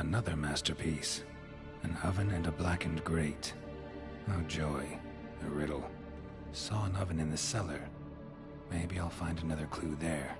Another masterpiece. An oven and a blackened grate. Oh joy. A riddle. Saw an oven in the cellar. Maybe I'll find another clue there.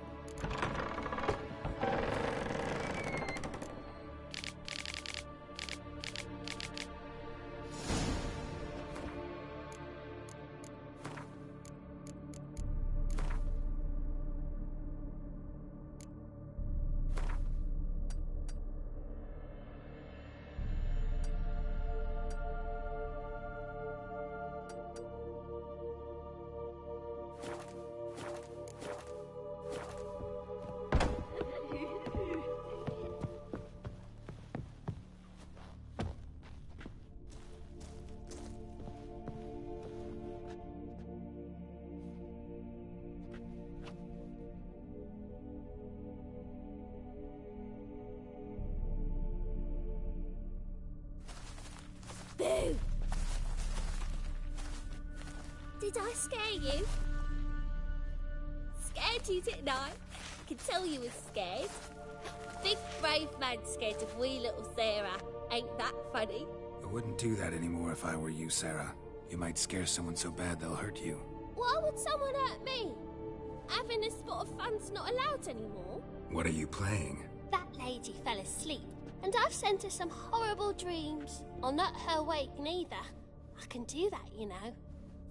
Boo! Did I scare you? Scared you, didn't I? Can tell you was scared. Big brave man scared of wee little Sarah. Ain't that funny? I wouldn't do that anymore if I were you, Sarah. You might scare someone so bad they'll hurt you. Why would someone hurt me? Having a spot of fun's not allowed anymore. What are you playing? That lady fell asleep, and I've sent her some horrible dreams. I'll not her awake neither. I can do that, you know.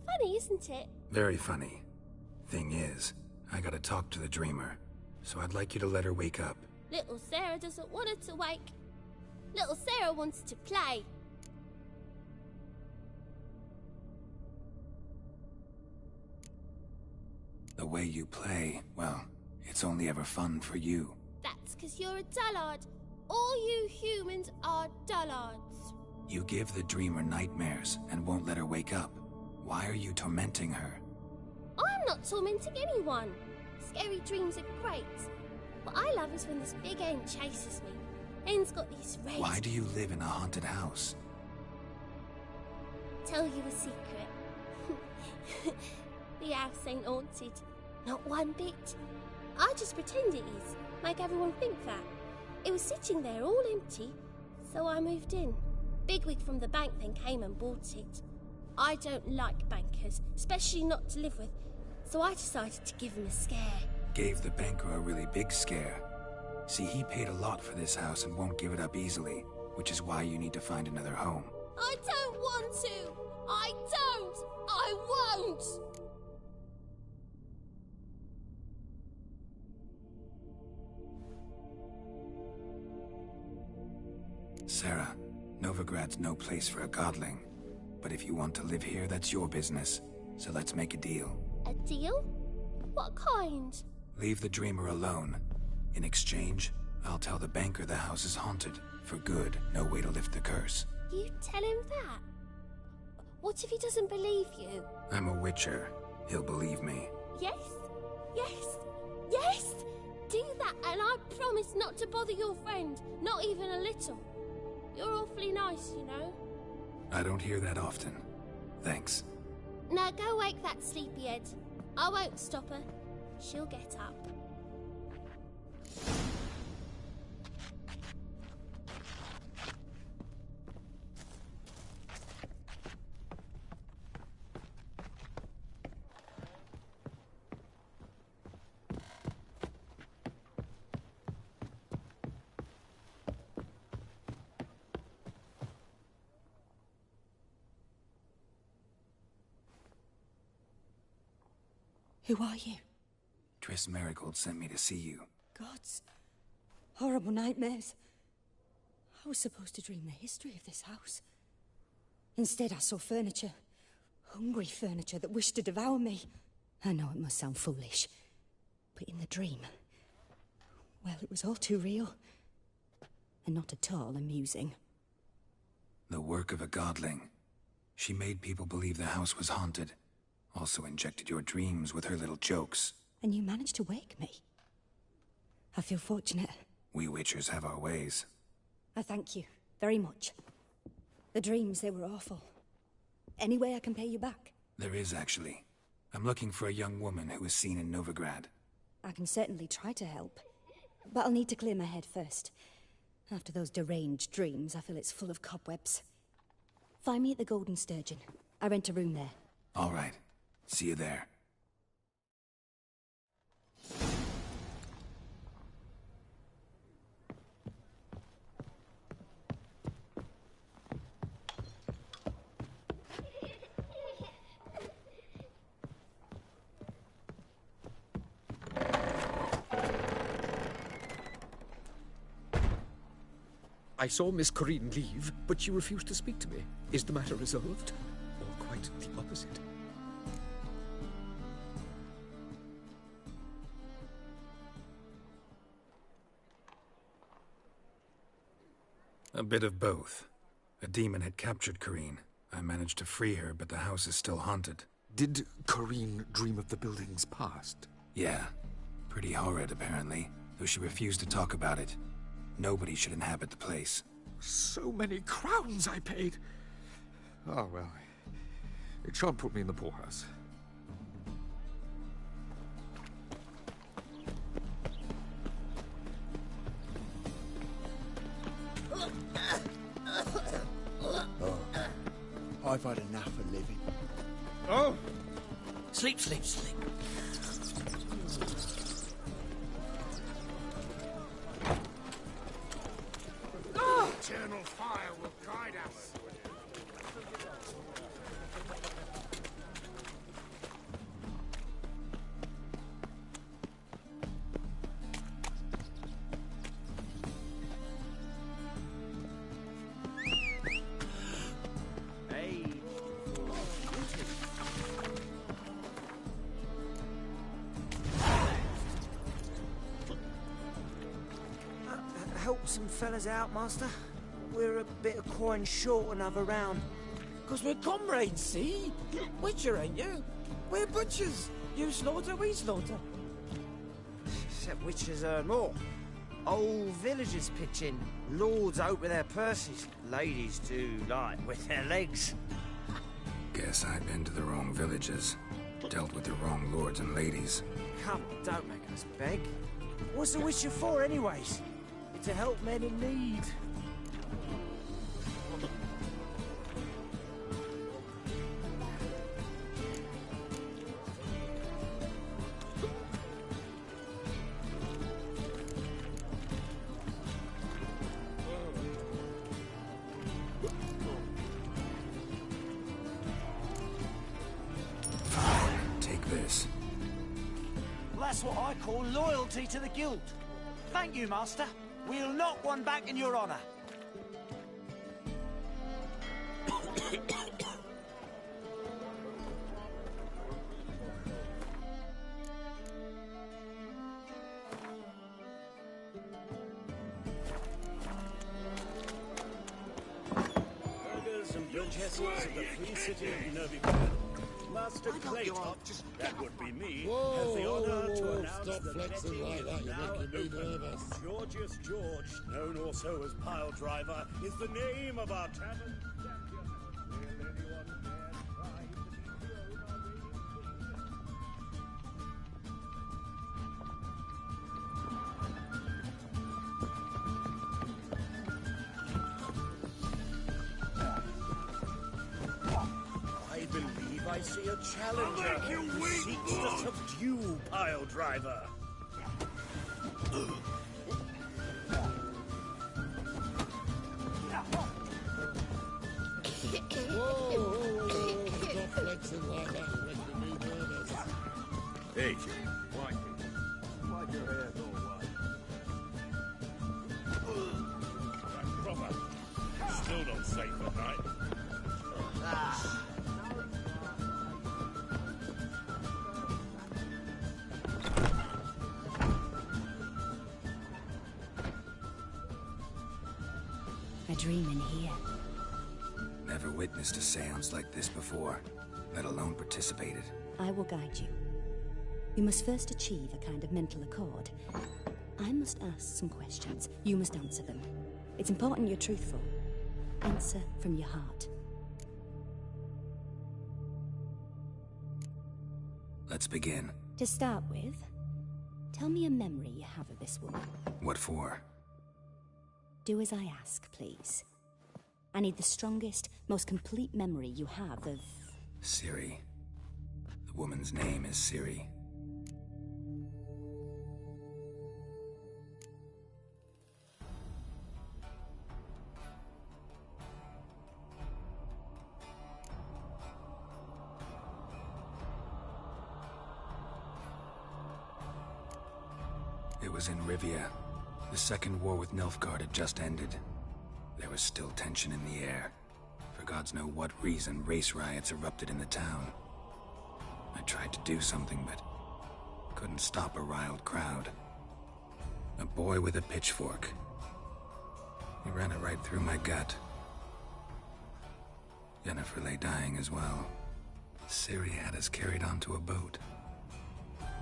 Funny, isn't it? Very funny. Thing is, I gotta talk to the dreamer, so I'd like you to let her wake up. Little Sarah doesn't want her to wake. Little Sarah wants to play. The way you play, well, it's only ever fun for you. That's 'cause you're a dullard. All you humans are dullards. You give the dreamer nightmares and won't let her wake up. Why are you tormenting her? I'm not tormenting anyone. Scary dreams are great. What I love is when this big end chases me. End's got these rays. Why do you live in a haunted house? Tell you a secret. The house ain't haunted. Not one bit. I just pretend it is. Make everyone think that. It was sitting there all empty, so I moved in. Bigwig from the bank then came and bought it. I don't like bankers, especially not to live with, so I decided to give him a scare. Gave the banker a really big scare. See, he paid a lot for this house and won't give it up easily, which is why you need to find another home. I don't want to! I don't! I won't! Sarah, Novigrad's no place for a godling. But if you want to live here, that's your business. So let's make a deal. A deal? What kind? Leave the dreamer alone. In exchange, I'll tell the banker the house is haunted. For good, no way to lift the curse. You tell him that? What if he doesn't believe you? I'm a witcher. He'll believe me. Yes? Yes? Yes! Do that and I promise not to bother your friend. Not even a little. You're awfully nice, you know. I don't hear that often. Thanks. Now go wake that sleepyhead. I won't stop her. She'll get up. Who are you? Triss Merigold sent me to see you. Gods. Horrible nightmares. I was supposed to dream the history of this house. Instead, I saw furniture. Hungry furniture that wished to devour me. I know it must sound foolish, but in the dream, well, it was all too real. And not at all amusing. The work of a godling. She made people believe the house was haunted. Also injected your dreams with her little jokes. And you managed to wake me. I feel fortunate. We witchers have our ways. I thank you very much. The dreams, they were awful. Any way I can pay you back? There is, actually. I'm looking for a young woman who was seen in Novigrad. I can certainly try to help. But I'll need to clear my head first. After those deranged dreams, I feel it's full of cobwebs. Find me at the Golden Sturgeon. I rent a room there. All right. See you there. I saw Miss Corinne leave, but she refused to speak to me. Is the matter resolved? Or quite the opposite? A bit of both. A demon had captured Corinne. I managed to free her, but the house is still haunted. Did Corinne dream of the building's past? Yeah. Pretty horrid, apparently, though she refused to talk about it. Nobody should inhabit the place. So many crowns I paid! Oh, well. It shan't put me in the poorhouse. I've had enough of living. Oh! Sleep, sleep, sleep. Eternal fire will guide us. Help some fellas out, Master. We're a bit of coin short another round. 'Cause we're comrades, see? Witcher, ain't you? We're butchers. You slaughter, we slaughter. Except witches earn more. Old villagers pitch in. Lords out with their purses. Ladies do like with their legs. Guess I've been to the wrong villages. Dealt with the wrong lords and ladies. Come on, don't make us beg. What's the witcher for, anyways? To help men in need. Take this. That's what I call loyalty to the guild. Thank you, Master. We'll knock one back in your honor. Burghers and Bridgesses of the free city of Novigrad. Master Claytop, that would be me, has the honor to announce stop the flexing betting like is that, you're now making me open. nervous. Georgius George, known also as Pile Driver, is the name of our tavern champion. Will anyone dare try to dethrone our reigning king? I believe I see a challenger who seeks to subdue Pile Driver. Stop flexing like that, you're making me nervous. Hey, why your hair all white? Proper. Still not safe at night. A dream in here. Never witnessed a seance like this before, let alone participated. I will guide you. You must first achieve a kind of mental accord. I must ask some questions. You must answer them. It's important you're truthful. Answer from your heart. Let's begin. To start with, tell me a memory you have of this woman. What for? Do as I ask, please. I need the strongest, most complete memory you have of... Ciri. The woman's name is Ciri. It was in Rivia. The second war with Nilfgaard had just ended. There was still tension in the air. For gods know what reason, race riots erupted in the town. I tried to do something, but couldn't stop a riled crowd. A boy with a pitchfork. He ran it right through my gut. Yennefer lay dying as well. Ciri had us carried onto a boat.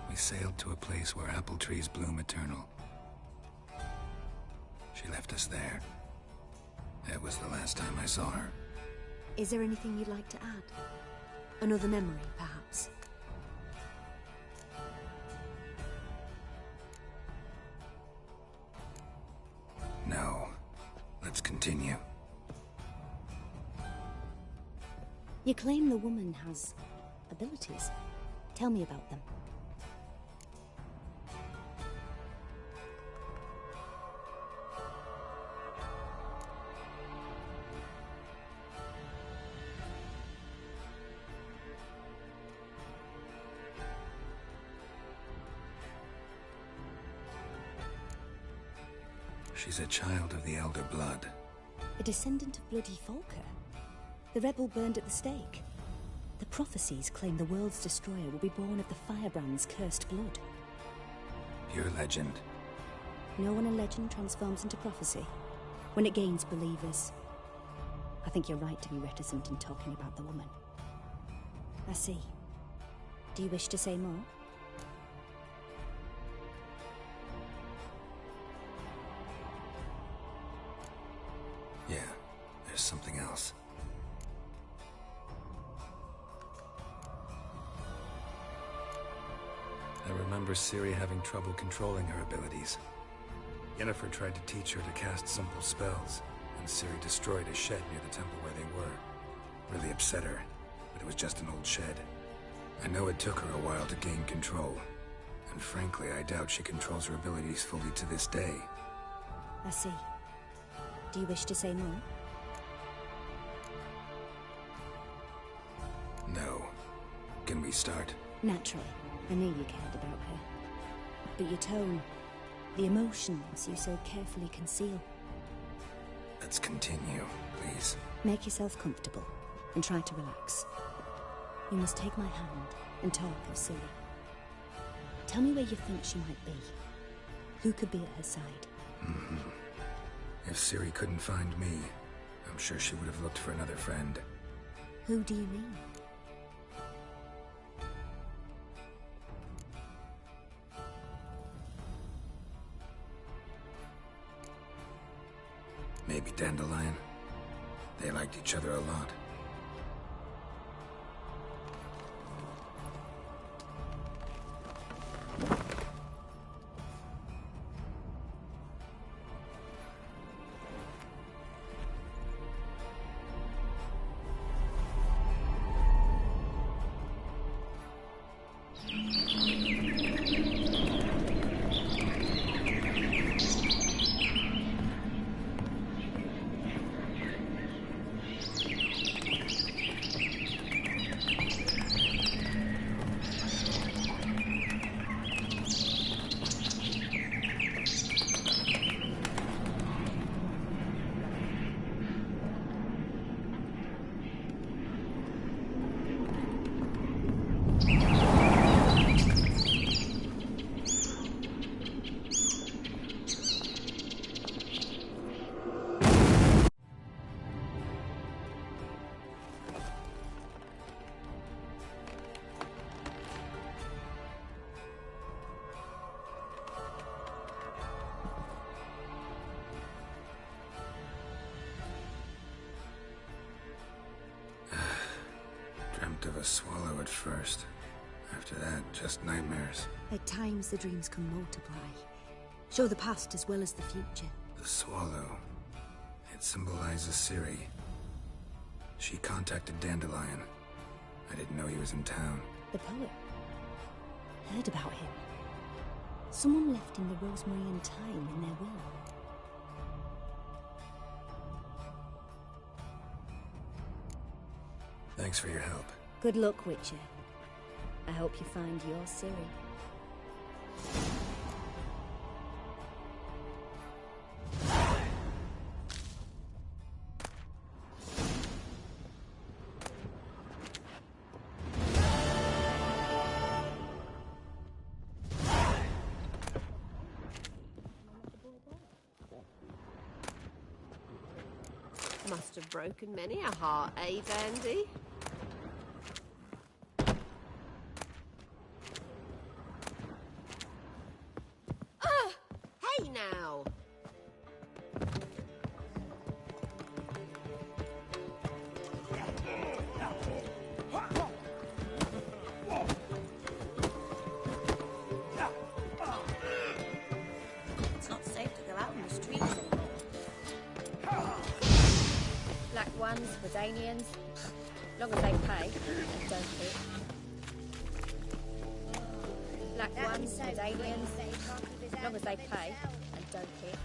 We sailed to a place where apple trees bloom eternal. She left us there. That was the last time I saw her. Is there anything you'd like to add? Another memory, perhaps? No. Let's continue. You claim the woman has abilities. Tell me about them. She's a child of the Elder Blood. A descendant of bloody Falker. The rebel burned at the stake. The prophecies claim the world's destroyer will be born of the Firebrand's cursed blood. Pure legend. Know when a legend transforms into prophecy? When it gains believers. I think you're right to be reticent in talking about the woman. I see. Do you wish to say more? Yeah, there's something else. I remember Ciri having trouble controlling her abilities. Yennefer tried to teach her to cast simple spells, and Ciri destroyed a shed near the temple where they were. Really upset her, but it was just an old shed. I know it took her a while to gain control, and frankly, I doubt she controls her abilities fully to this day. I see. Do you wish to say more? No. Can we start? Naturally. I knew you cared about her. But your tone, the emotions you so carefully conceal. Let's continue, please. Make yourself comfortable and try to relax. You must take my hand and talk of Ciri. Tell me where you think she might be. Who could be at her side? If Ciri couldn't find me, I'm sure she would have looked for another friend. Who do you mean? Maybe Dandelion. They liked each other a lot. Of a swallow at first. After that, just nightmares. At times the dreams can multiply. Show the past as well as the future. The swallow. It symbolizes Ciri. She contacted Dandelion. I didn't know he was in town. The poet. Heard about him. Someone left in the Rosemary Thyme in their will. Thanks for your help. Good luck, Witcher. I hope you find your Ciri. Must have broken many a heart, eh, Vandy? Hey now! It's not safe to go out on the streets anymore. Black ones, Redanians, long as they pay and don't hit. Black ones, Redanians, long as they pay and don't hit.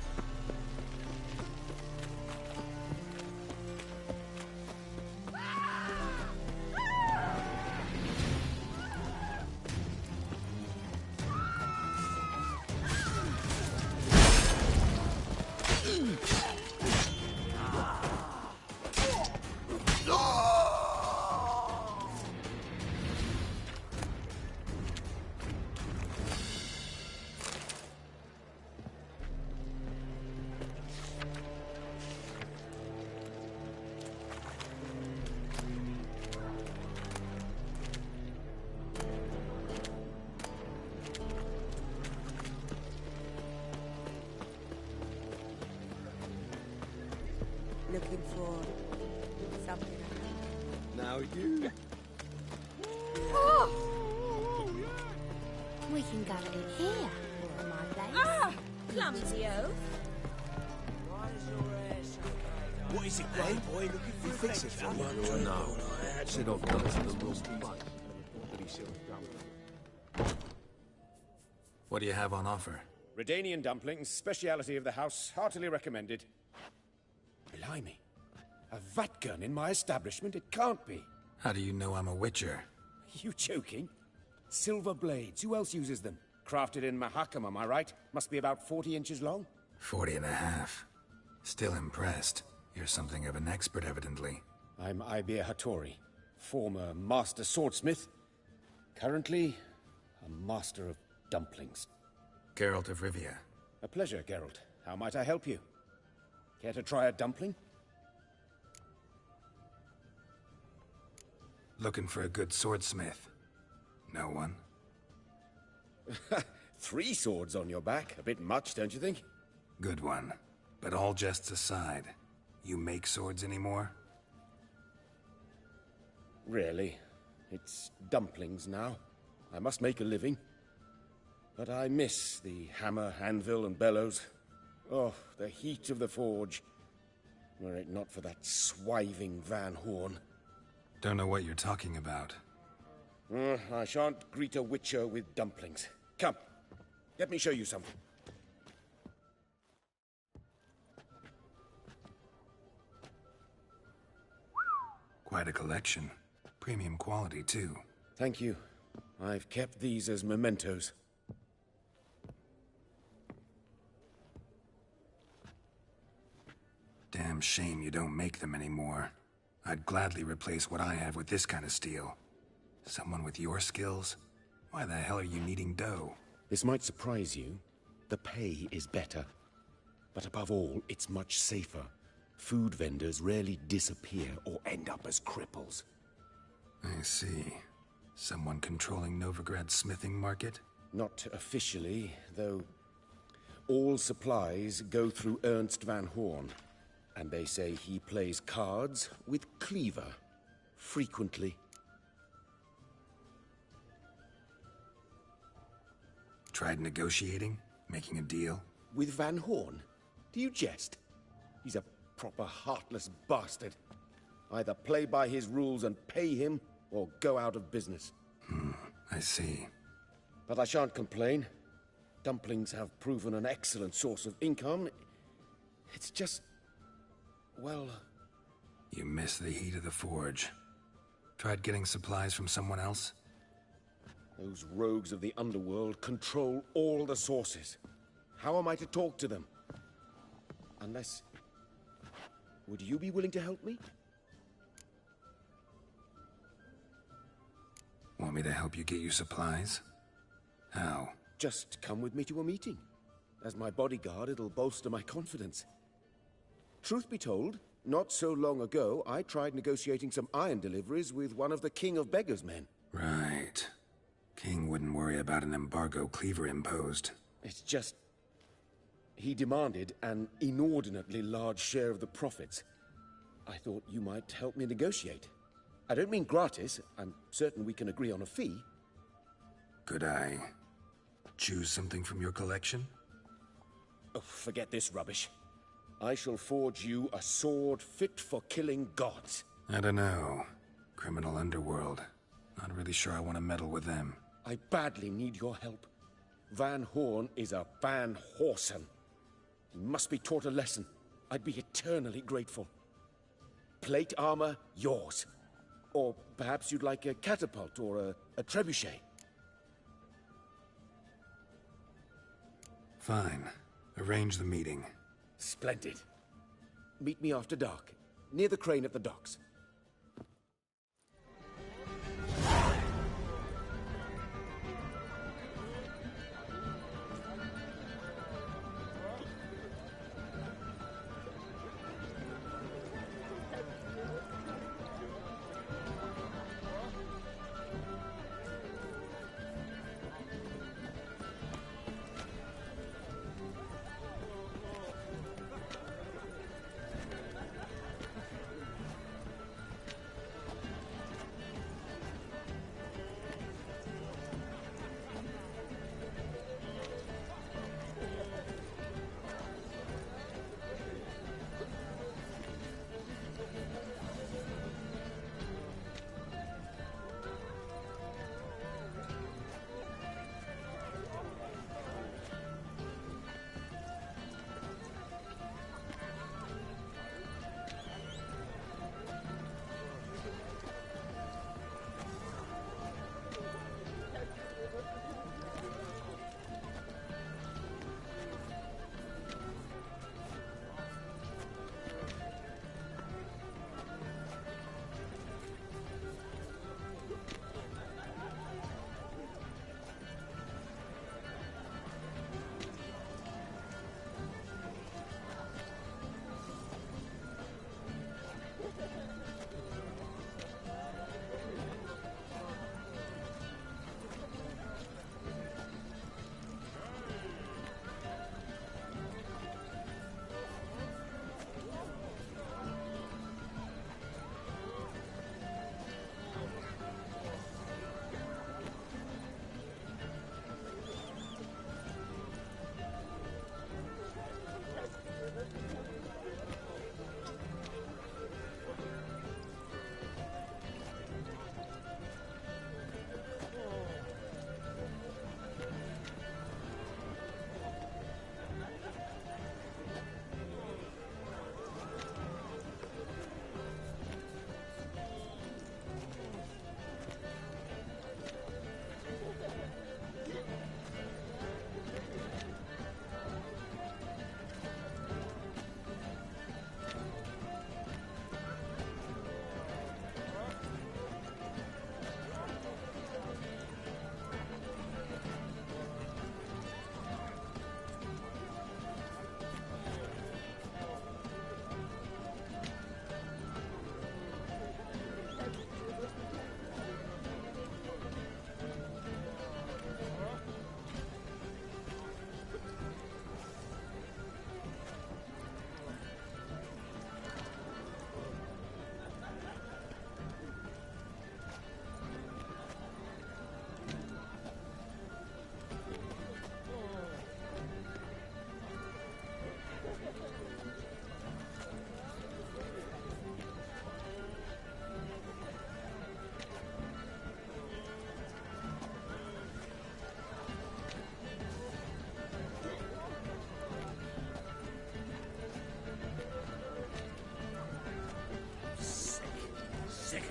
Looking for something. Now you. We can go in here, or my place. Clumsy oaf. What is it, Grey Boy? Looking for a fix it for you? No, I had it off guns to the room. What do you have on offer? Redanian dumplings, speciality of the house, heartily recommended. Blimey. A vatgun in my establishment? It can't be. How do you know I'm a Witcher? You joking? Silver blades. Who else uses them? Crafted in Mahakam, am I right? Must be about 40 inches long? 40 and a half. Still impressed. You're something of an expert, evidently. I'm Ibir Hattori, former master swordsmith. Currently, a master of dumplings. Geralt of Rivia. A pleasure, Geralt. How might I help you? Care to try a dumpling? Looking for a good swordsmith. No one? 3 swords on your back. A bit much, don't you think? Good one. But all jests aside, you make swords anymore? Really? It's dumplings now. I must make a living. But I miss the hammer, anvil, and bellows. Oh, the heat of the forge. Were it not for that swiving Van Horn. Don't know what you're talking about. I shan't greet a Witcher with dumplings. Come, let me show you something. Quite a collection. Premium quality, too. Thank you. I've kept these as mementos. Damn shame you don't make them anymore. I'd gladly replace what I have with this kind of steel. Someone with your skills? Why the hell are you needing dough? This might surprise you. The pay is better. But above all, it's much safer. Food vendors rarely disappear or end up as cripples. I see. Someone controlling Novigrad's smithing market? Not officially, though all supplies go through Ernst Van Horn. And they say he plays cards with Cleaver. Frequently. Tried negotiating? Making a deal? With Van Horn? Do you jest? He's a proper heartless bastard. Either play by his rules and pay him, or go out of business. I see. But I shan't complain. Dumplings have proven an excellent source of income. It's just... well... You miss the heat of the forge. Tried getting supplies from someone else? Those rogues of the underworld control all the sources. How am I to talk to them? Unless... would you be willing to help me? Want me to help you get you supplies? How? Just come with me to a meeting. As my bodyguard, it'll bolster my confidence. Truth be told, not so long ago, I tried negotiating some iron deliveries with one of the King of Beggars' men. Right. King wouldn't worry about an embargo Cleaver imposed. It's just... he demanded an inordinately large share of the profits. I thought you might help me negotiate. I don't mean gratis. I'm certain we can agree on a fee. Could I choose something from your collection? Oh, forget this rubbish. I shall forge you a sword fit for killing gods. I don't know. Criminal underworld. Not really sure I want to meddle with them. I badly need your help. Van Horn is a Van Horsen. He must be taught a lesson. I'd be eternally grateful. Plate armor, yours. Or perhaps you'd like a catapult or a trebuchet. Fine. Arrange the meeting. Splendid. Meet me after dark, near the crane at the docks.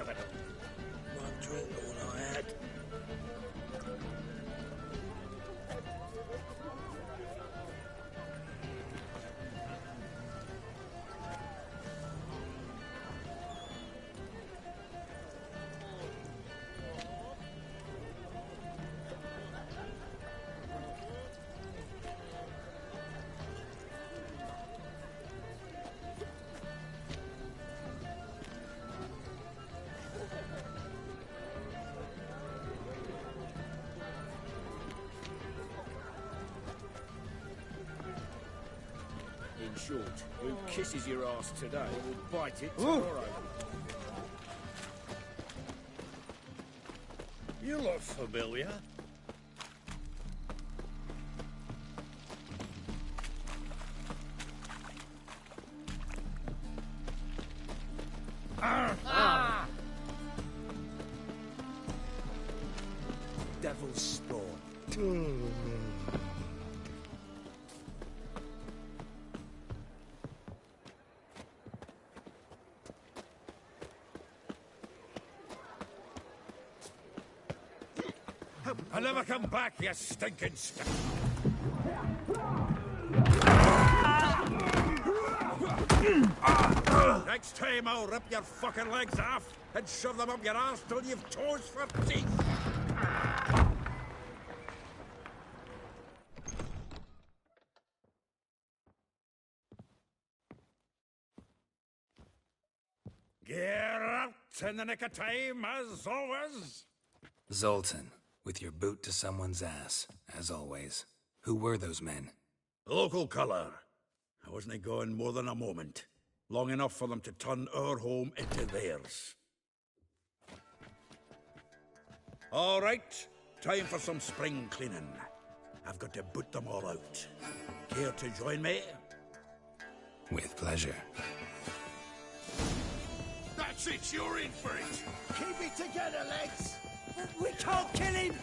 capital. One drink, all I had. In short, who kisses your ass today will bite it tomorrow. You look familiar. Devil's spawn. I'll never come back, you stinking stuff. Next time I'll rip your fucking legs off and shove them up your arse till you've toes for teeth. Get out in the nick of time, as always. Zoltan, with your boot to someone's ass, as always. Who were those men? Local colour. I wasn't going more than a moment. Long enough for them to turn our home into theirs. All right, time for some spring cleaning. I've got to boot them all out. Care to join me? With pleasure. That's it, you're in for it. Keep it together, lads. We can't kill him.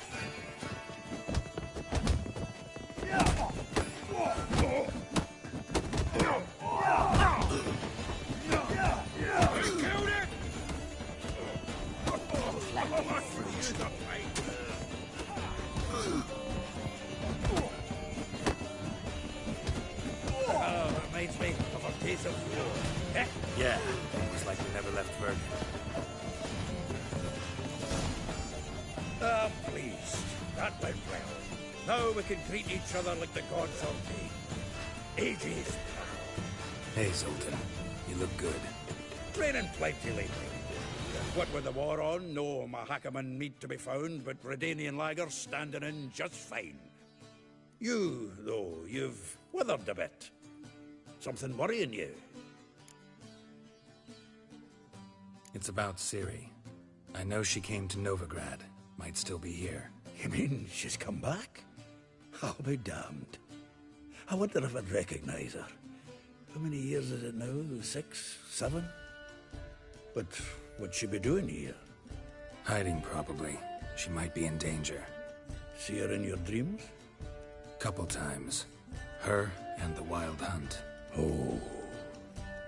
Reminds me of our days of war. Eh? Yeah, it was like we never left Virgin. Pleased. That went well. Now we can treat each other like the gods ordained. Ages past. Hey, Zoltan. You look good. Raining plenty lately. What with the war on, no Mahakaman meat to be found, but Redanian lagers standing in just fine. You, though, you've withered a bit. Something worrying you? It's about Ciri. I know she came to Novigrad. Might still be here. You mean she's come back? I'll be damned. I wonder if I'd recognize her. How many years is it now? 6, 7? But what'd she be doing here? Hiding, probably. She might be in danger. See her in your dreams? Couple times. Her and the Wild Hunt. Oh,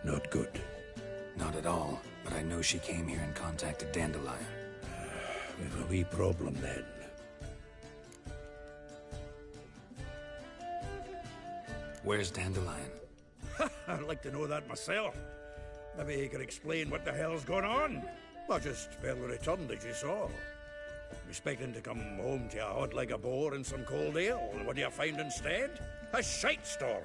not good. Not at all, but I know she came here and contacted Dandelion. We've a wee problem then. Where's Dandelion? I'd like to know that myself. Maybe he could explain what the hell's going on. I just barely returned, as you saw. I'm expecting to come home to a hod like a boar and some cold ale, and what do you find instead? A shite storm.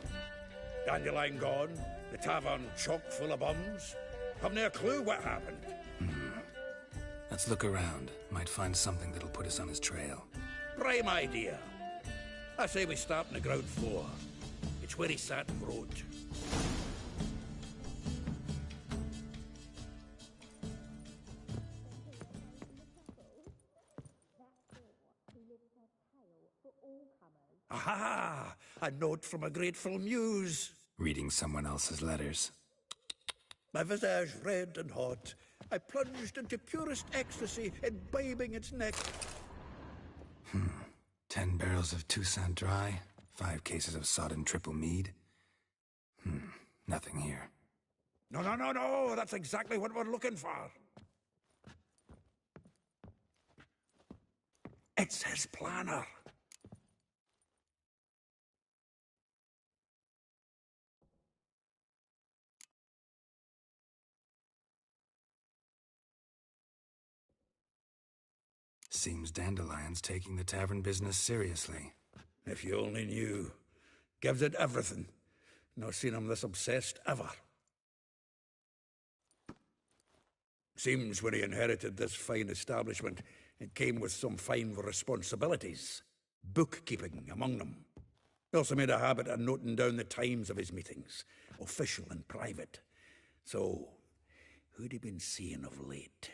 Dandelion gone, the tavern chock full of bums. Haven't a clue what happened. Let's look around. Might find something that'll put us on his trail. Prime idea. I say we start on the ground floor. It's where he sat and wrote. Aha! A note from a grateful muse. Reading someone else's letters. My visage red and hot, I plunged into purest ecstasy, imbibing its neck. 10 barrels of Toussaint Dry, 5 cases of sodden triple mead. Nothing here. No, that's exactly what we're looking for. It's his planner. Seems Dandelion's taking the tavern business seriously. If you only knew. Gives it everything. Not seen him this obsessed ever. Seems when he inherited this fine establishment, it came with some fine responsibilities. Bookkeeping among them. He also made a habit of noting down the times of his meetings, official and private. So, who'd he been seeing of late?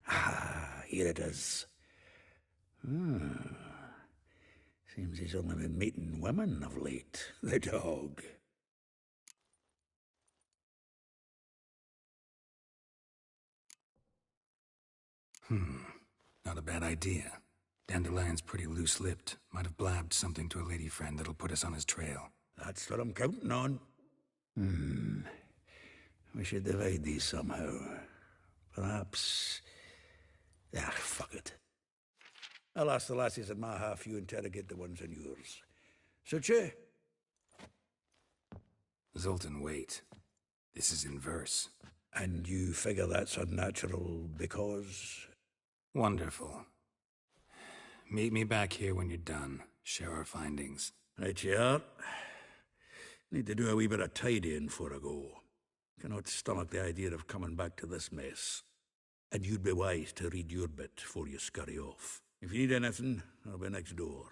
Ah, here it is. Seems he's only been meeting women of late, the dog. Not a bad idea. Dandelion's pretty loose-lipped. Might have blabbed something to a lady friend that'll put us on his trail. That's what I'm counting on. We should divide these somehow. Perhaps... Ah, fuck it. I'll ask the lassies in my half, you interrogate the ones in yours. Suche? Zoltan, wait. This is in verse. And you figure that's unnatural because... Wonderful. Meet me back here when you're done. Share our findings. Right you are. Need to do a wee bit of tidying before I go. Cannot stomach the idea of coming back to this mess. And you'd be wise to read your bit before you scurry off. If you need anything, I'll be next door.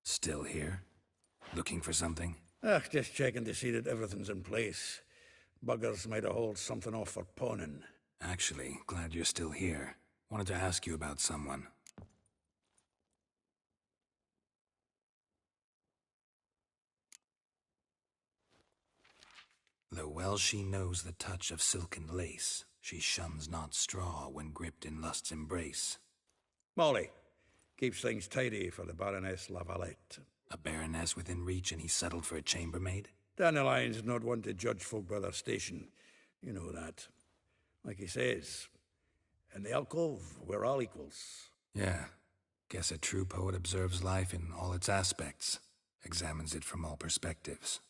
Still here? Looking for something? Just checking to see that everything's in place. Buggers might have hauled something off for pawning. Actually, glad you're still here. Wanted to ask you about someone. Though well she knows the touch of silken lace, she shuns not straw when gripped in lust's embrace. Molly keeps things tidy for the Baroness Lavalette. A baroness within reach and he settled for a chambermaid? Dandelion's not one to judge folk by their station. You know that. Like he says, in the alcove, we're all equals. Yeah. Guess a true poet observes life in all its aspects, examines it from all perspectives.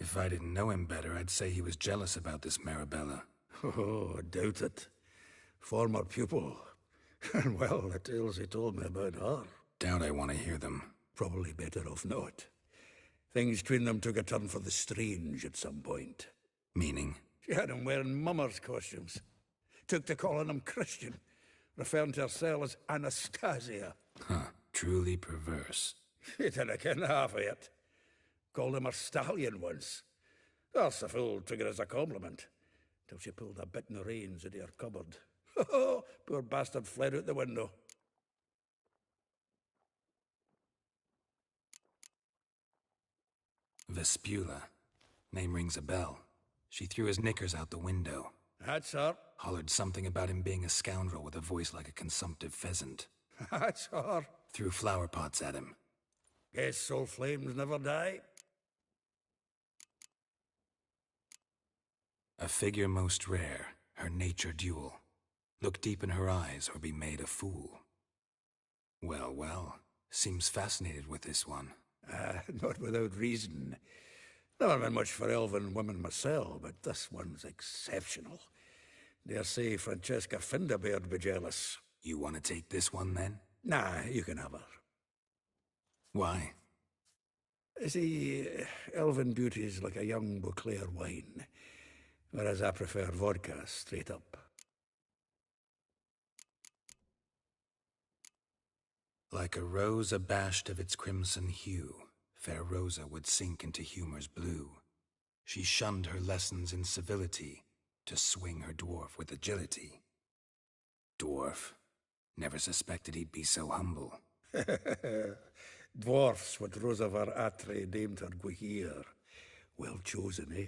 If I didn't know him better, I'd say he was jealous about this Marabella. Oh, I doubt it. Former pupil. And well, the tales he told me about her. Doubt I want to hear them. Probably better off not. Things between them took a turn for the strange at some point. Meaning? She had him wearing mummers' costumes. Took to calling him Christian, referring to herself as Anastasia. Huh. Truly perverse. He didn't ken half of it. Called him a stallion once. That's the fool took it as a compliment. Till she pulled a bit in the reins into her cupboard. Poor bastard fled out the window. Vespula. Name rings a bell. She threw his knickers out the window. That's her. Hollered something about him being a scoundrel with a voice like a consumptive pheasant. That's her. Threw flower pots at him. Guess soul flames never die. A figure most rare, her nature dual. Look deep in her eyes or be made a fool. Well, well, seems fascinated with this one. Not without reason. Never been much for elven women myself, but this one's exceptional. Dare say Francesca Findabair'd be jealous. You want to take this one, then? Nah, you can have her. Why? See, elven beauty's like a young Beauclair wine, whereas I prefer vodka straight up. Like a rose abashed of its crimson hue, fair Rosa would sink into humor's blue. She shunned her lessons in civility, to swing her dwarf with agility. Dwarf. Never suspected he'd be so humble. Dwarfs what Rosavar Atre named her Guihir. Well chosen, eh?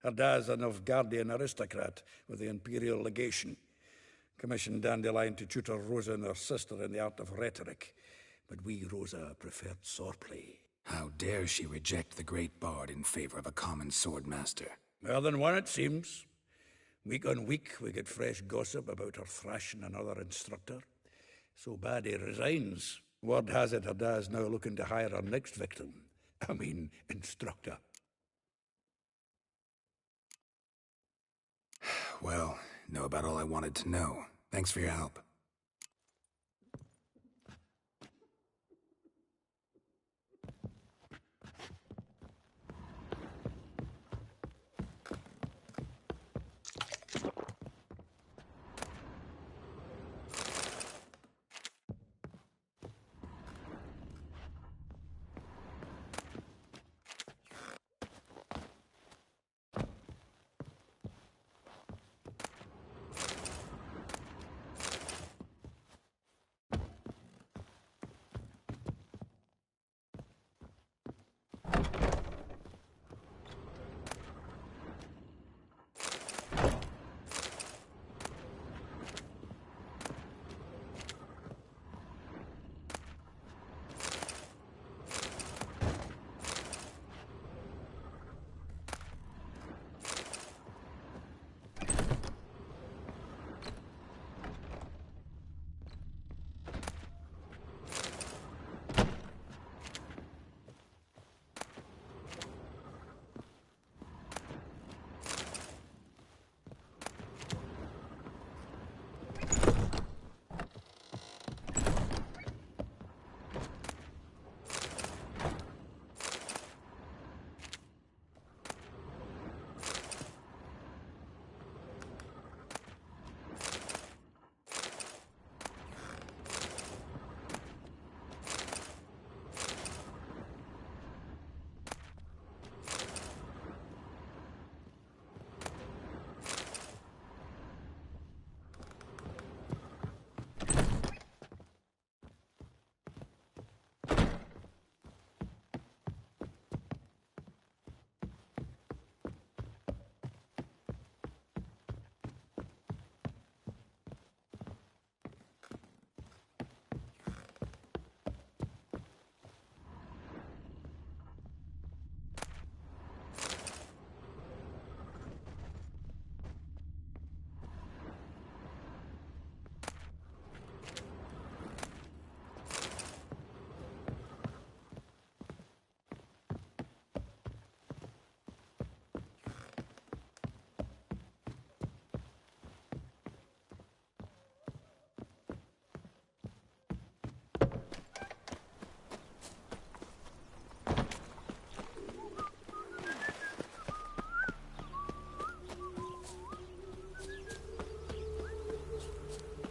Her dad's a Novgardian aristocrat with the Imperial Legation. Commissioned Dandelion to tutor Rosa and her sister in the art of rhetoric. But we, Rosa, preferred swordplay. How dare she reject the great bard in favor of a common swordmaster? More than one, it seems. Week on week, we get fresh gossip about her thrashing another instructor. So bad he resigns. Word has it her dad's now looking to hire her next victim. I mean, instructor. Well, know about all I wanted to know. Thanks for your help.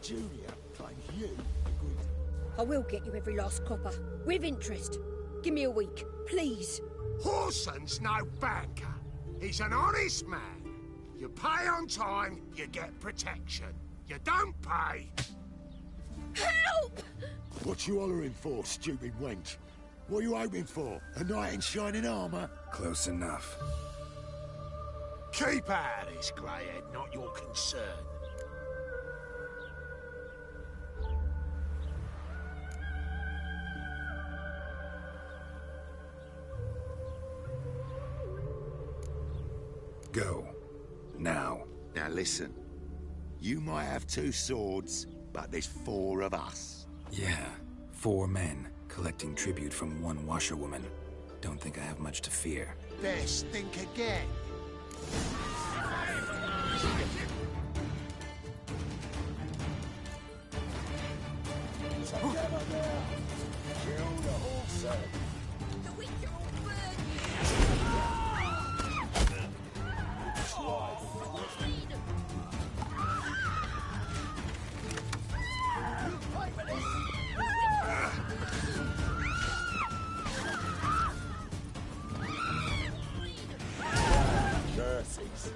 Julia claims you agreed. I will get you every last copper, with interest. Give me a week, please. Horson's no banker. He's an honest man. You pay on time, you get protection. You don't pay... Help! What you hollering for, stupid wench? What are you hoping for? A knight in shining armour? Close enough. Keep out of this, Greyhead, not your concern. Go. Now. Now listen. You might have 2 swords, but there's 4 of us. Yeah, 4 men collecting tribute from 1 washerwoman. Don't think I have much to fear. Best think again. Together now! Kill the Horson! The Witcher will burn you! Curses!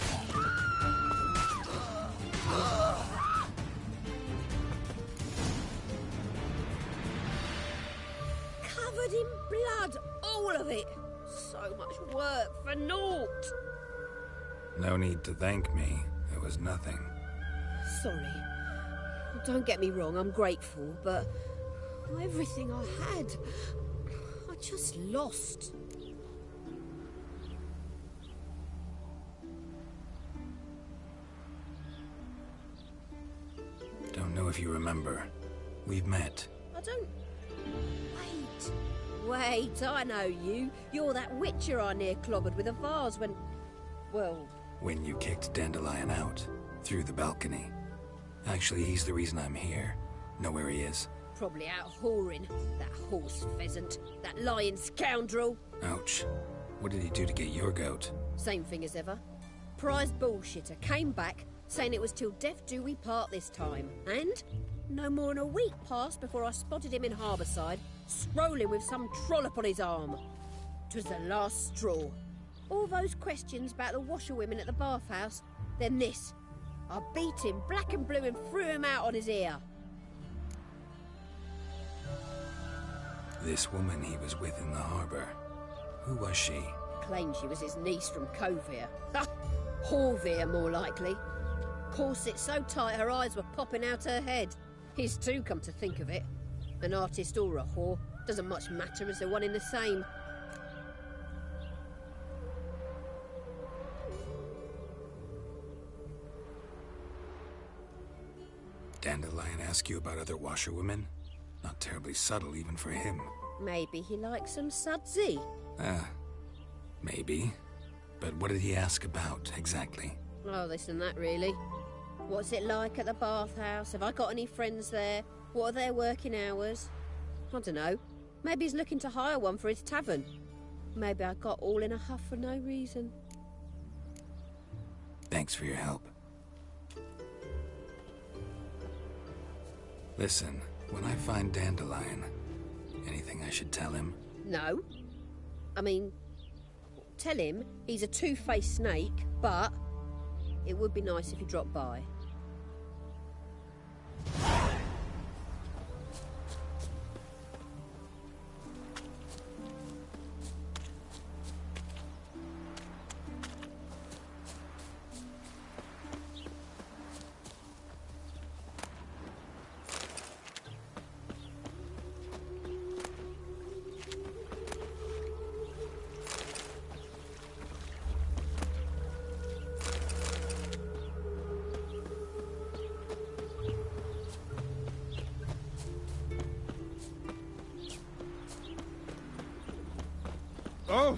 Covered in blood, all of it. So much work for naught. No need to thank me. It was nothing. Sorry. Don't get me wrong, I'm grateful, but everything I had, I just lost. Don't know if you remember. We've met. I don't... Wait, I know you. You're that Witcher I near clobbered with a vase when... Well... When you kicked Dandelion out. Through the balcony. Actually, he's the reason I'm here. Know where he is? Probably out whoring. That horse pheasant. That lying scoundrel. Ouch. What did he do to get your goat? Same thing as ever. Prized bullshitter came back, saying it was till death do we part this time. And no more than a week passed before I spotted him in Harbourside, strolling with some trollop on his arm. 'Twas the last straw. All those questions about the washerwomen at the bathhouse, then this. I beat him black and blue and threw him out on his ear. This woman he was with in the harbour. Who was she? Claimed she was his niece from Kovir. Ha! Horvir, more likely. Corset so tight her eyes were popping out her head. His too, come to think of it. An artist or a whore. Doesn't much matter as they're one in the same. Dandelion ask you about other washerwomen? Not terribly subtle even for him. Maybe he likes some sudsy. Maybe. But what did he ask about, exactly? Oh, this and that, really. What's it like at the bathhouse? Have I got any friends there? What are their working hours? I don't know. Maybe he's looking to hire one for his tavern. Maybe I got all in a huff for no reason. Thanks for your help. Listen, when I find Dandelion, anything I should tell him? No. I mean, tell him he's a two-faced snake, but it would be nice if he dropped by. Oh!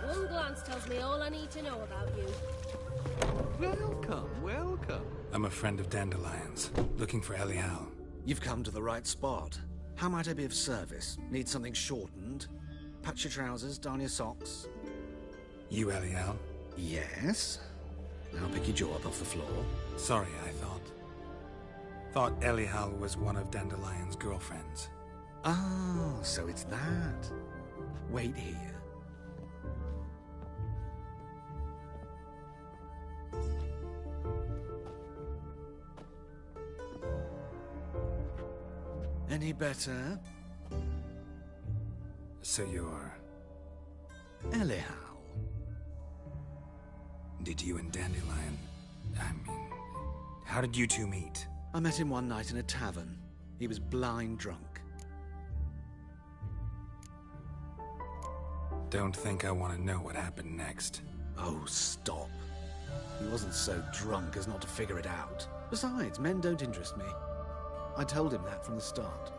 One glance tells me all I need to know about you. Welcome, welcome. I'm a friend of Dandelion's, looking for Elial. You've come to the right spot. How might I be of service? Need something shortened? Patch your trousers, darn your socks. You Elial? Yes. Now pick your jaw up off the floor. Sorry, I thought Elial was one of Dandelion's girlfriends. Oh, so it's that. Wait here. Any better? So you're... Elial. Did you and Dandelion... how did you two meet? I met him one night in a tavern. He was blind drunk. Don't think I want to know what happened next. Oh, stop. He wasn't so drunk as not to figure it out. Besides, men don't interest me. I told him that from the start.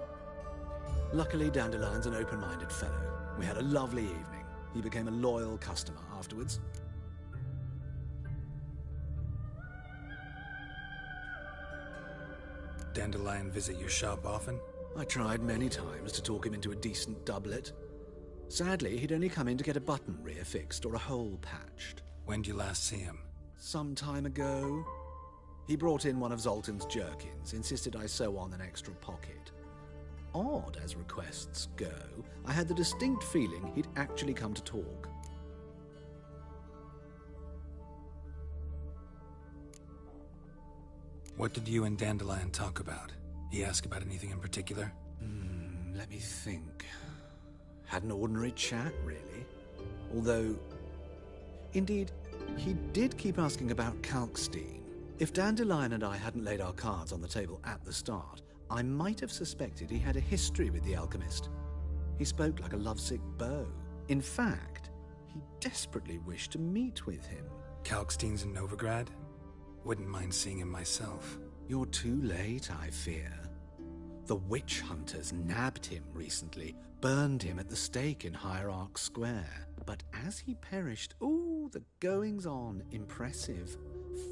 Luckily, Dandelion's an open-minded fellow. We had a lovely evening. He became a loyal customer afterwards. Dandelion visit your shop often? I tried many times to talk him into a decent doublet. Sadly, he'd only come in to get a button rear fixed or a hole patched. When did you last see him? Some time ago. He brought in one of Zoltan's jerkins, insisted I sew on an extra pocket. Odd as requests go, I had the distinct feeling he'd actually come to talk. What did you and Dandelion talk about? He asked about anything in particular? Let me think. Had an ordinary chat, really. Although, indeed, he did keep asking about Kalkstein. If Dandelion and I hadn't laid our cards on the table at the start, I might have suspected he had a history with the alchemist. He spoke like a lovesick beau. In fact, he desperately wished to meet with him. Kalkstein's in Novigrad? Wouldn't mind seeing him myself. You're too late, I fear. The witch hunters nabbed him recently, burned him at the stake in Hierarch Square. But as he perished, ooh, the goings-on, impressive.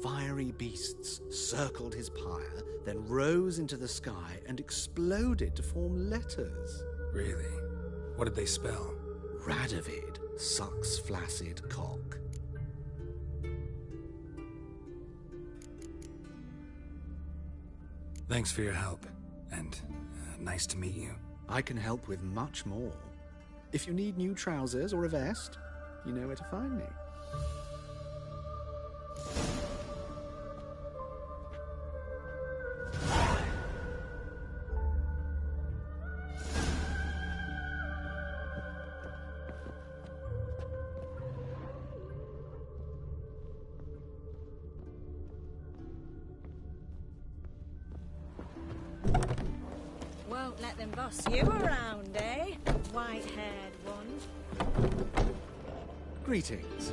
Fiery beasts circled his pyre, then rose into the sky and exploded to form letters. Really? What did they spell? Radovid sucks flaccid cock. Thanks for your help, and nice to meet you. I can help with much more. If you need new trousers or a vest, you know where to find me. Won't let them boss you around, eh? White-haired one. Greetings.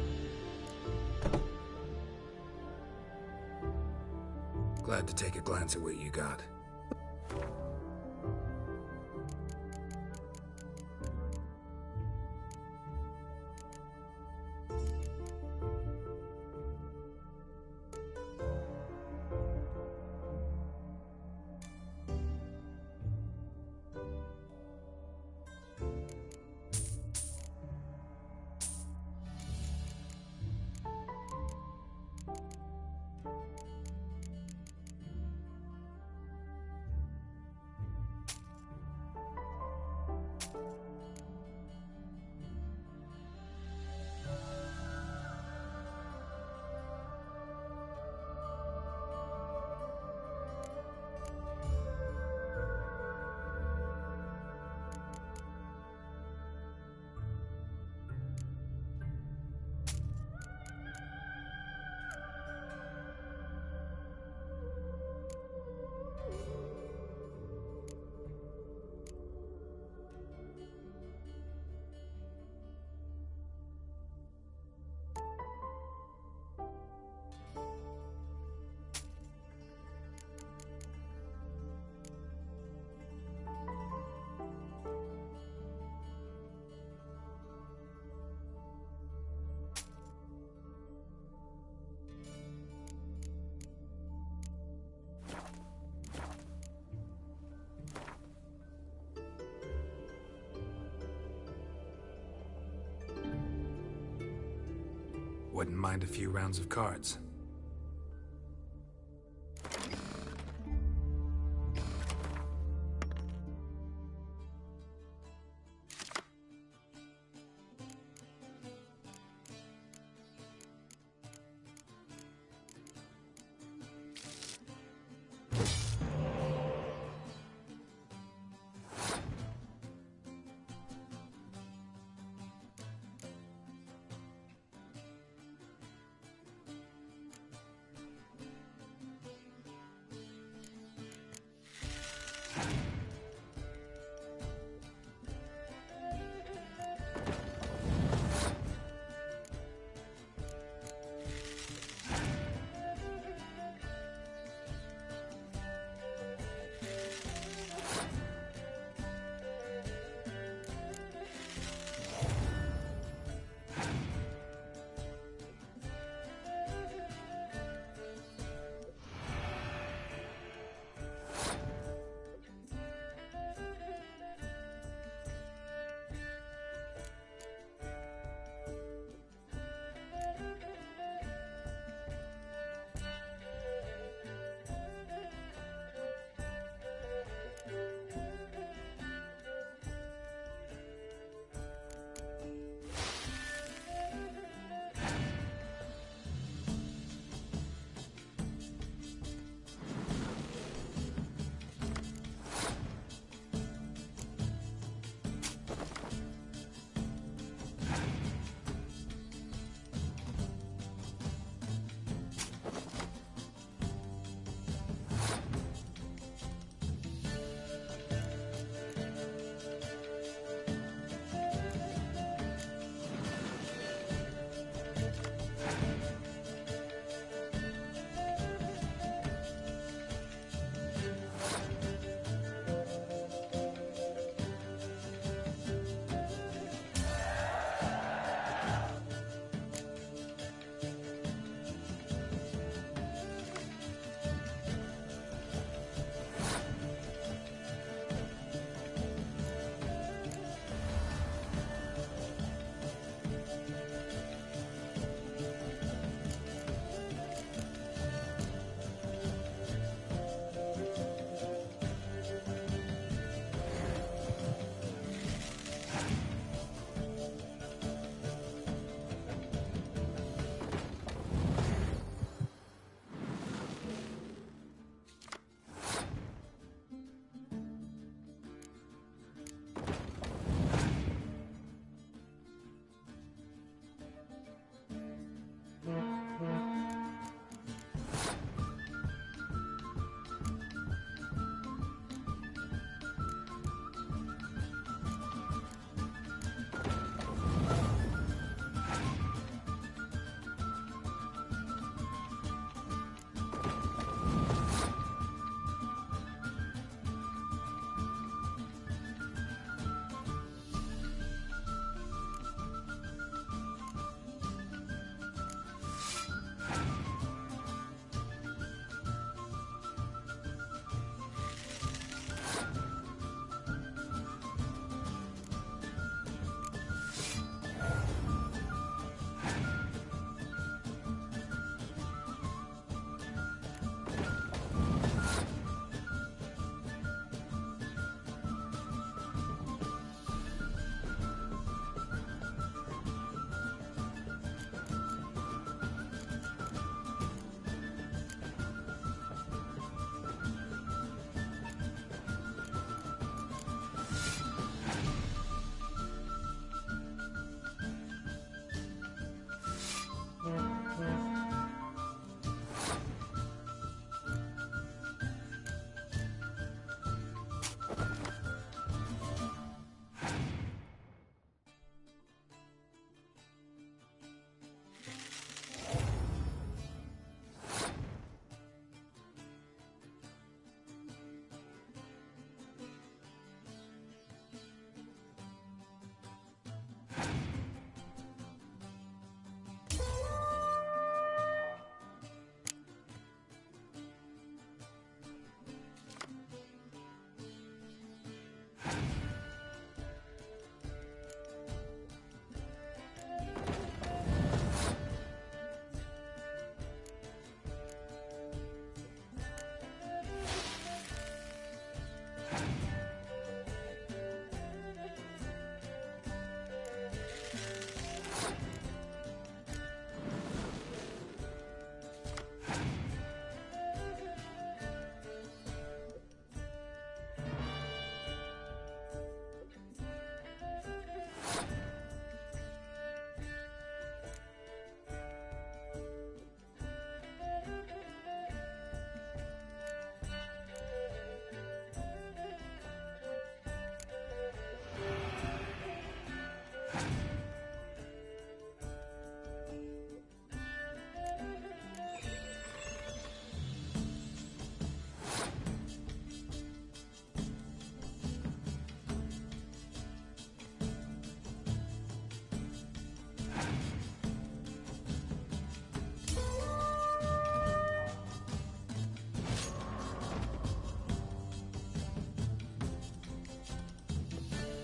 Glad to take a glance at what you got. Wouldn't mind a few rounds of cards.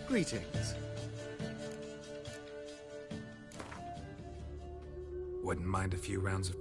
Greetings. Wouldn't mind a few rounds of...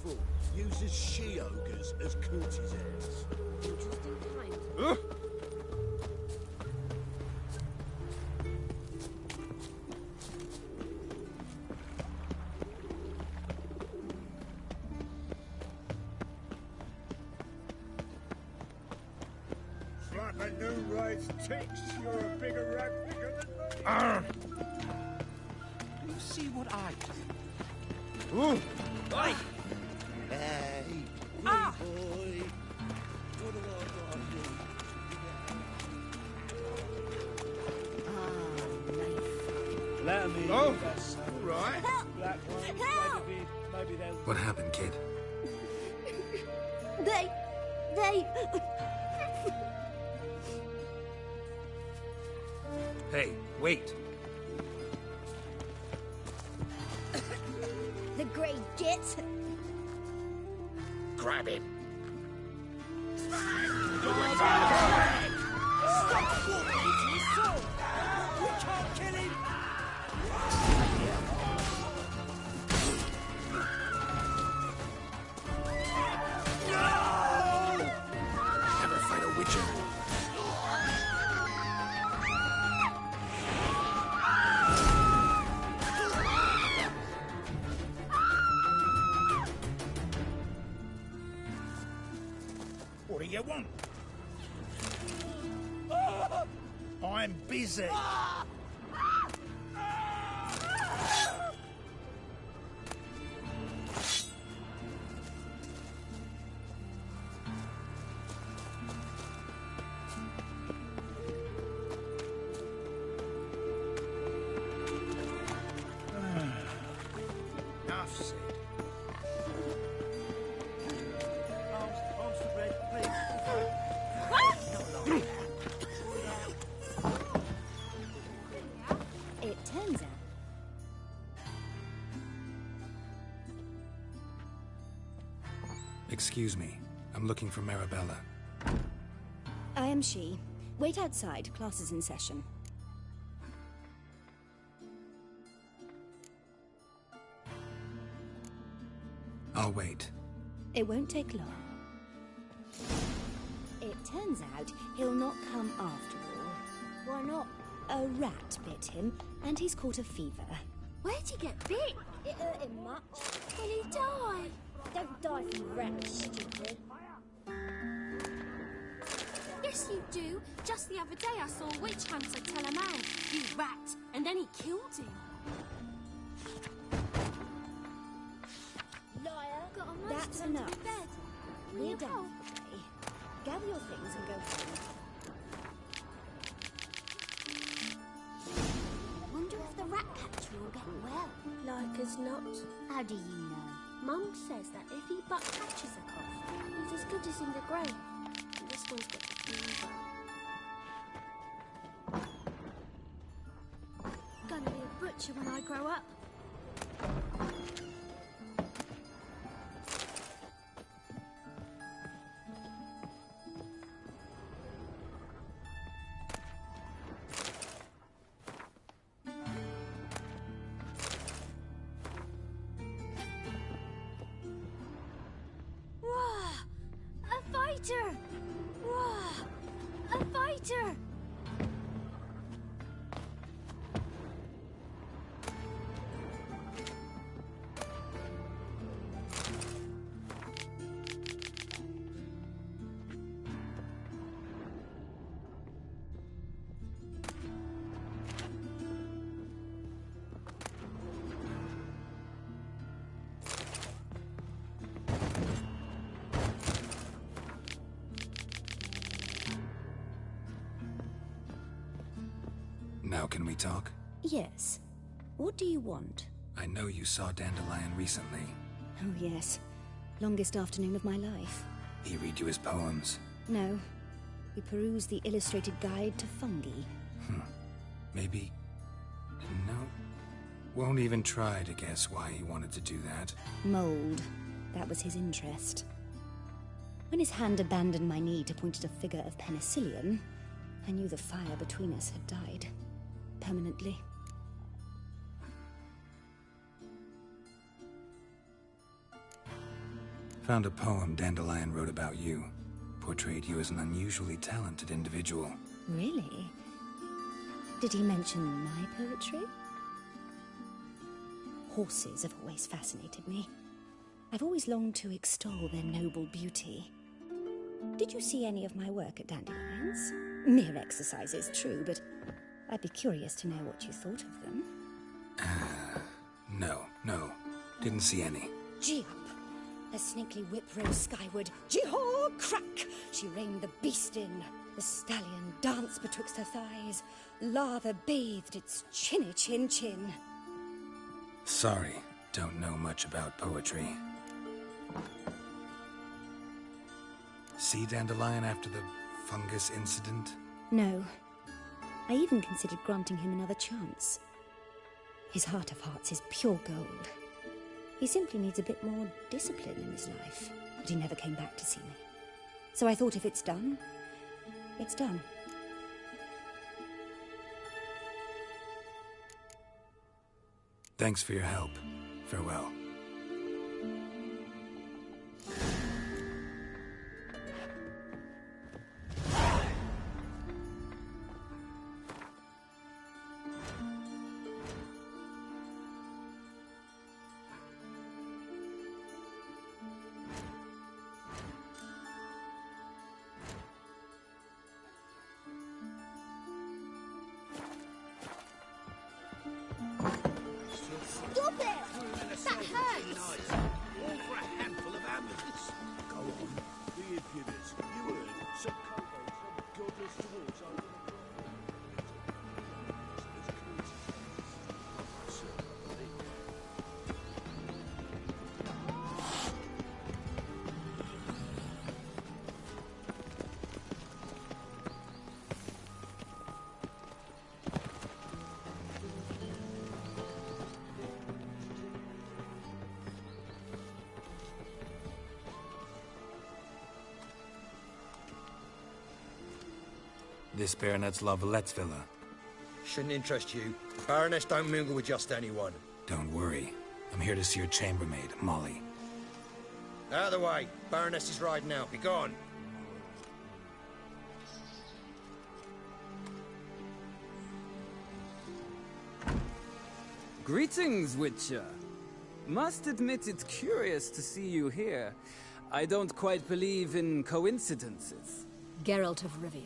powerful. Uses she-ogres as courtesans. Interesting times. Slap a new race ticks. You're a bigger rat picker than me. You see what I do? Ooh. Oi! Hey, Ah! boy. What have I got to do? Let me. Oh, that's all right. Black one. Help! Maybe they'll. What happened, kid? They... Hey, wait. The Grey Git. Grab him. Stop walking into his soul! We can't kill him! Never fight a witcher. What do you want? I'm busy. Enough said. Arms to bread, please. It turns out Excuse me. I'm looking for Marabella. I am she. Wait outside. Class is in session. I'll wait. It won't take long. It turns out he'll not come after all. Why not? A rat bit him, and he's caught a fever. Where'd he get bit? It hurt him much. Will he die? Don't die from rats, stupid. Yes, you do. Just the other day I saw a witch hunter tell a man, "You rat," and then he killed him. Liar. Got a monster That's under enough. my bed. Will We're you done help? for the day. Gather your things and go home. Wonder if the rat catcher will get well. Like as not. How do you know? Mum says that if he but catches a cough, he's as good as in the grave. And this one's got the fever. Gonna be a butcher when I grow up. A fighter! Whoa! A fighter! Now can we talk? Yes. What do you want? I know you saw Dandelion recently. Oh, yes. Longest afternoon of my life. He read you his poems. No. We perused the illustrated guide to fungi. Maybe... No. Won't even try to guess why he wanted to do that. Mold. That was his interest. When his hand abandoned my knee to point at a figure of penicillium, I knew the fire between us had died. Permanently. Found a poem Dandelion wrote about you. Portrayed you as an unusually talented individual. Really? Did he mention my poetry? Horses have always fascinated me. I've always longed to extol their noble beauty. Did you see any of my work at Dandelion's? Mere exercises, true, but I'd be curious to know what you thought of them. No. Didn't see any. Gee up! The snakely whip rose skyward. Gee-haw! Crack! She reined the beast in. The stallion danced betwixt her thighs. Lather bathed its chinny chin. Sorry, don't know much about poetry. See Dandelion after the fungus incident? No. I even considered granting him another chance. His heart of hearts is pure gold. He simply needs a bit more discipline in his life. But he never came back to see me. So I thought if it's done, it's done. Thanks for your help. Farewell. Stop it! That hurts! All for a handful of amulets. Go on, be impudent. You heard some kobolds from godless dwarves over the This Baronet's La Vallette's villa. Shouldn't interest you. Baroness don't mingle with just anyone. Don't worry. I'm here to see your chambermaid, Molly. Out of the way. Baroness is riding out. Be gone. Greetings, Witcher. Must admit it's curious to see you here. I don't quite believe in coincidences. Geralt of Rivia,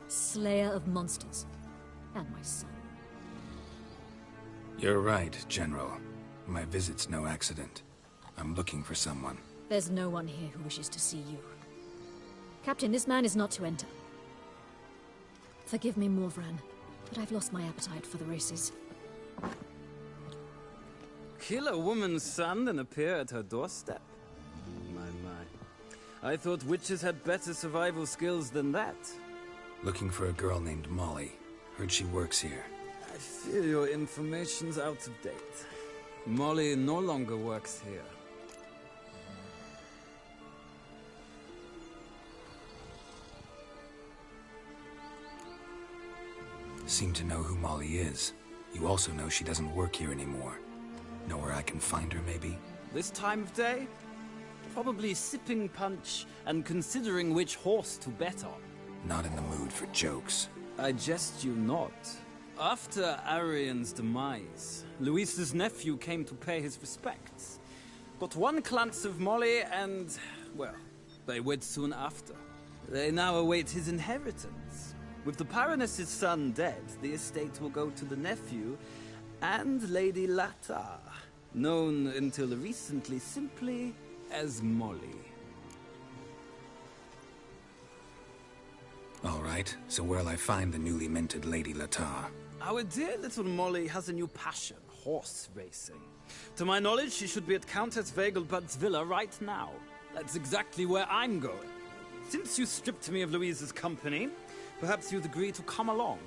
Slayer of monsters, and my son. You're right, General. My visit's no accident. I'm looking for someone. There's no one here who wishes to see you. Captain, this man is not to enter. Forgive me, Morvran, but I've lost my appetite for the races. Kill a woman's son and appear at her doorstep? My. I thought witches had better survival skills than that. Looking for a girl named Molly. Heard she works here. I fear your information's out of date. Molly no longer works here. Seem to know who Molly is. You also know she doesn't work here anymore. Know where I can find her, maybe? This time of day? Probably sipping punch and considering which horse to bet on. Not in the mood for jokes. I jest you not. After Arian's demise, Luis's nephew came to pay his respects. Got one glance of Molly and, well, they wed soon after. They now await his inheritance. With the Baroness's son dead, the estate will go to the nephew and Lady Latta, known until recently simply as Molly. All right, so where'll I find the newly minted Lady Latta? Our dear little Molly has a new passion, horse racing. To my knowledge, she should be at Countess Vegelbud's villa right now. That's exactly where I'm going. Since you stripped me of Louise's company, perhaps you'd agree to come along.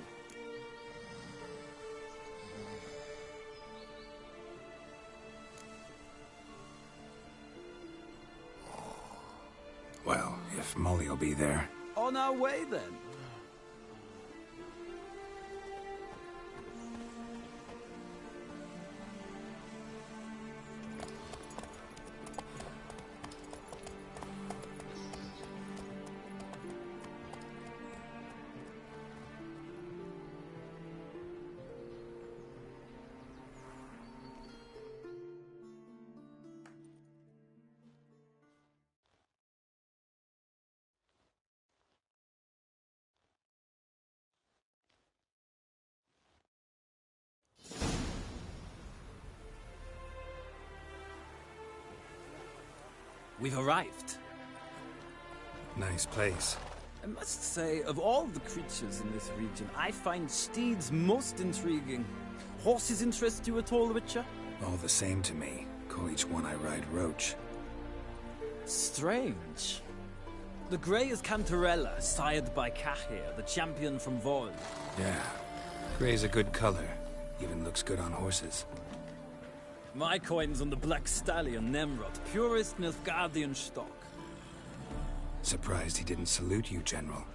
Well, if Molly'll be there. On our way, then. we've arrived. Nice place. I must say, of all the creatures in this region, I find steeds most intriguing. Horses interest you at all, Witcher? All the same to me. Call each one I ride Roach. Strange. The grey is Cantarella, sired by Cahir, the champion from Vol. Yeah. Gray's a good color. Even looks good on horses. My coin's on the Black Stallion, Nemrod, purest Nilfgaardian stock. Surprised he didn't salute you, General.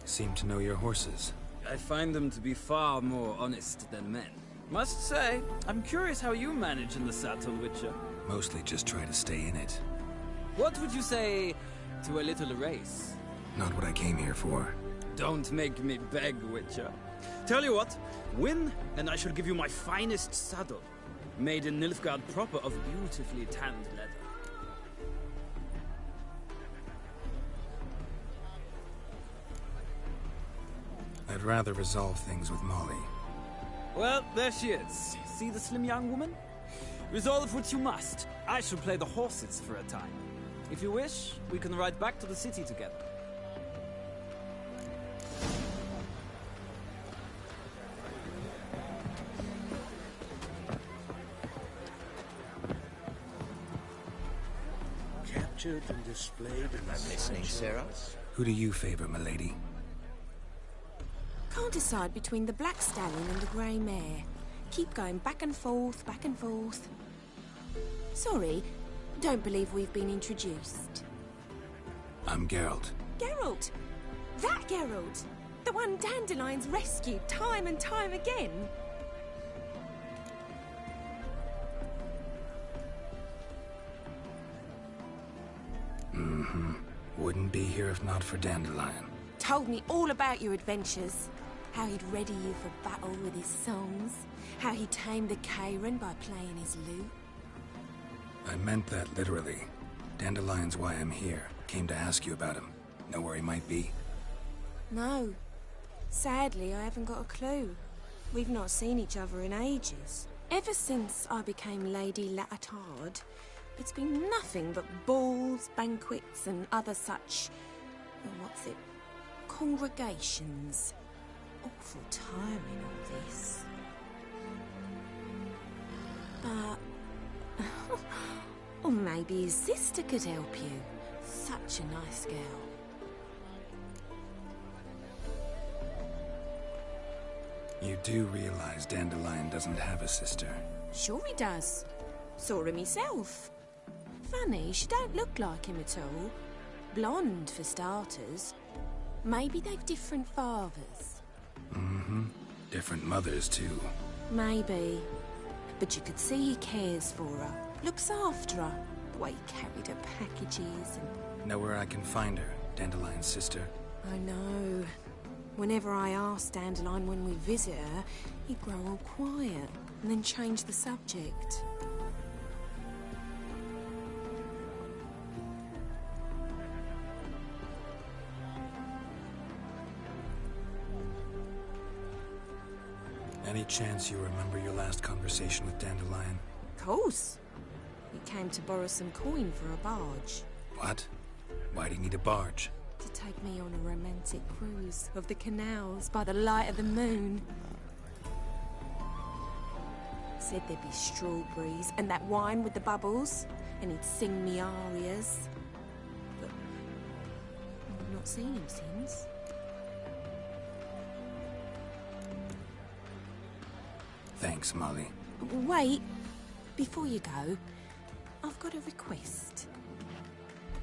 Seem to know your horses. I find them to be far more honest than men. Must say, I'm curious how you manage in the saddle, Witcher. Mostly just try to stay in it. What would you say to a little race? Not what I came here for. Don't make me beg, Witcher. Tell you what, win, and I shall give you my finest saddle. Made in Nilfgaard proper of beautifully tanned leather. I'd rather resolve things with Molly. Well, there she is. See the slim young woman? Resolve what you must. I shall play the horses for a time. If you wish, we can ride back to the city together. Captured and displayed in I'm listening, Sarah. Who do you favor, milady? Can't decide between the Black Stallion and the Grey Mare. Keep going back and forth, back and forth. Sorry, don't believe we've been introduced. I'm Geralt. Geralt! That Geralt! The one Dandelion's rescued time and time again! Mm-hmm. Wouldn't be here if not for Dandelion. Told me all about your adventures. How he'd ready you for battle with his songs. How he tamed the Kairan by playing his lute. I meant that literally. Dandelion's why I'm here. Came to ask you about him. Know where he might be? No. Sadly, I haven't got a clue. We've not seen each other in ages. Ever since I became Lady Latard, it's been nothing but balls, banquets, and other such... what's it? Congregations. Awful tiring, all this. But... or maybe his sister could help you. Such a nice girl. You do realize Dandelion doesn't have a sister? Sure he does. Saw him himself. Funny, she don't look like him at all. Blonde, for starters. Maybe they've different fathers. Mm-hmm. Different mothers, too. Maybe. But you could see he cares for her. Looks after her. The way he carried her packages and... Know where I can find her, Dandelion's sister? I know. Whenever I ask Dandelion when we visit her, he'd grow all quiet and then change the subject. Any chance you remember your last conversation with Dandelion? Of course. He came to borrow some coin for a barge. What? Why do you need a barge? To take me on a romantic cruise of the canals by the light of the moon. Said there'd be strawberries and that wine with the bubbles, and he'd sing me arias. But I've not seen him since. Thanks, Molly. Wait, before you go, I've got a request.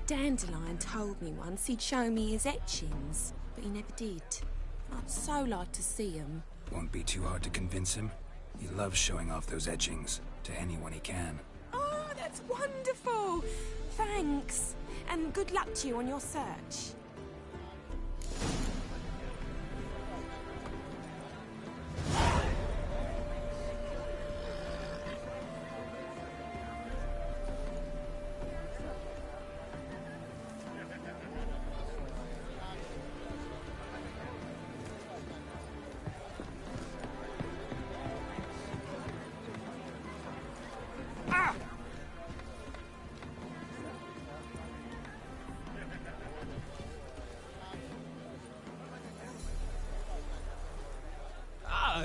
Dandelion told me once he'd show me his etchings, but he never did. I'd so like to see them. Won't be too hard to convince him. He loves showing off those etchings to anyone he can. Oh, that's wonderful! Thanks, and good luck to you on your search.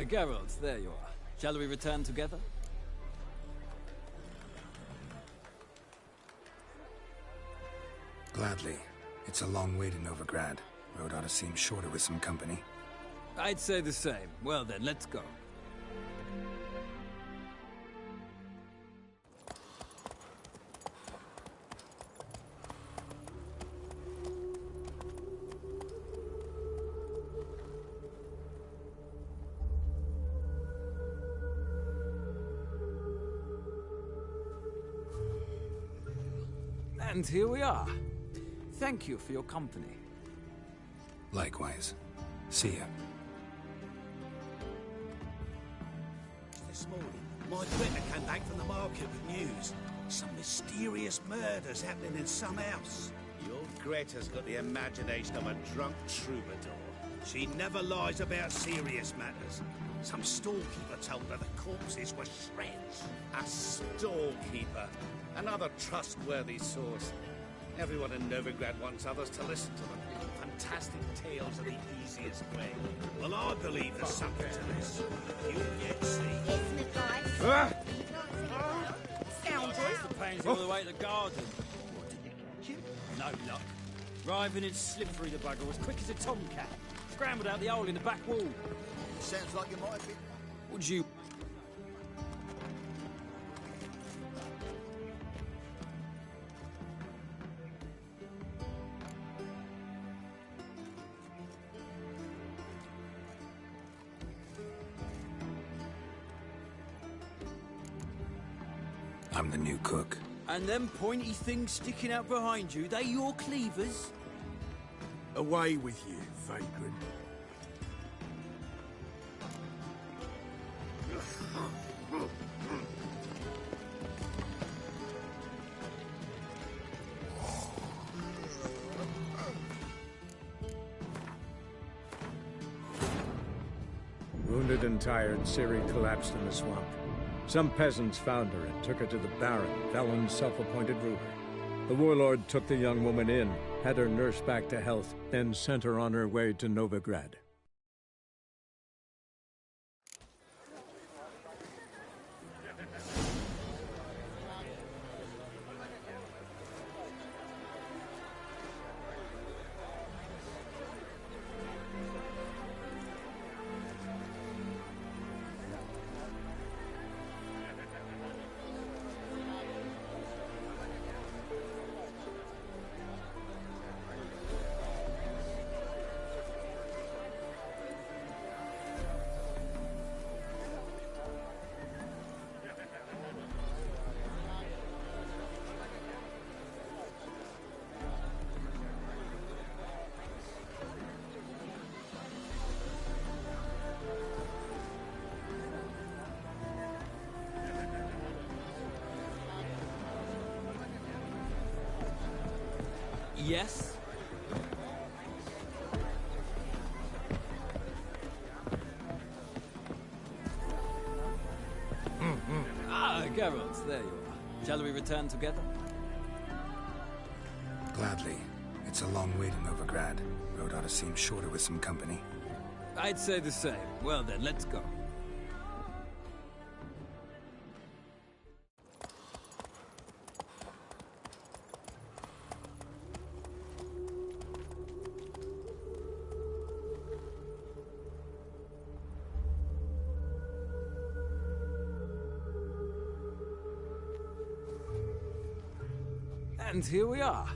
Geralt, there you are. Shall we return together? Gladly. It's a long way to Novigrad. Road ought to seem shorter with some company. I'd say the same. Well then, let's go. And here we are. Thank you for your company. Likewise. See ya. This morning, my Twitter came back from the market with news. Some mysterious murders happening in some house. Your Greta's got the imagination of a drunk troubadour. She never lies about serious matters. Some storekeeper told her the corpses were shreds. A storekeeper. Another trustworthy source. Everyone in Novigrad wants others to listen to them. Fantastic tales are the easiest way. Well, I believe there's something to this. You'll yet see. Scoundrels! The pains all the way to the garden. What, did they catch him? No luck. Driving in slippery, the bugger, as quick as a tomcat. Scrambled out the hole in the back wall. Sounds like you might have been... Would you... I'm the new cook. And them pointy things sticking out behind you, they your cleavers? Away with you, vagrant. Wounded and tired, Ciri collapsed in the swamp. Some peasants found her and took her to the Baron, Valen's self-appointed ruler. The warlord took the young woman in, had her nursed back to health, then sent her on her way to Novigrad. Yes? Geralt, there you are. Shall we return together? Gladly. It's a long way to Novigrad. Road ought to seem shorter with some company. I'd say the same. Well then, let's go. And here we are.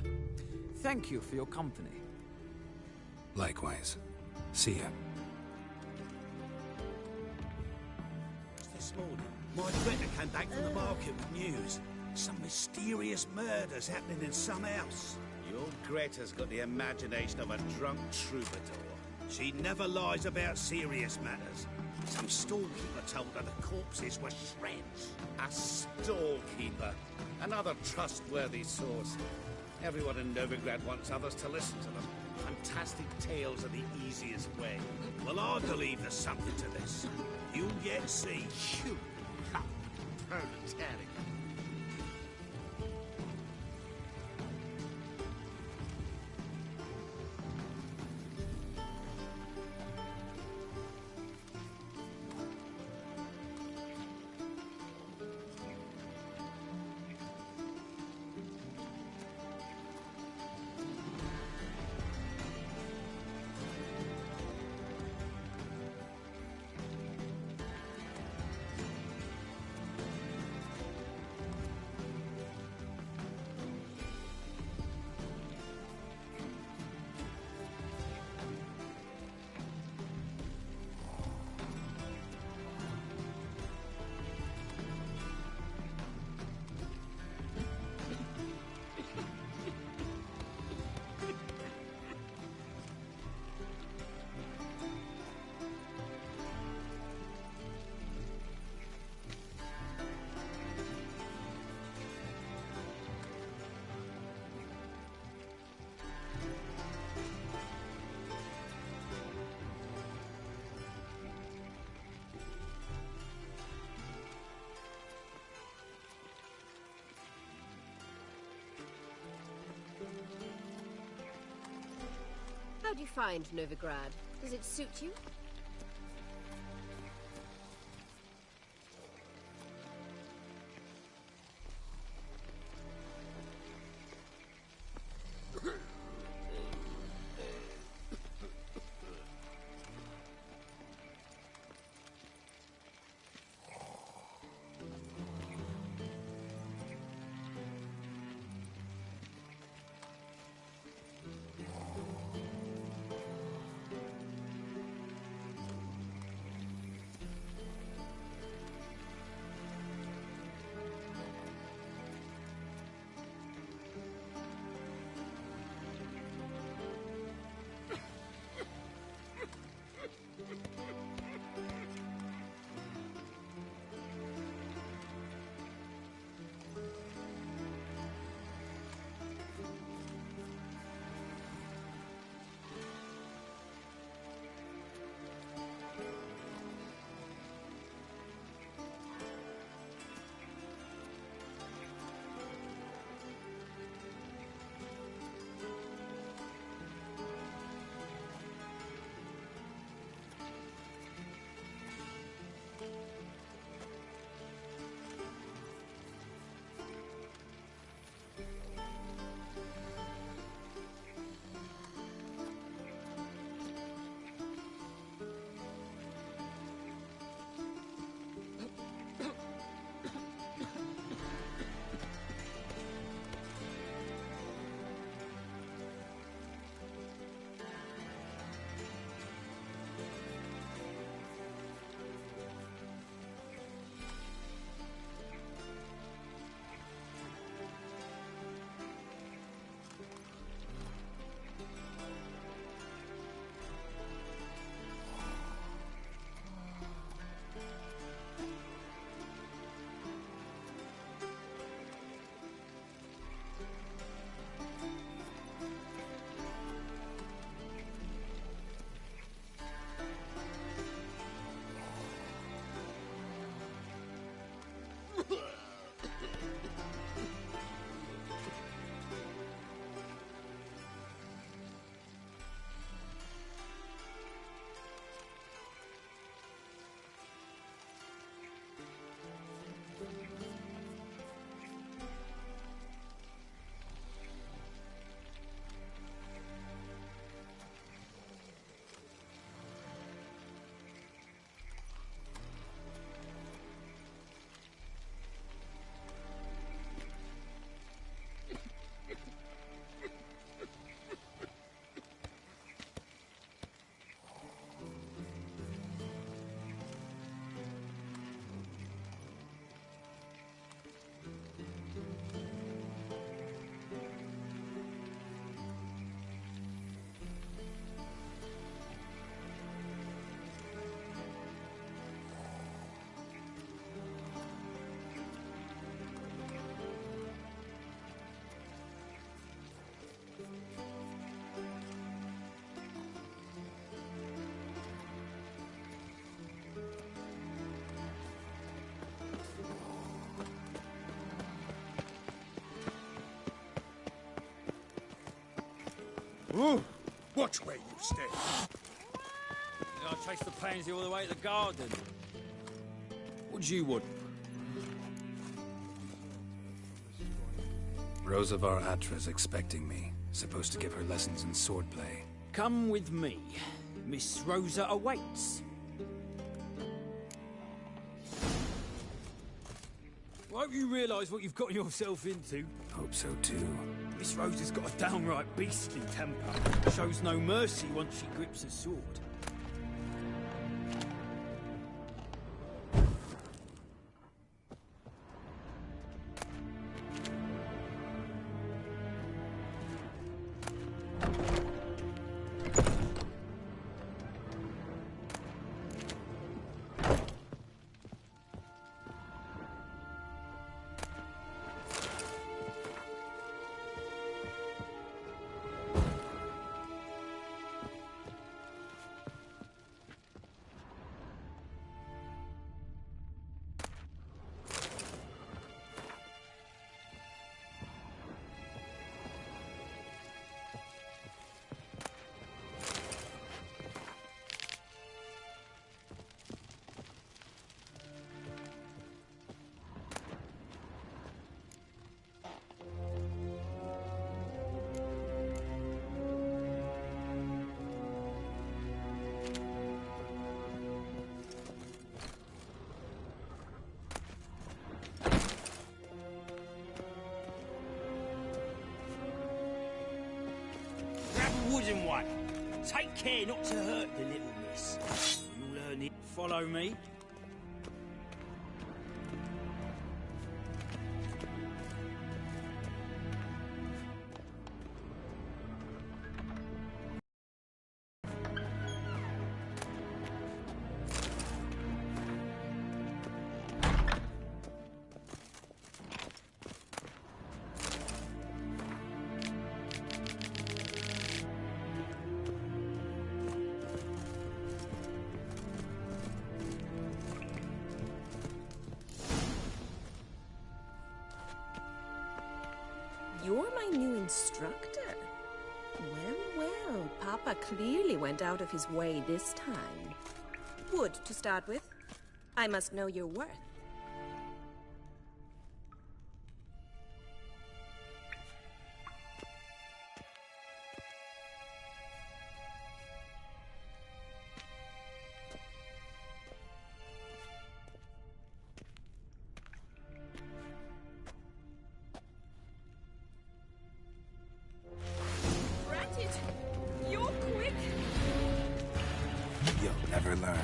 Thank you for your company. Likewise. See ya. This morning, my Twitter came back from the market with news. Some mysterious murders happening in some house. Your Greta's got the imagination of a drunk troubadour. She never lies about serious matters. Some storekeeper told her the corpses were shreds. A storekeeper. Another trustworthy source. Everyone in Novigrad wants others to listen to them. Fantastic tales are the easiest way. Well, I believe there's something to this. You'll yet see. You proletariat. How do you find Novigrad? Does it suit you? Ooh, watch where you step. I'll chase the pansy all the way to the garden. What do you want? Rosavar Atra's expecting me. Supposed to give her lessons in swordplay. Come with me. Miss Rosa awaits. I hope you realise what you've got yourself into. Hope so too. Miss Rosa's got a downright beastly temper. Shows no mercy once she grips a sword. chosen one. Take care not to hurt the little miss. You'll learn it. Follow me. You're my new instructor. Well, Papa clearly went out of his way this time. Wood, to start with. I must know your worth. You'll never learn.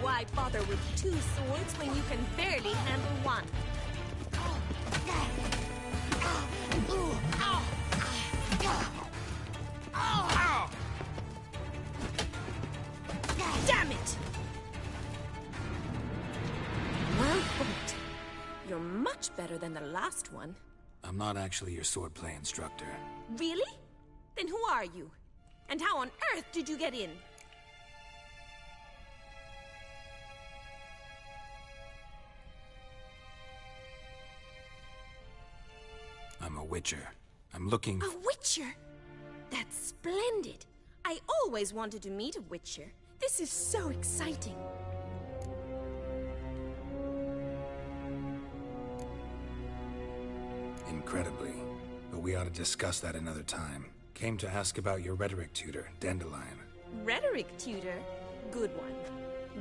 Why bother with two swords when you can barely handle one? Damn it! Well put. You're much better than the last one. I'm not actually your swordplay instructor. Really? Then who are you? And how on earth did you get in? I'm a witcher. I'm looking... A witcher? That's splendid. I always wanted to meet a witcher. This is so exciting. Incredibly. But we ought to discuss that another time. Came to ask about your rhetoric tutor, Dandelion. Rhetoric tutor? Good one.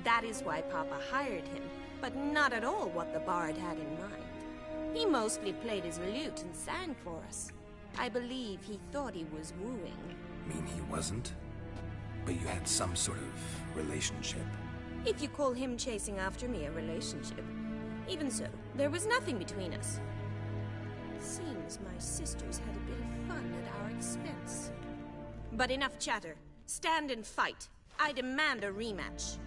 That is why Papa hired him, but not at all what the bard had in mind. He mostly played his lute and sang for us. I believe he thought he was wooing. Mean he wasn't? But you had some sort of relationship. If you call him chasing after me a relationship. Even so, there was nothing between us. Seems my sisters had a bit of fun at our expense. But enough chatter. Stand and fight. I demand a rematch.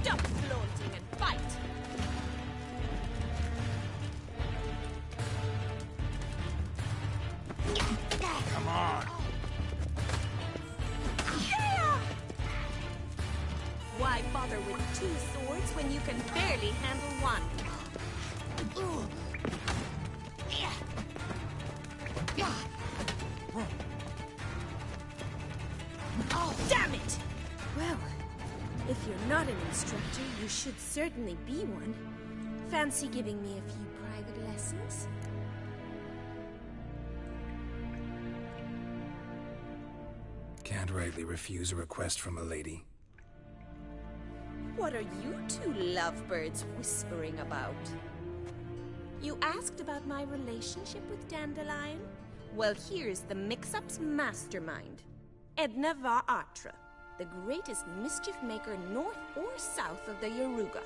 Stop flaunting and fight! Come on. Why bother with two swords when you can barely handle one? Oh, damn it! Well, if you're not an instructor, you should certainly be one. Fancy giving me a few private lessons? Can't rightly refuse a request from a lady. What are you two lovebirds whispering about? You asked about my relationship with Dandelion? Well, here's the mix-up's mastermind. Edna var Atra, the greatest mischief maker north or south of the Yaruga.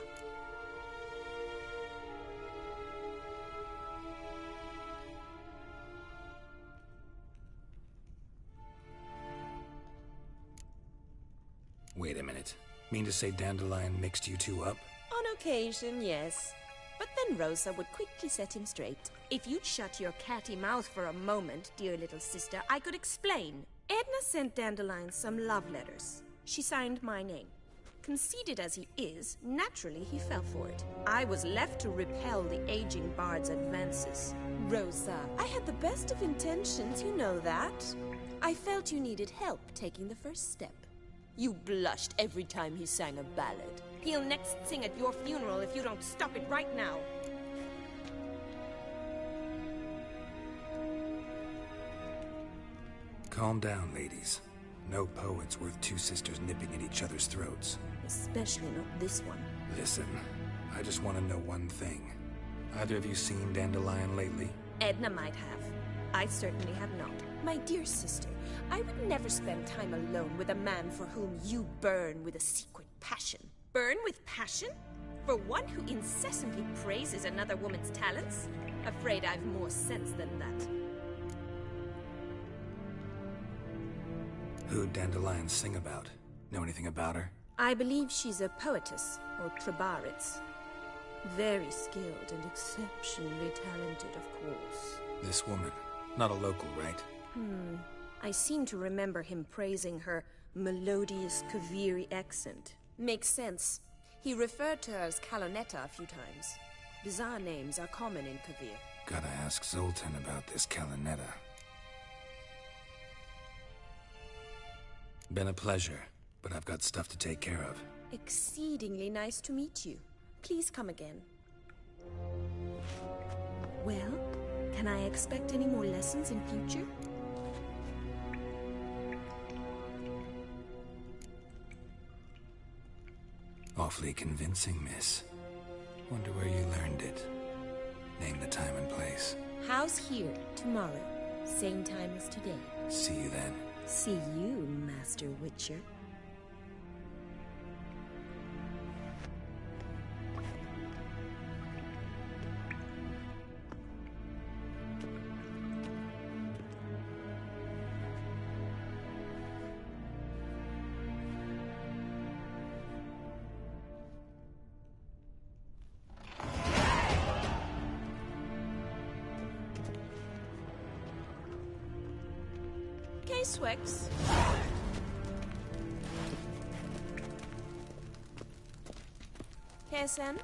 Wait a minute. Mean to say Dandelion mixed you two up? On occasion, yes. But then Rosa would quickly set him straight. If you'd shut your catty mouth for a moment, dear little sister, I could explain. Edna sent Dandelion some love letters. She signed my name. Conceited as he is, naturally he fell for it. I was left to repel the aging bard's advances. Rosa, I had the best of intentions, you know that. I felt you needed help taking the first step. You blushed every time he sang a ballad. He'll next sing at your funeral if you don't stop it right now. Calm down, ladies. No poet's worth two sisters nipping at each other's throats. Especially not this one. Listen, I just want to know one thing. Either of you seen Dandelion lately? Edna might have. I certainly have not. My dear sister, I would never spend time alone with a man for whom you burn with a secret passion. Burn with passion? For one who incessantly praises another woman's talents? Afraid I've more sense than that. Who'd Dandelion sing about? Know anything about her? I believe she's a poetess, or trebarits. Very skilled and exceptionally talented, of course. This woman. Not a local, right? I seem to remember him praising her melodious Kaviri accent. Makes sense. He referred to her as Kalonetta a few times. Bizarre names are common in Kavir. Gotta ask Zoltan about this Kalonetta. Been a pleasure, but I've got stuff to take care of. Exceedingly nice to meet you. Please come again. Well, can I expect any more lessons in future? Awfully convincing, miss. Wonder where you learned it. Name the time and place. House here, tomorrow. Same time as today. See you then. See you, Master Witcher. Swix. Kessen.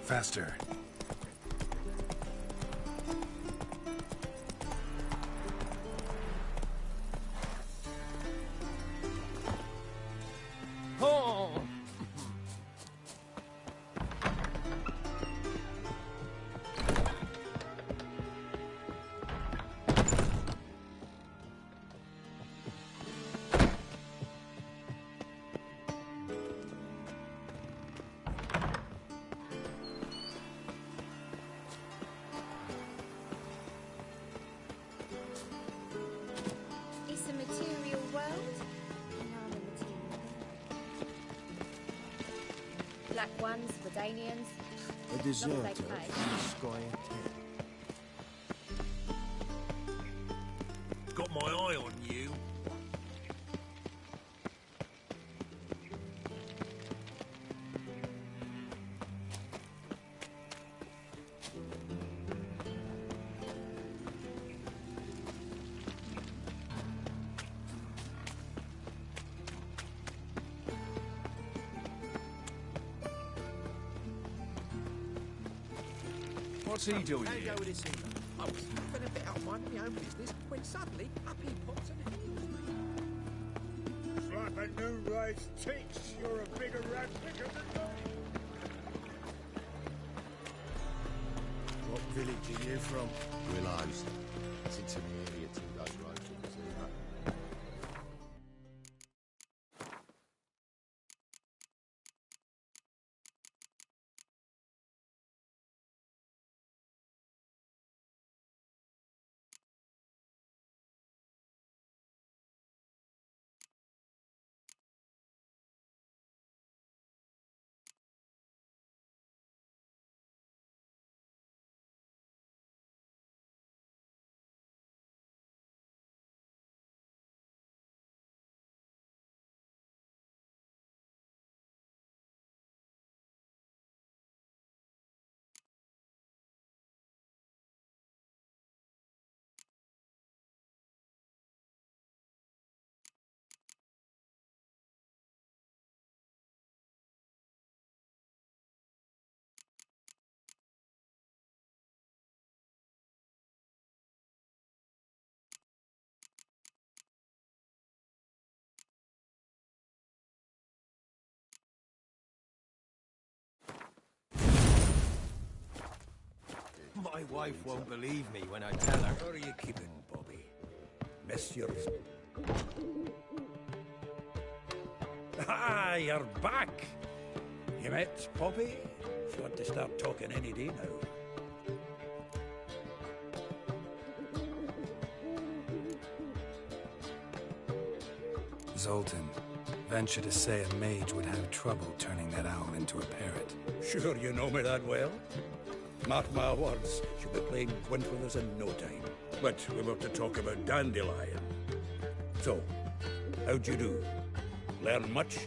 Faster. Oh! It's a material world. Black ones, Redanians. A deserter from pay. the Sky Got my eye on you. What's he doing Hand here? over this evening. I was having a bit out minding my own business when suddenly up he pops and It's like a new race teats. You're a bigger rat picker than me. What village are you from? Willows. It's into the area 2 days road from the Zero. My wife won't believe me when I tell her. How are you keeping, Bobby? Messieurs. Ah, you're back. You met Poppy? She ought to start talking any day now. Zoltan, venture to say a mage would have trouble turning that owl into a parrot. Sure you know me that well. Mark my words, she'll be playing Gwent with us in no time. But we were to talk about Dandelion. So, how'd you do? Learn much?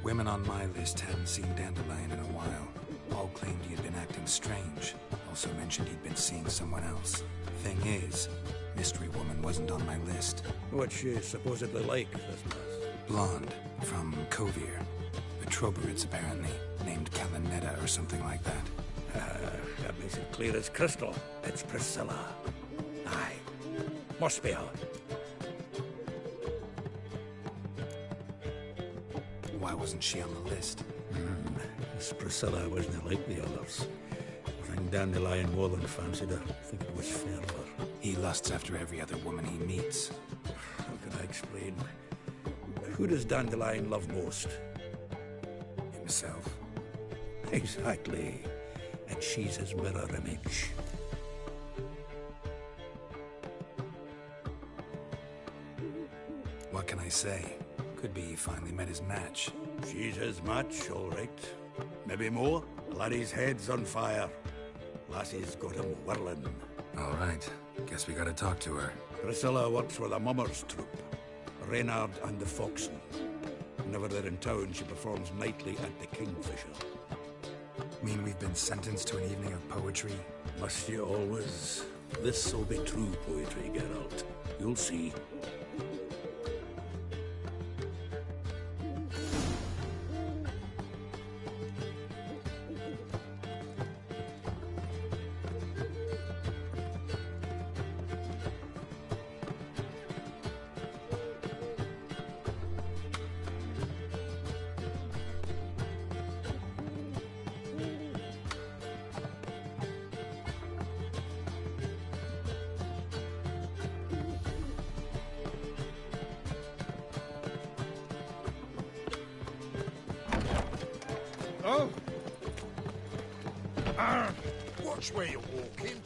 Women on my list hadn't seen Dandelion in a while. All claimed he had been acting strange. Also mentioned he'd been seeing someone else. Thing is, Mystery Woman wasn't on my list. What's she supposedly like, this lass? Blonde, from Kovir. The Troberids, apparently. Named Kalanetta or something like that. That makes it clear as crystal. It's Priscilla. Aye. Must be her. Why wasn't she on the list? This Priscilla wasn't like the others. I think Dandelion more than fancied her. I think it was fair for her. He lusts after every other woman he meets. How can I explain? Who does Dandelion love most? Himself. Exactly. And she's his mirror image. What can I say? Could be he finally met his match. She's his match, all right. Maybe more. Laddie's head's on fire. Lassie's got him whirling. All right. Guess we gotta talk to her. Priscilla works with a mummers troupe. Reynard and the Foxen. Whenever they're in town, she performs nightly at the Kingfisher. Mean we've been sentenced to an evening of poetry? Must you always? This'll be true poetry, Geralt. You'll see. Oh! Watch where you're walking.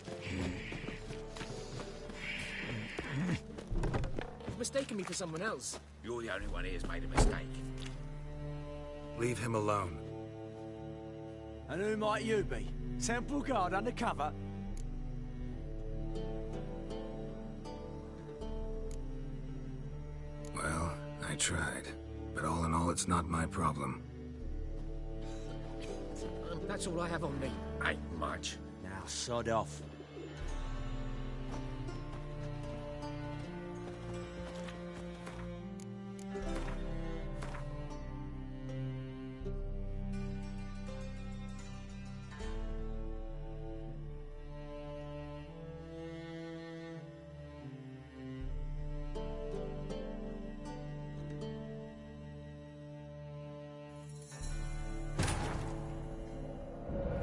You've mistaken me for someone else. You're the only one here's made a mistake. Leave him alone. And who might you be? Temple Guard undercover? Well, I tried. But all in all, it's not my problem. That's all I have on me. Ain't much. Now, sod off.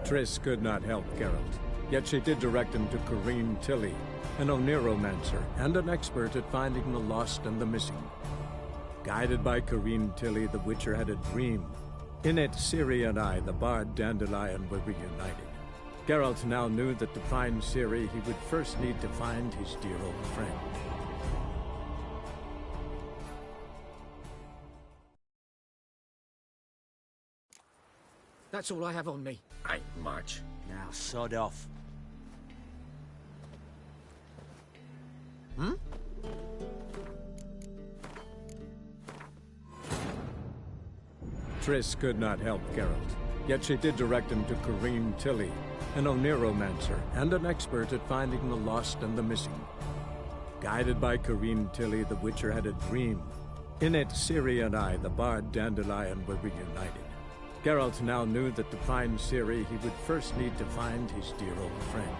Triss could not help Geralt, yet she did direct him to Corrine Tilly, an Oniromancer and an expert at finding the lost and the missing. Guided by Corrine Tilly, the Witcher had a dream. In it, Ciri and I, the bard Dandelion, were reunited. Geralt now knew that to find Ciri, he would first need to find his dear old friend. That's all I have on me. Ain't much. Now sod off. Hmm? Triss could not help Geralt, yet she did direct him to Corrine Tilly, an Oniromancer and an expert at finding the lost and the missing. Guided by Corrine Tilly, the Witcher had a dream. In it, Ciri and I, the bard Dandelion, were reunited. Geralt now knew that to find Ciri, he would first need to find his dear old friend.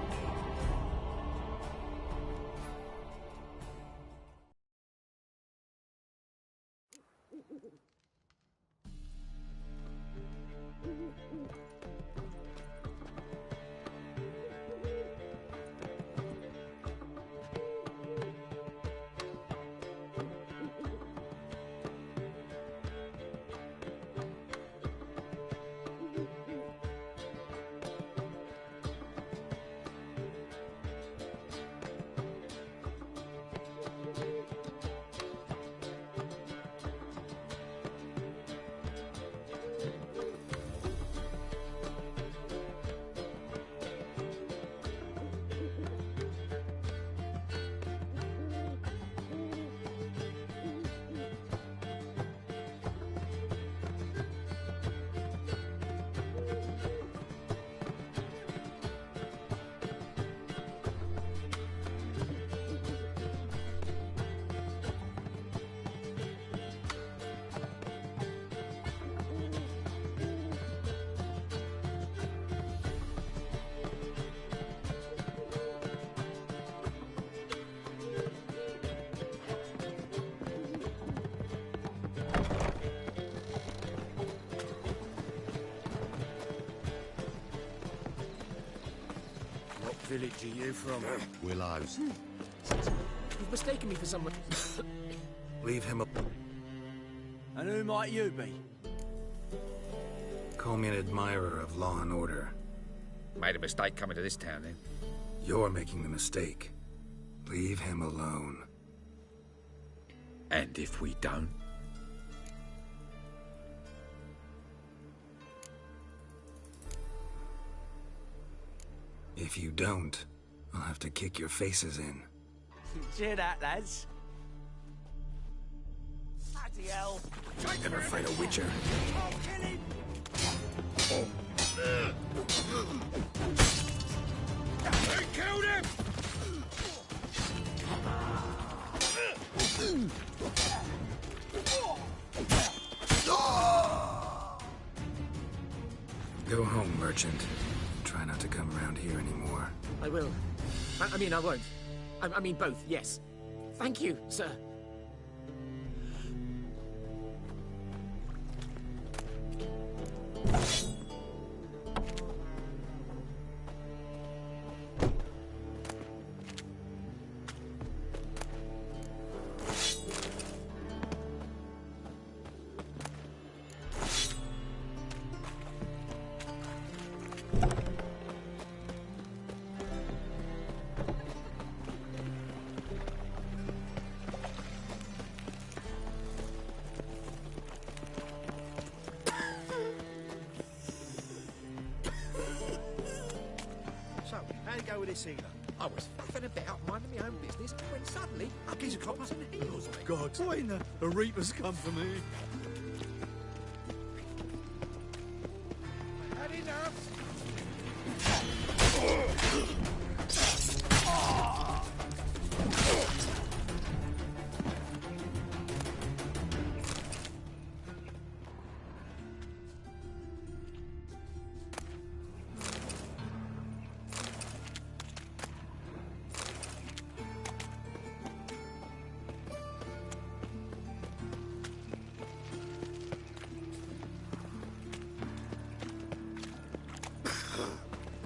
What village are you from? Willows. You've mistaken me for someone. Leave him up. And who might you be? Call me an admirer of law and order. Made a mistake coming to this town, then. You're making the mistake. Leave him alone. And if we don't? If you don't, I'll have to kick your faces in. Cheer that, lads. Bloody hell. Never fight a Witcher. I'll kill him. They killed him! Go home, merchant. Try not to come around here anymore. I will. I mean, I won't. I mean, both, yes. Thank you, sir. How'd it go with this healer? I was faffing about, minding my own business, when suddenly, up his coppers and heels. Oh, God. Why in the Reaper's come for me? Had enough.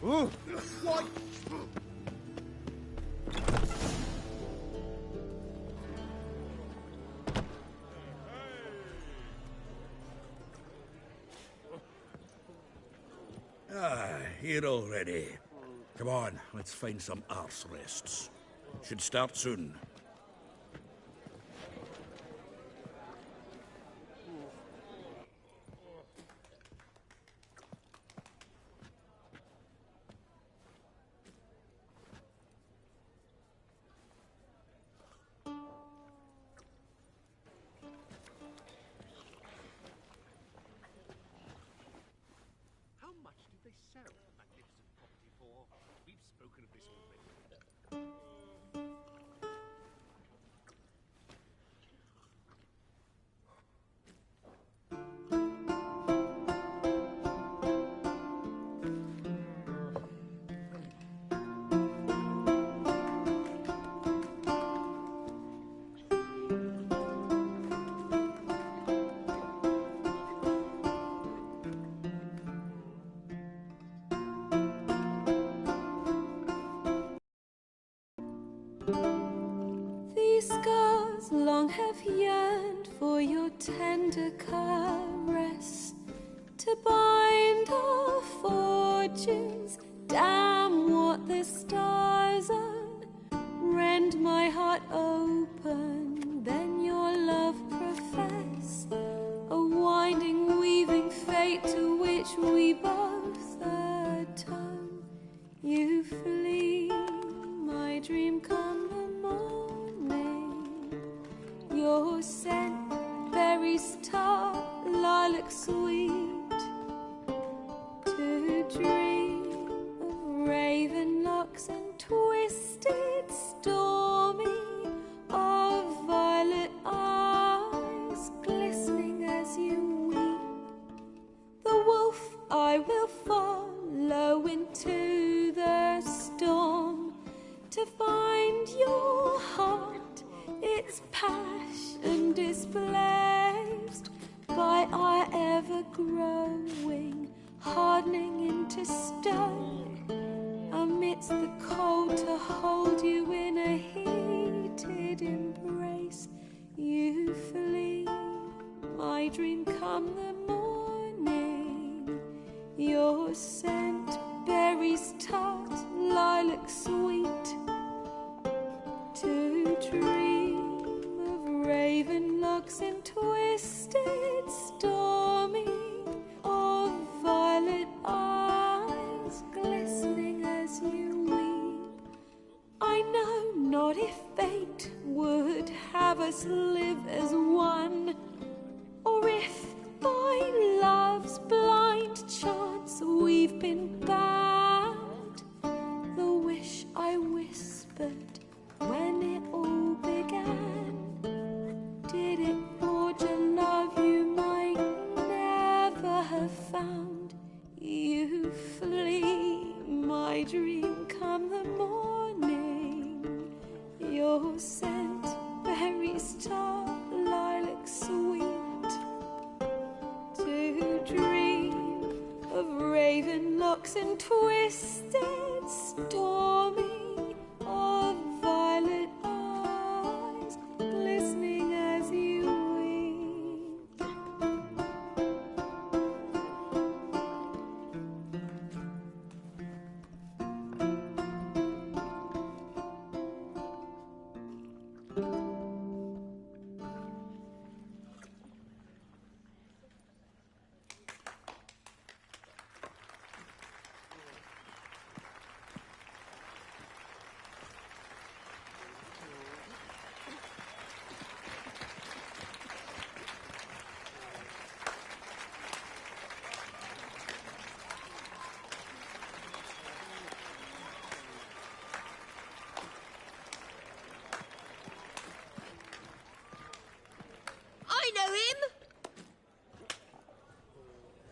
What? Here already. Come on, let's find some arse rests. Should start soon. These scars long have yearned for your tender caress, to bind our fortunes. Damn what the stars own. Rend my heart open, then your love profess, a winding, weaving fate to which we both atone. You flee, my dream come the morning. Your scent, berries tart, lilac sweet, to dream of raven locks and twisted, stormy, of violet eyes glistening as you weep. The wolf I will follow into the storm, to find your heart, its passion displaced by our ever-growing, hardening into stone, amidst the cold to hold you in a heated embrace. You flee, my dream come the morning. Your scent, berries tart, lilac sweet, to dream of raven locks and twisted, stormy, of violet eyes glistening as you weep. I know not if fate would have us live as one, or if by love's blind chance we've been bound. The wish I whispered when it all began, did it forge a love you might never have found? You flee, my dream come the morning. Your scent, berries tart, lilac sweet, to dream of raven locks and twisted, stormy, of violet eyes glistening as you weep. I know him!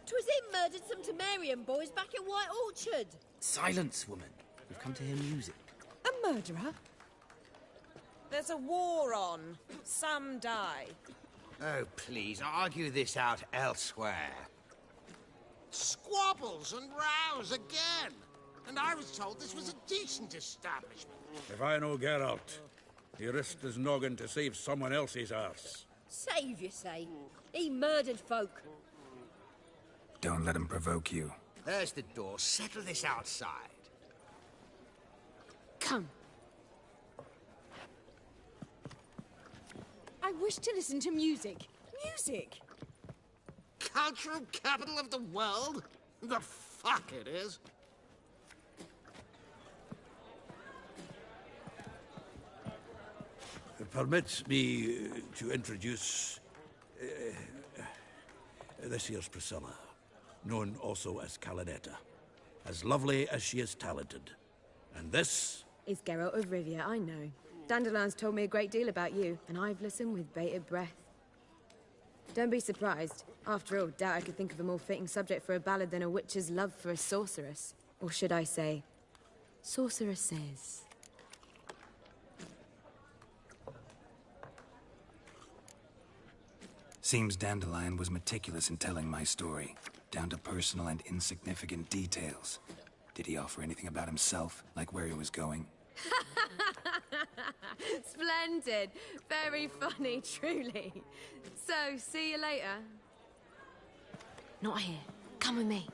'Twas him murdered some Temerian boys back in White Orchard. Silence, woman. We've come to hear music. A murderer? There's a war on. Some die. Oh, please, argue this out elsewhere. Squabbles and rows again. And I was told this was a decent establishment. If I know Geralt, he risked his noggin to save someone else's arse. Save, you say? He murdered folk. Don't let him provoke you. There's the door. Settle this outside. Come. I wish to listen to music. Music! Cultural capital of the world? The fuck it is. Permit me to introduce this here's Priscilla, known also as Calinetta. As lovely as she is talented. And this... is Geralt of Rivia, I know. Dandelion's told me a great deal about you, and I've listened with bated breath. Don't be surprised. After all, doubt I could think of a more fitting subject for a ballad than a witch's love for a sorceress. Or should I say, sorceresses. Seems Dandelion was meticulous in telling my story, down to personal and insignificant details. Did he offer anything about himself, like where he was going? Splendid. Very funny, truly. So, see you later. Not here. Come with me.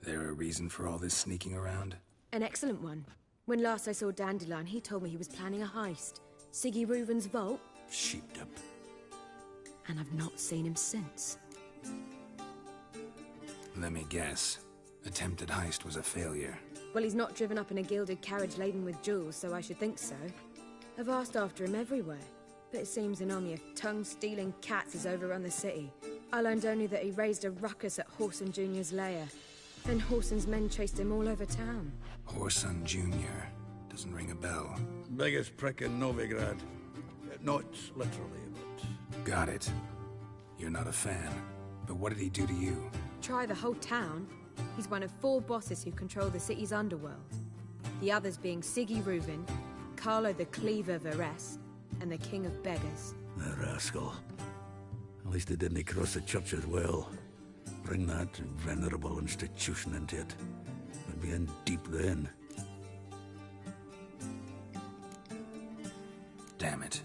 There a reason for all this sneaking around? An excellent one. When last I saw Dandelion, he told me he was planning a heist. Siggy Reuven's vault. Sheeped up. And I've not seen him since. Let me guess. Attempted heist was a failure. Well, he's not driven up in a gilded carriage laden with jewels, so I should think so. I've asked after him everywhere, but it seems an army of tongue-stealing cats has overrun the city. I learned only that he raised a ruckus at Whoreson Jr.'s lair. Then Whoreson's men chased him all over town. Whoreson Jr. Doesn't ring a bell. Biggest prick in Novigrad. Not literally, but... Got it. You're not a fan. But what did he do to you? Try the whole town. He's one of 4 bosses who control the city's underworld. The others being Siggy Reuven, Carlo the Cleaver Varese, and the King of Beggars. The rascal. At least he didn't cross the church as well. Bring that venerable institution into it. We'd be in deep then. Damn it.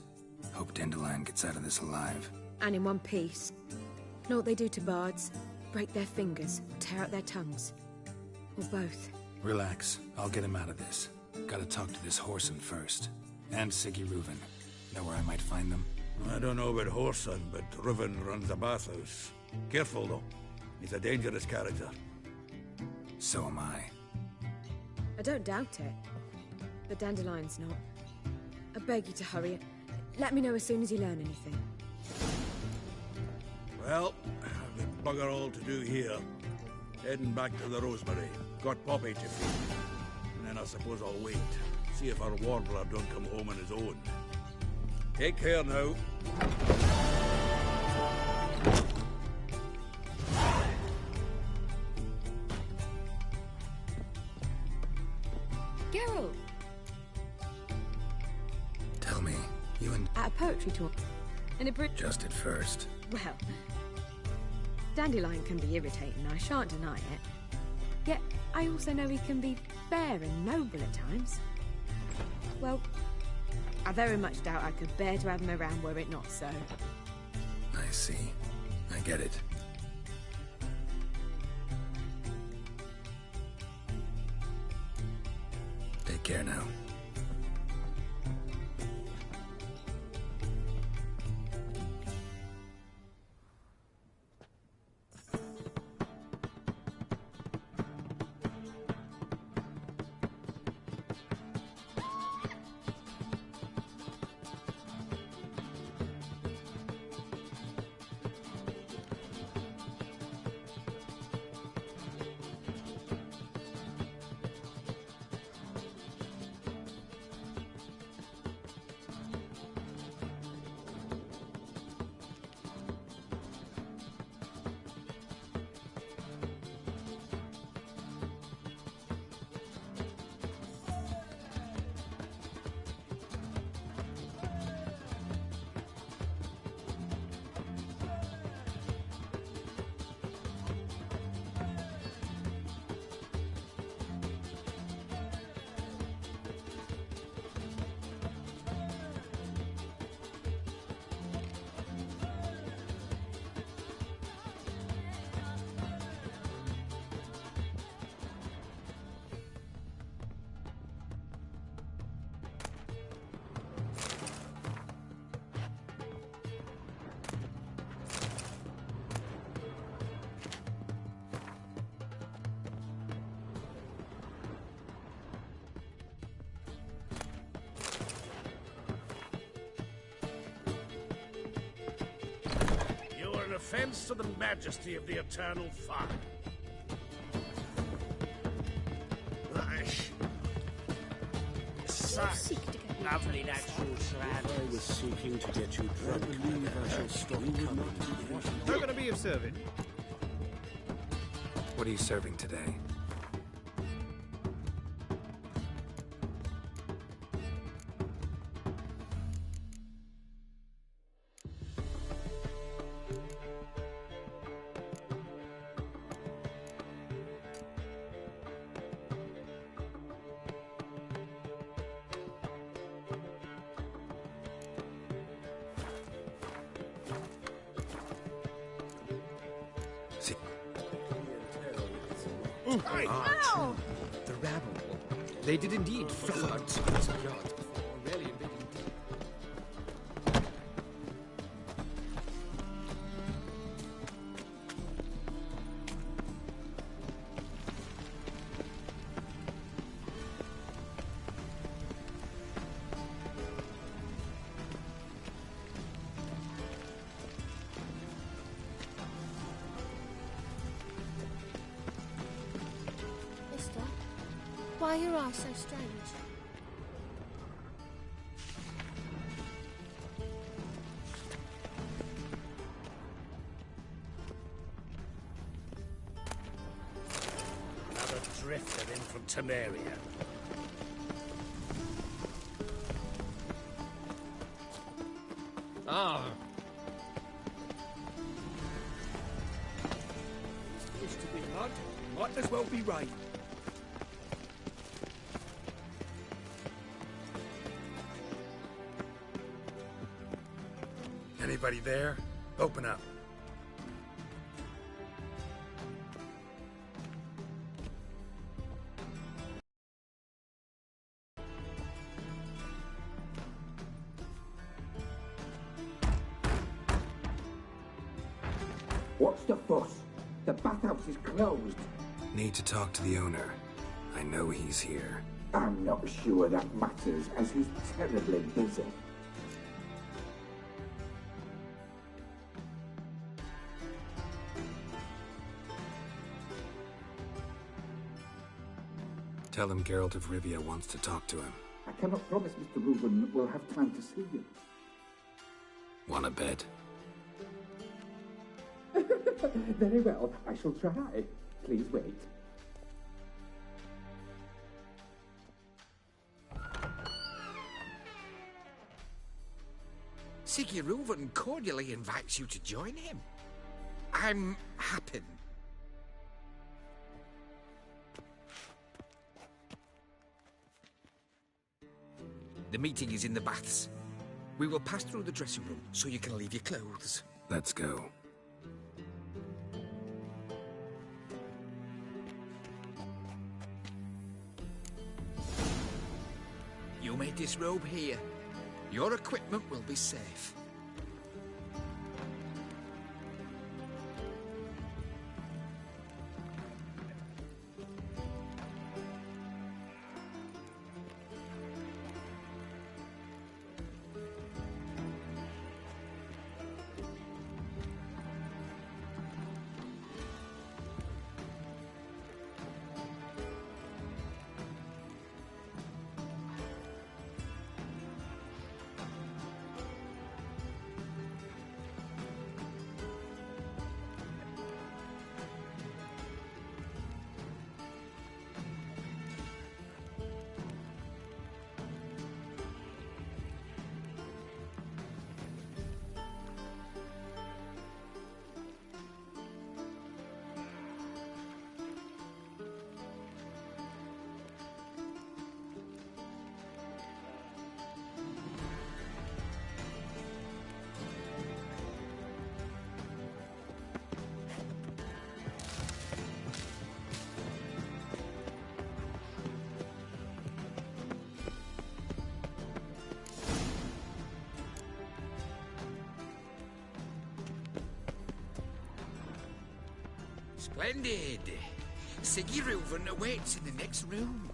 Hope Dandelion gets out of this alive. And in one piece. Know what they do to bards? Break their fingers, tear out their tongues. Or both. Relax. I'll get him out of this. Gotta talk to this Whoreson first. And Siggy Reuven. Know where I might find them? I don't know about Whoreson, but Reuven runs a bathhouse. Careful, though. He's a dangerous character. So am I. I don't doubt it. But Dandelion's not. I beg you to hurry. Let me know as soon as you learn anything. Well, I've got bugger all to do here. Heading back to the Rosemary. Got Poppy to feed. And then I suppose I'll wait. See if our warbler don't come home on his own. Take care now. Geralt! Tell me, you and... At a poetry talk. In a Brit... Just at first. Well... Dandelion can be irritating, I shan't deny it. Yet, I also know he can be fair and noble at times. Well, I very much doubt I could bear to have him around were it not so. I see. I get it. Take care now. an offense to the majesty of the eternal fire. So, lovely natural surroundings. I was seeking to get you drunk. I believe I shall stop coming. How can I be of service? What are you serving today? Art. The rabble. They did indeed flood outside some yards before really invading. Why are your eyes so strange? Another drifter in from Temeria. Ah. Used to be mud, might as well be rain. Anybody there? Open up. What's the fuss? The bathhouse is closed. Need to talk to the owner. I know he's here. I'm not sure that matters, as he's terribly busy. Tell him Geralt of Rivia wants to talk to him. I cannot promise Mr. Reuben will have time to see you. Wanna bet? Very well, I shall try. Please wait. Siggy Reuven cordially invites you to join him. I'm happy. The meeting is in the baths. We will pass through the dressing room so you can leave your clothes. Let's go. You may disrobe here. Your equipment will be safe. Splendid. Siggy Reuven awaits in the next room.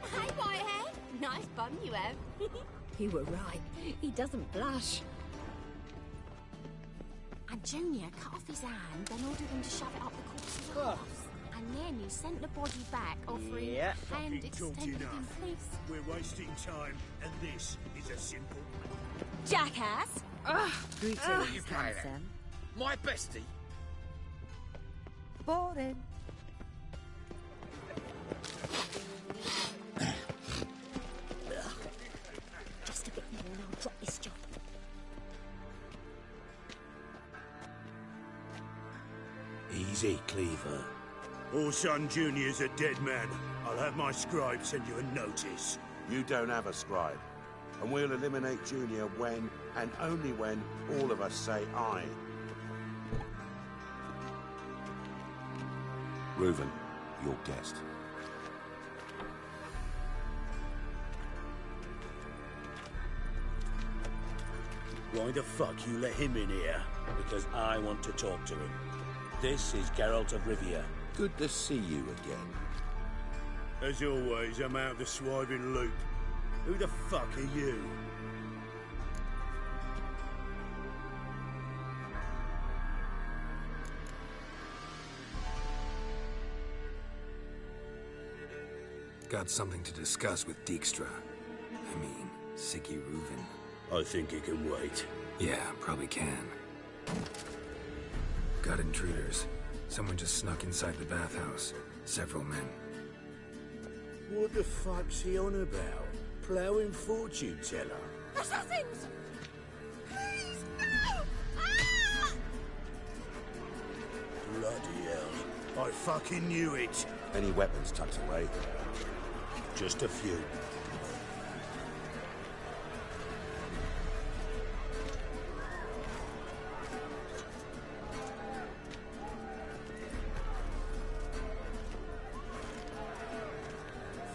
Hi, Whitehead. Nice bum you have. You were right. He doesn't blush. And Junior cut off his hand, then ordered him to shove it up the corpse's arse. And then he sent the body back, offering a hand Fucking extended talked in enough. peace. We're wasting time, and this is a simple... Jackass! You play that? My bestie? Boring. Just a bit more and I'll drop this job. Easy, Cleaver. Orson Jr.'s a dead man. I'll have my scribe send you a notice. You don't have a scribe. And we'll eliminate Junior when, and only when, all of us say aye. Reuven, your guest. Why the fuck you let him in here? Because I want to talk to him. This is Geralt of Rivia. Good to see you again. As always, I'm out of the swiving loop. Who the fuck are you? Got something to discuss with Dijkstra. I mean, Siggy Reuven. I think he can wait. Yeah, probably can. Got intruders. Someone just snuck inside the bathhouse. Several men. What the fuck's he on about? Ploughing fortune teller? Assassins! Please, no! Ah! Bloody hell. I fucking knew it. Any weapons tucked away? Just a few.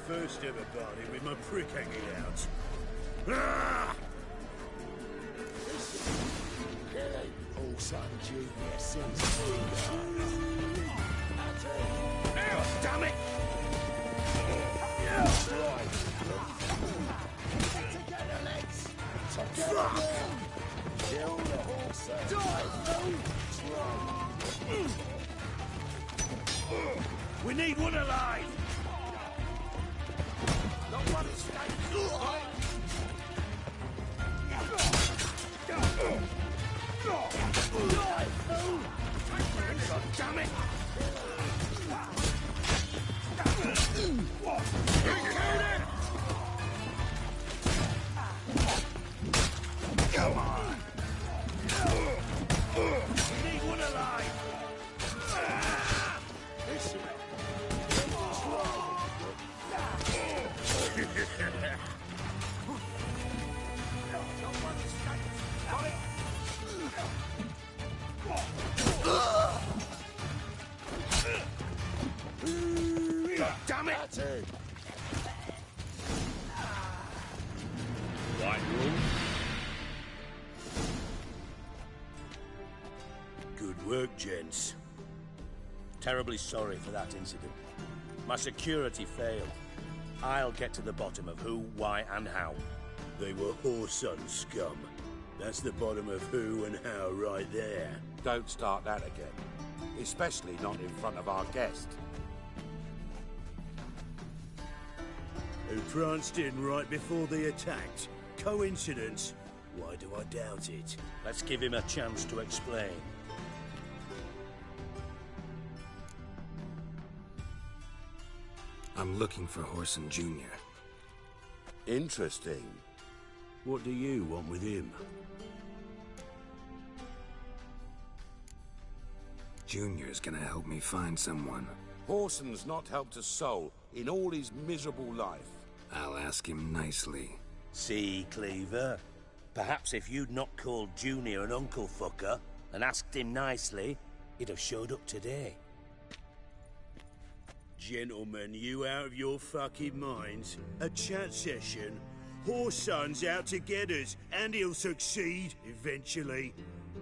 First ever party with my prick hanging out. Ah! Orson Jr. sends Damn it! Kill the horse. We need one alive! Not one escapes. Damn it! Come on! We need one alive! Damn it! White room? Good work, gents. Terribly sorry for that incident. My security failed. I'll get to the bottom of who, why, and how. They were Whoreson scum. That's the bottom of who and how right there. Don't start that again. Especially not in front of our guest. Who pranced in right before they attacked. Coincidence? Why do I doubt it? Let's give him a chance to explain. I'm looking for Whoreson Jr. Interesting. What do you want with him? Junior's gonna help me find someone. Whoreson's not helped a soul in all his miserable life. I'll ask him nicely. See, Cleaver? Perhaps if you'd not called Junior an uncle fucker and asked him nicely, he'd have showed up today. Gentlemen, you out of your fucking minds? A chat session? Whoreson's out to get us, and he'll succeed, eventually.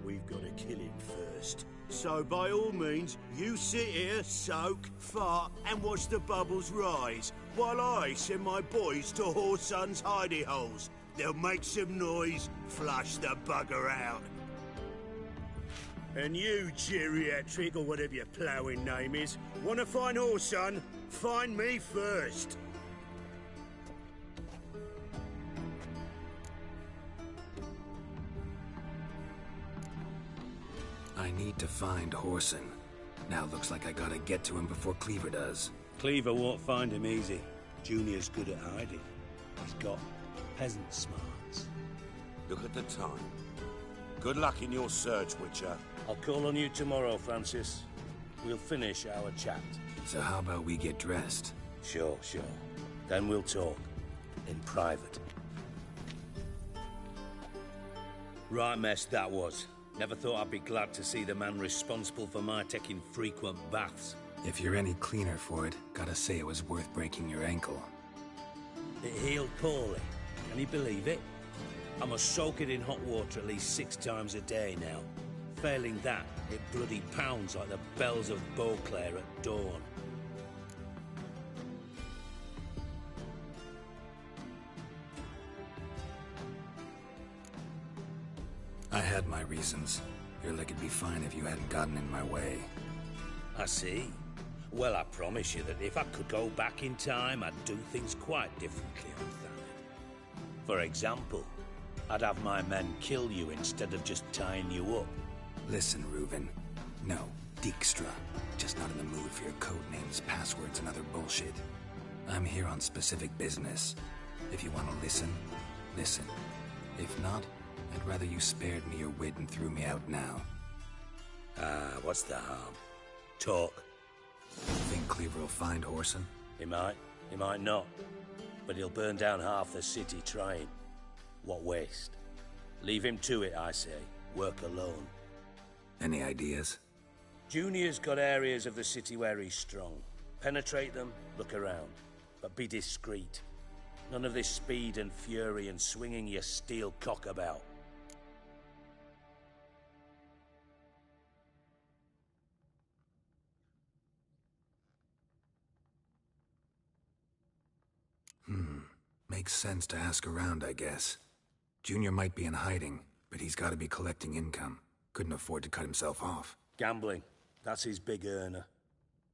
We've got to kill him first. So by all means, you sit here, soak, fart, and watch the bubbles rise, while I send my boys to Whoreson's hidey holes. They'll make some noise, flush the bugger out. And you, geriatric, or whatever your ploughing name is, want a fine horse, son? Find me first. I need to find Whoreson. Now looks like I gotta get to him before Cleaver does. Cleaver won't find him easy. Junior's good at hiding. He's got peasant smarts. Look at the time. Good luck in your search, Witcher. I'll call on you tomorrow, Francis. We'll finish our chat. So how about we get dressed? Sure. Then we'll talk. In private. Right mess that was. Never thought I'd be glad to see the man responsible for my taking frequent baths. If you're any cleaner for it, gotta say it was worth breaking your ankle. It healed poorly. Can you believe it? I must soak it in hot water at least 6 times a day now. Failing that, it bloody pounds like the bells of Beauclair at dawn. I had my reasons. Your leg would be fine if you hadn't gotten in my way. I see. Well, I promise you that if I could go back in time, I'd do things quite differently on Thanet. For example, I'd have my men kill you instead of just tying you up. Listen, Reuven. No, Dijkstra. Just not in the mood for your code names, passwords, and other bullshit. I'm here on specific business. If you want to listen, listen. If not, I'd rather you spared me your wit and threw me out now. What's the harm? Talk. You think Cleaver will find Whoreson? He might not. But he'll burn down half the city trying. What waste? Leave him to it, I say. Work alone. Any ideas? Junior's got areas of the city where he's strong. Penetrate them, look around. But be discreet. None of this speed and fury and swinging your steel cock about. Makes sense to ask around, I guess. Junior might be in hiding, but he's gotta be collecting income. Couldn't afford to cut himself off. Gambling. That's his big earner.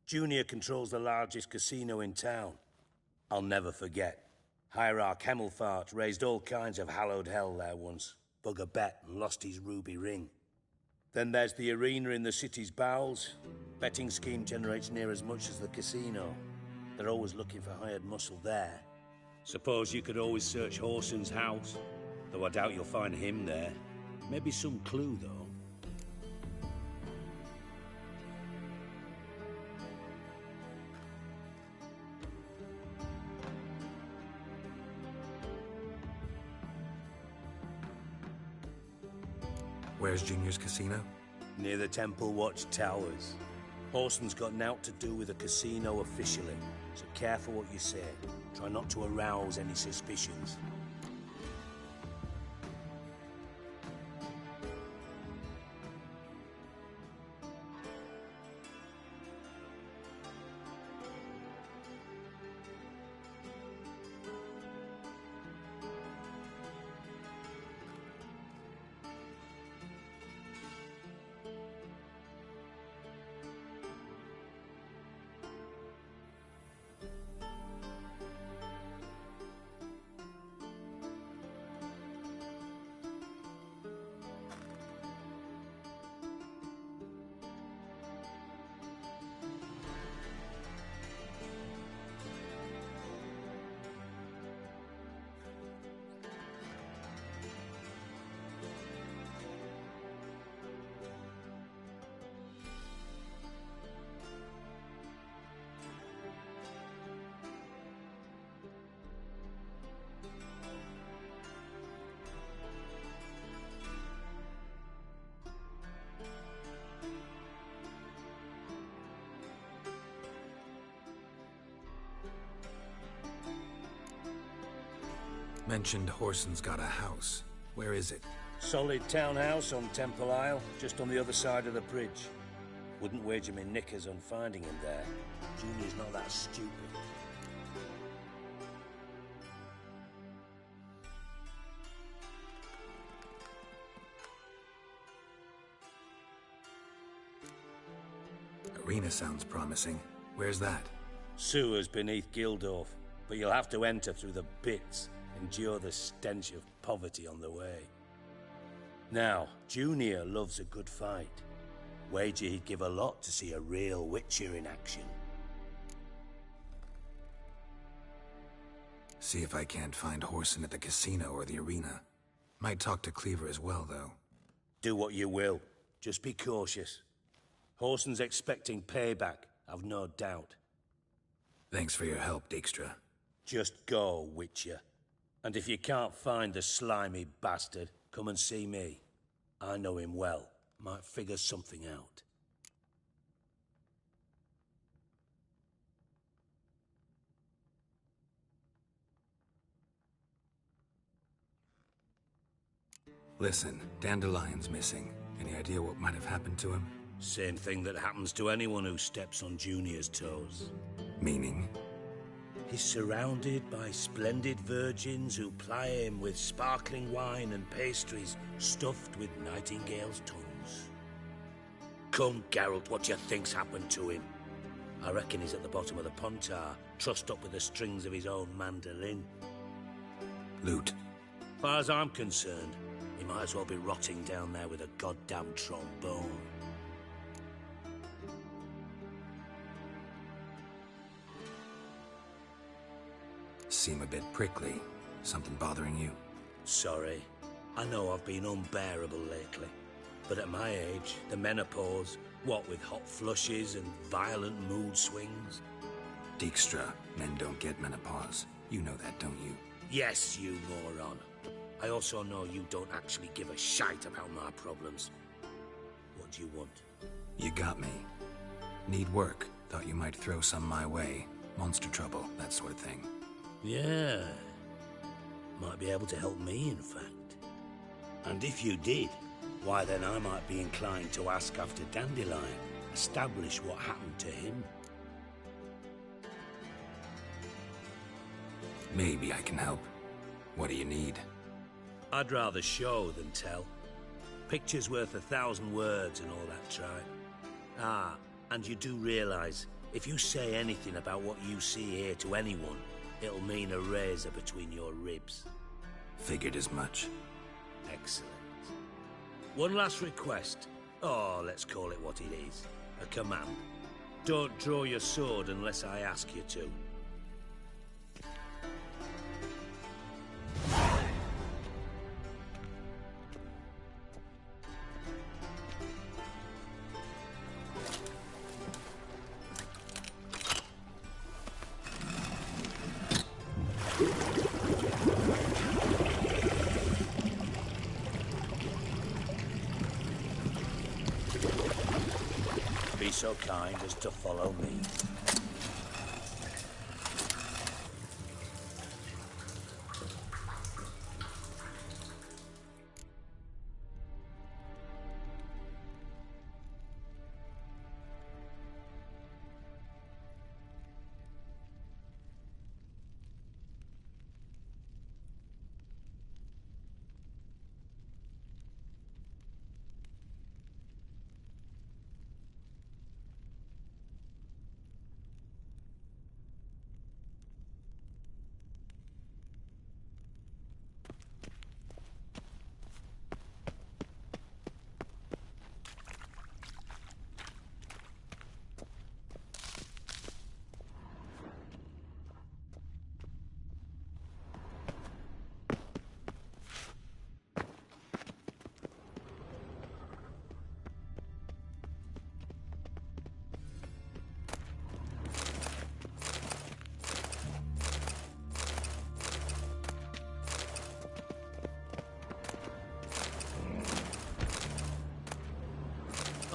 Junior controls the largest casino in town. I'll never forget. Hierarch Hemmelfart raised all kinds of hallowed hell there once. Bug a bet and lost his ruby ring. Then there's the arena in the city's bowels. Betting scheme generates near as much as the casino. They're always looking for hired muscle there. Suppose you could always search Whoreson's house, though I doubt you'll find him there. Maybe some clue, though. Where's Junior's casino? Near the Temple Watch Towers. Whoreson's got naught to do with the casino officially, so careful what you say. Try not to arouse any suspicions. Mentioned Whoreson's got a house. Where is it? Solid townhouse on Temple Isle, just on the other side of the bridge. Wouldn't wager me knickers on finding him there. Junior's not that stupid. Arena sounds promising. Where's that? Sewers beneath Gildorf, but you'll have to enter through the bits, endure the stench of poverty on the way. Now, Junior loves a good fight. Wager he'd give a lot to see a real Witcher in action. See if I can't find Whoreson at the casino or the arena. Might talk to Cleaver as well, though. Do what you will. Just be cautious. Whoreson's expecting payback, I've no doubt. Thanks for your help, Dijkstra. Just go, Witcher. And if you can't find the slimy bastard, come and see me. I know him well. Might figure something out. Listen, Dandelion's missing. Any idea what might have happened to him? Same thing that happens to anyone who steps on Junior's toes. Meaning? He's surrounded by splendid virgins who ply him with sparkling wine and pastries stuffed with nightingales' tongues. Come, Geralt, what do you think's happened to him? I reckon he's at the bottom of the Pontar, trussed up with the strings of his own mandolin. Loot. Far as I'm concerned, he might as well be rotting down there with a goddamn trombone. Seem a bit prickly. Something bothering you? Sorry. I know I've been unbearable lately. But at my age, the menopause, what with hot flushes and violent mood swings. Dijkstra, men don't get menopause. You know that, don't you? Yes, you moron. I also know you don't actually give a shite about my problems. What do you want? You got me. Need work. Thought you might throw some my way. Monster trouble, that sort of thing. Yeah. Might be able to help me, in fact. And if you did, why then I might be inclined to ask after Dandelion, establish what happened to him. Maybe I can help. What do you need? I'd rather show than tell. Picture's worth 1,000 words and all that tripe. Ah, and you do realize, if you say anything about what you see here to anyone, it'll mean a razor between your ribs. Figured as much. Excellent. One last request. Oh, let's call it what it is. A command. Don't draw your sword unless I ask you to. Be so kind as to follow me.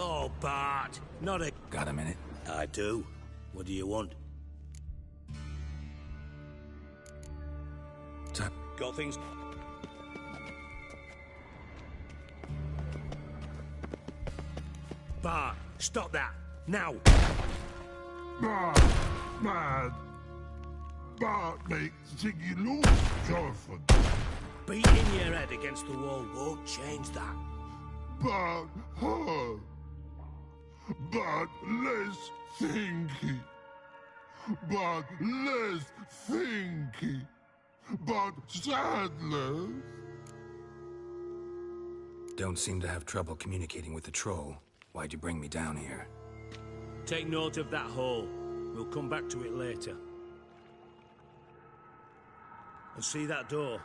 Oh, Bart, not a... Got a minute? I do. What do you want? Got things... Bart, stop that! Now! Man! Bart makes Ziggy lose, Jonathan. Beating your head against the wall won't change that. Bart hurt. but less thinky. But less thinky. But sad less. Don't seem to have trouble communicating with the troll. Why'd you bring me down here? Take note of that hole. We'll come back to it later. And see that door?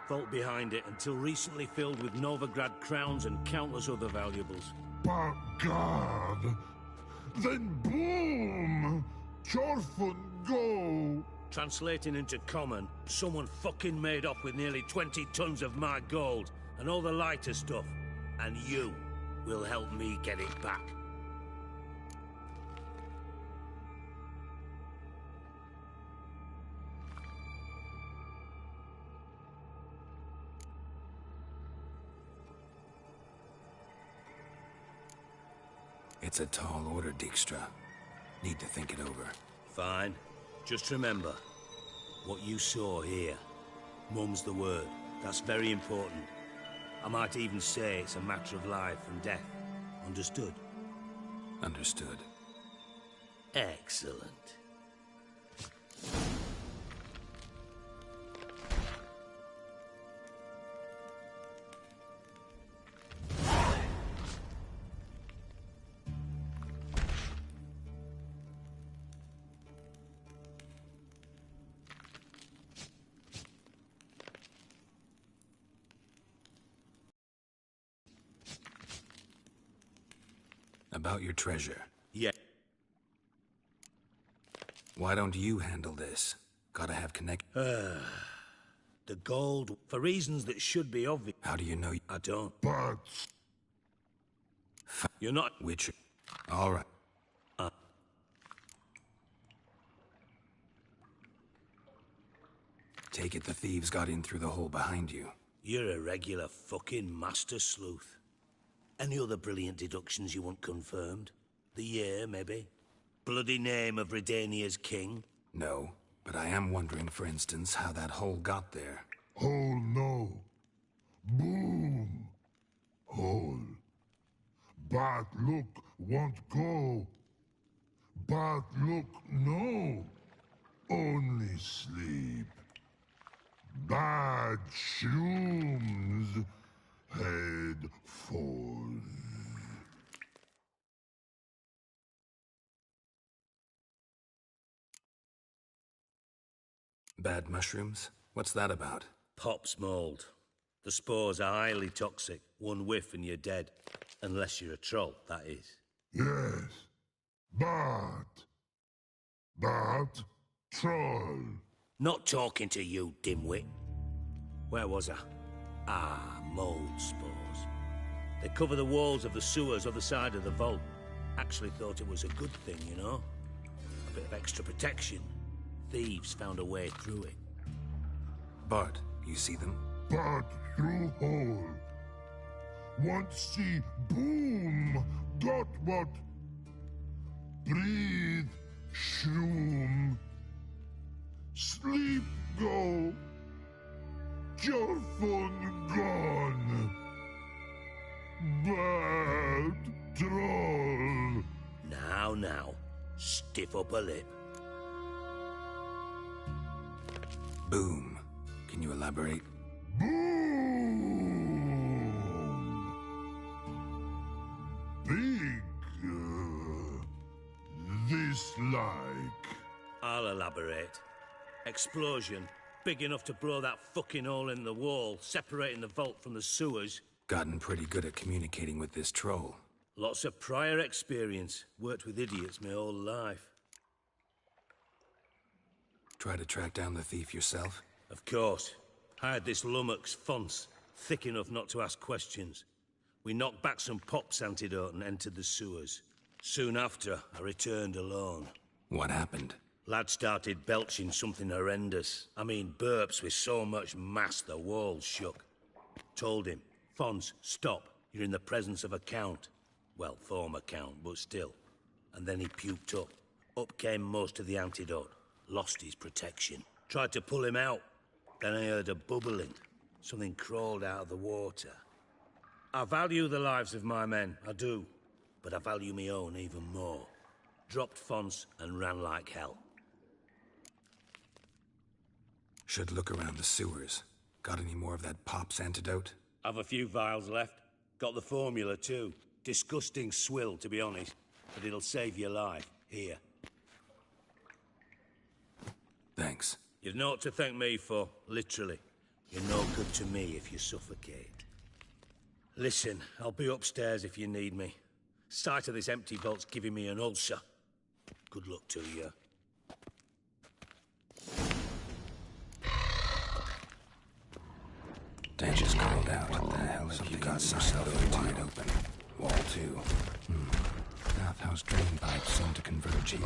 Vault behind it, until recently filled with Novigrad crowns and countless other valuables. But God! Then boom! Chorfun go! Translating into common, someone fucking made off with nearly 20 tons of my gold, and all the lighter stuff. And you will help me get it back. It's a tall order, Dijkstra. Need to think it over. Fine. Just remember, what you saw here, mum's the word. That's very important. I might even say it's a matter of life and death. Understood? Understood. Excellent. About your treasure. Yeah. Why don't you handle this? Gotta have connect... The gold, for reasons that should be obvious. How do you know? I don't. But... You're not... Witcher. All right. Take it the thieves got in through the hole behind you. You're a regular fucking master sleuth. Any other brilliant deductions you want confirmed? The year, maybe? Bloody name of Redania's king? No, but I am wondering, for instance, how that hole got there. Hole no. Boom. Hole. But look won't go. But look no. Only sleep. Bad shrooms. Head falls. Bad mushrooms? What's that about? Pop's mold. The spores are highly toxic. One whiff and you're dead. Unless you're a troll, that is. Yes. But... troll. Not talking to you, dimwit. Where was I? Ah, mold spores. They cover the walls of the sewers other side of the vault. Actually thought it was a good thing, you know? A bit of extra protection. Thieves found a way through it. Bart, you see them? But through hole. Want see boom. Got what? Breathe. Shroom. Sleep go. Your phone gone. Bad troll. Now, stiff up a lip. Boom. Can you elaborate? Boom. Big. This like. I'll elaborate. Explosion. Big enough to blow that fucking hole in the wall, separating the vault from the sewers. Gotten pretty good at communicating with this troll. Lots of prior experience. Worked with idiots my whole life. Try to track down the thief yourself? Of course. Hired this lummox, Fons, thick enough not to ask questions. We knocked back some Pop's antidote and entered the sewers. Soon after, I returned alone. What happened? Lad started belching something horrendous. I mean, burps with so much mass the walls shook. Told him, Fons, stop. You're in the presence of a count. Well, former count, but still. And then he puked up. Up came most of the antidote. Lost his protection. Tried to pull him out. Then I heard a bubbling. Something crawled out of the water. I value the lives of my men, I do. but I value me own even more. Dropped fonts and ran like hell. Should look around the sewers. Got any more of that Pop's antidote? Have a few vials left. Got the formula too. Disgusting swill, to be honest, but it'll save your life. Here. Thanks. You've naught to thank me for, literally. You're no good to me if you suffocate. Listen, I'll be upstairs if you need me. Sight of this empty vault's giving me an ulcer. Good luck to you. Dan just called out. What the hell have you got? Something wide open. Wall 2. Bathhouse drain pipes seem to converge here.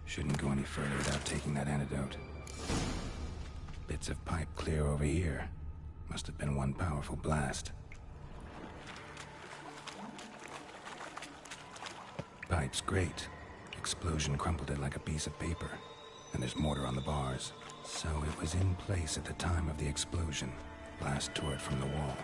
Shouldn't go any further without taking that antidote. Bits of pipe clear over here. Must have been one powerful blast. Pipe's great. Explosion crumpled it like a piece of paper. And there's mortar on the bars. So it was in place at the time of the explosion. Blast tore it from the wall.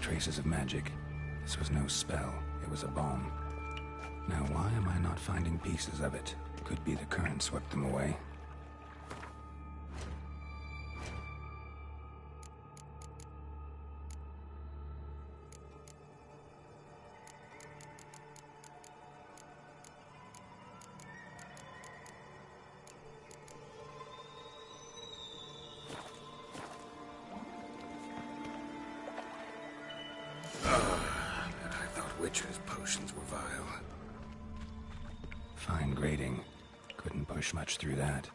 Traces of magic. This was no spell, it was a bomb. Now why am I not finding pieces of it? Could be the current swept them away. Witcher's potions were vile. Fine grating. Couldn't push much through that.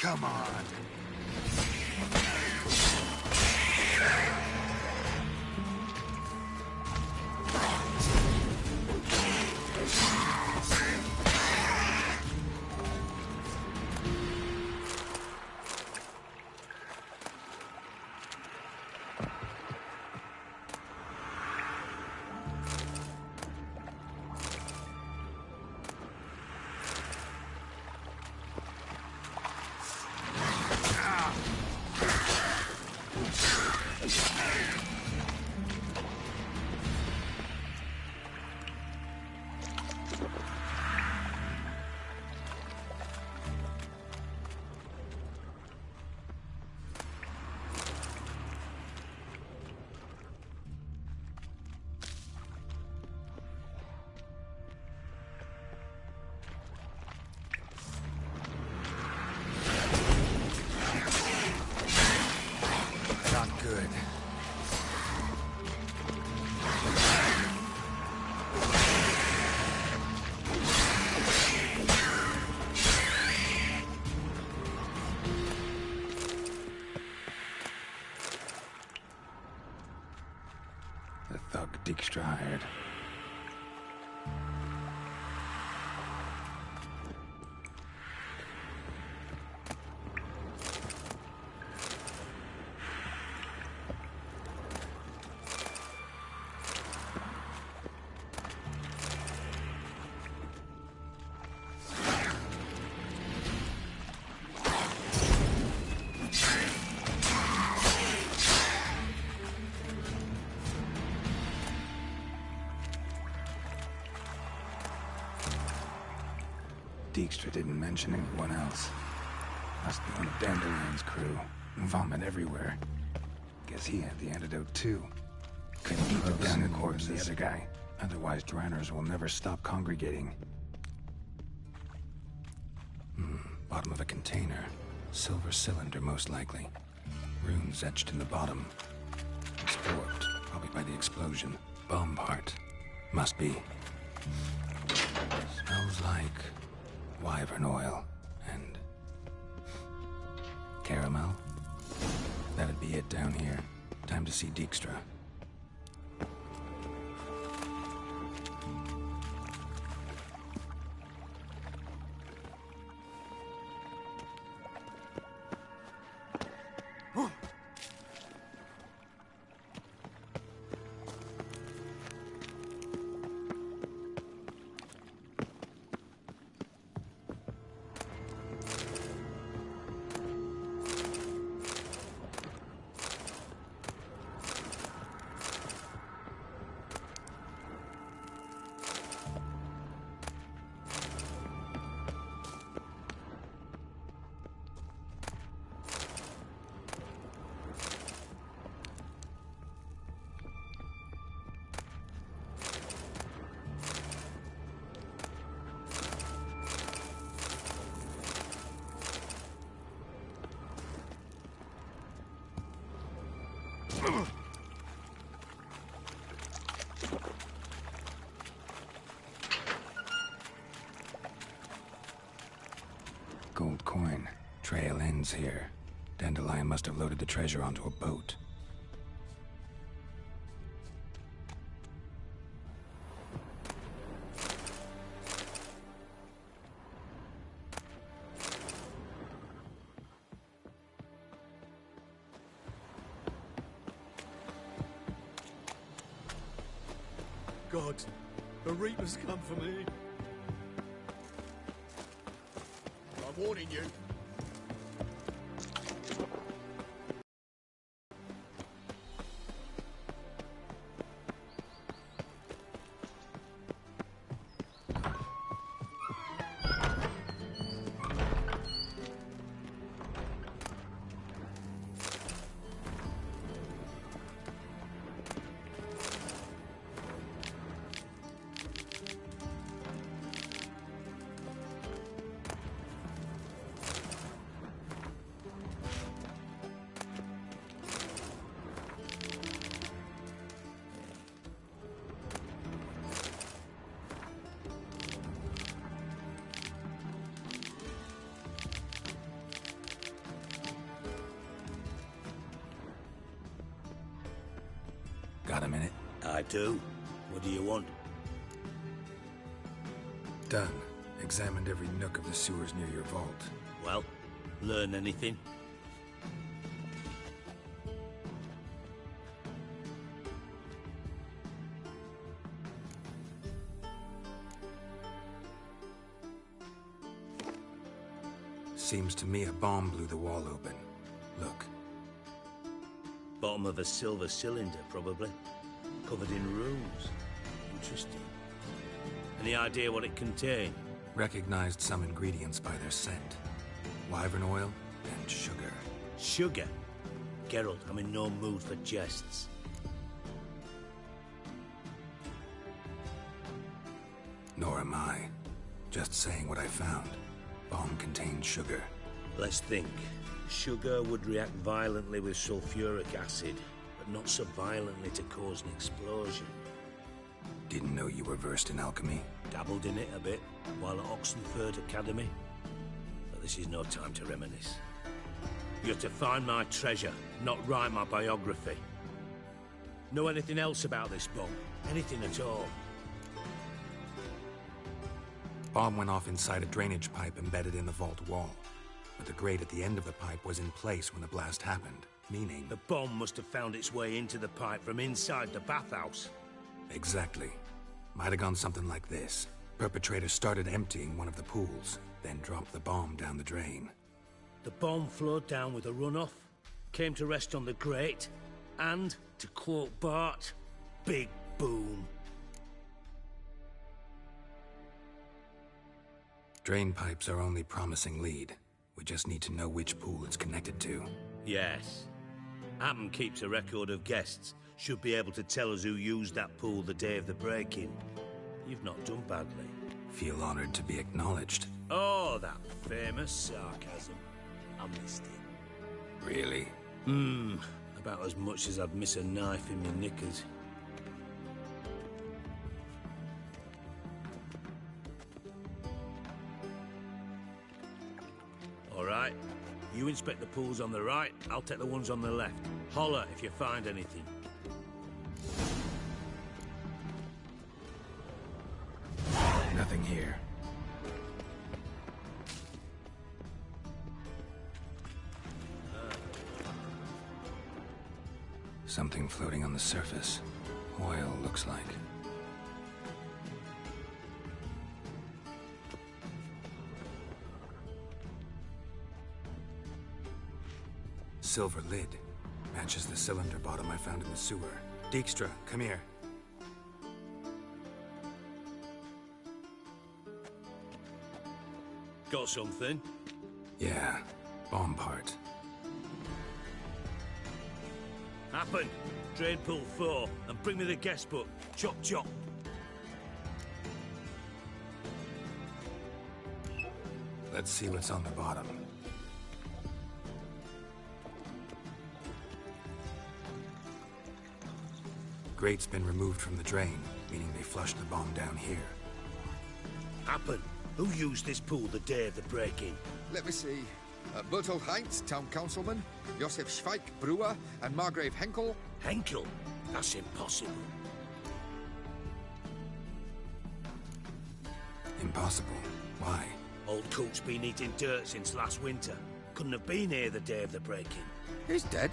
Come on. Good. The thug Dijkstra hired. Dijkstra didn't mention anyone else. Must be one of Dandelion's crew. Vomit everywhere. Guess he had the antidote too. Couldn't keep it down the corpse, the other guy. Otherwise, Draenors will never stop congregating. Bottom of a container. Silver cylinder, most likely. Runes etched in the bottom. It's warped, probably by the explosion. Bomb part. Must be. Smells like wyvern oil and caramel. That'd be it down here. Time to see Dijkstra. Gold coin. Trail ends here. Dandelion must have loaded the treasure onto a boat. God, the Reaper's come for me. I'm warning you. Got a minute? I do. What do you want? Done. Examined every nook of the sewers near your vault. Well, learn anything? Seems to me a bomb blew the wall open. Look. Bottom of a silver cylinder, probably. Covered in runes. Interesting. Any idea what it contained? Recognized some ingredients by their scent. Wyvern oil and sugar. Sugar? Geralt, I'm in no mood for jests. Nor am I. Just saying what I found. Bomb contained sugar. Let's think. Sugar would react violently with sulfuric acid, but not so violently to cause an explosion. Didn't know you were versed in alchemy. Dabbled in it a bit, while at Oxenford Academy. But this is no time to reminisce. You're to find my treasure, not write my biography. Know anything else about this bomb? Anything at all? Bomb went off inside a drainage pipe embedded in the vault wall. But the grate at the end of the pipe was in place when the blast happened, meaning... The bomb must have found its way into the pipe from inside the bathhouse. Exactly. Might have gone something like this. Perpetrator started emptying one of the pools, then dropped the bomb down the drain. The bomb flowed down with a runoff, came to rest on the grate, and, to quote Bart, big boom. Drain pipes are only promising lead. We just need to know which pool it's connected to. Yes. Hammond keeps a record of guests. Should be able to tell us who used that pool the day of the break-in. You've not done badly. Feel honored to be acknowledged. Oh, that famous sarcasm. I missed it. Really? About as much as I'd miss a knife in my knickers. All right. You inspect the pools on the right, I'll take the ones on the left. Holler if you find anything. Nothing here. Something floating on the surface. Oil, looks like. Silver lid. Matches the cylinder bottom I found in the sewer. Dijkstra, come here. Got something? Yeah, bomb part. Happen. Drain pool 4, and bring me the guest book. Chop chop. Let's see what's on the bottom. Grate's been removed from the drain, meaning they flushed the bomb down here. Happen. Who used this pool the day of the break-in? Let me see. Bertolt Heinz, town councilman, Josef Schweik, brewer, and Margrave Henkel. Henkel? That's impossible. Impossible? Why? Old Coot's been eating dirt since last winter. Couldn't have been here the day of the break-in. He's dead?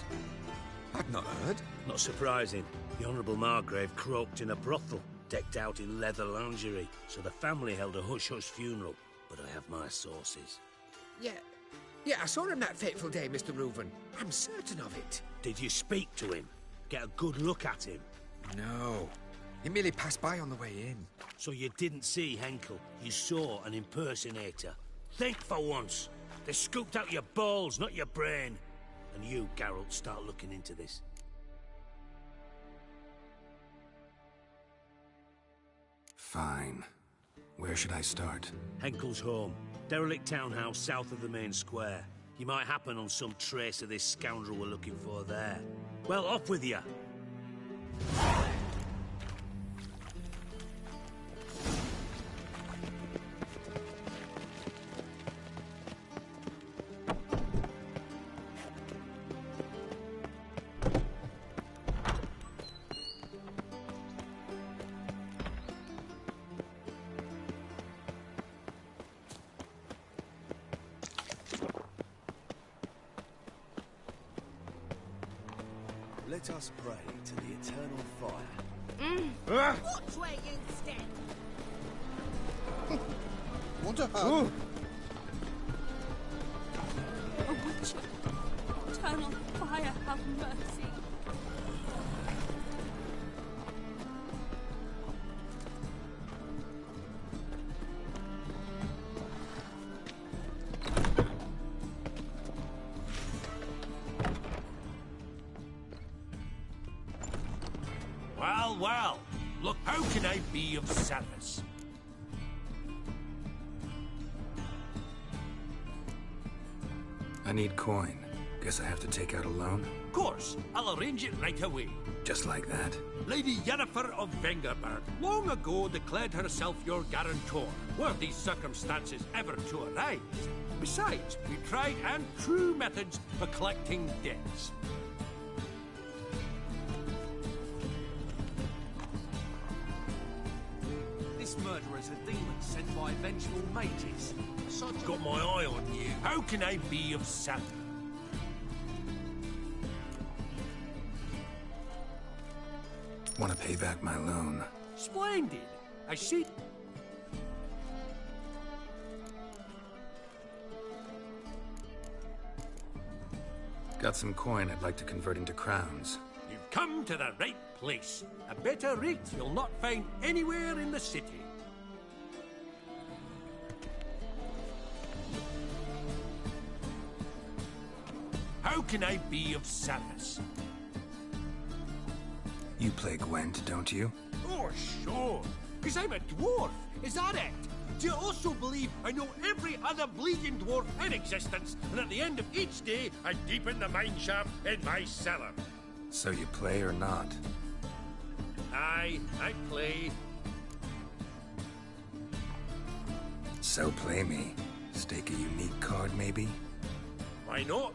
I'd not heard. Not surprising. The Honourable Margrave croaked in a brothel, decked out in leather lingerie, so the family held a hush-hush funeral. But I have my sources. Yeah, I saw him that fateful day, Mr. Reuven. I'm certain of it. Did you speak to him? Get a good look at him? No. He merely passed by on the way in. So you didn't see Henkel. You saw an impersonator. Think for once. They scooped out your balls, not your brain. And you, Geralt, start looking into this. Fine. Where should I start? Henkel's home. Derelict townhouse south of the main square. You might happen on some trace of this scoundrel we're looking for there. Well, off with you! Let us pray to the eternal fire. Watch where you step! Want a hug? A Witcher. Eternal fire, have mercy. Well, well. Look, how can I be of service? I need coin. Guess I have to take out a loan? Of course, I'll arrange it right away. Just like that? Lady Yennefer of Vengerberg long ago declared herself your guarantor, were these circumstances ever to arise. Besides, we tried and true methods for collecting debts. This murderer is a demon sent by vengeful mages. Got my eye on you. How can I be of service? Want to pay back my loan. Splendid. I see. Got some coin I'd like to convert into crowns. You've come to the right place. A better rate you'll not find anywhere in the city. How can I be of service? You play Gwent, don't you? Oh, sure. Because I'm a dwarf. Is that it? Do you also believe I know every other bleeding dwarf in existence, and at the end of each day, I deepen the mine shaft in my cellar? So you play or not? Aye, I play. So play me. Stake a unique card, maybe? Why not?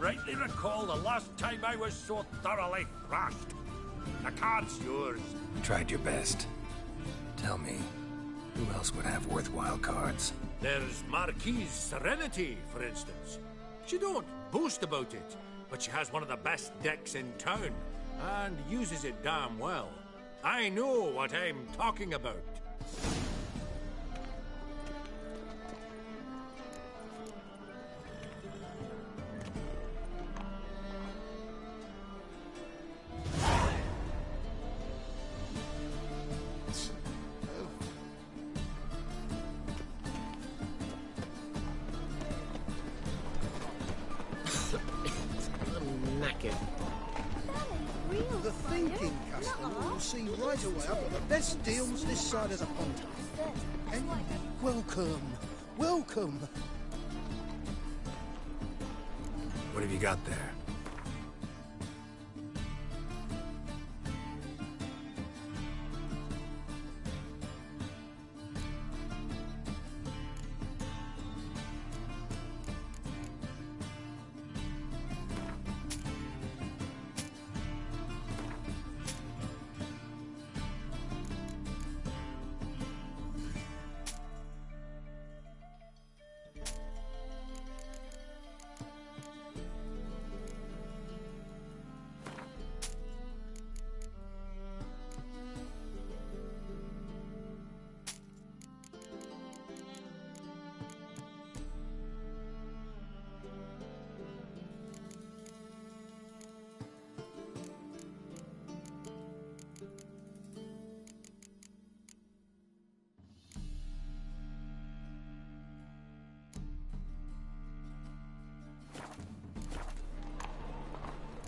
rightly recall the last time I was so thoroughly thrashed. The card's yours. You tried your best. Tell me, who else would have worthwhile cards? There's Marquise Serenity, for instance. She don't boast about it, but she has one of the best decks in town, and uses it damn well. I know what I'm talking about. The thinking customer will see right away I've got the best deals this side of the pond. And welcome, welcome. What have you got there?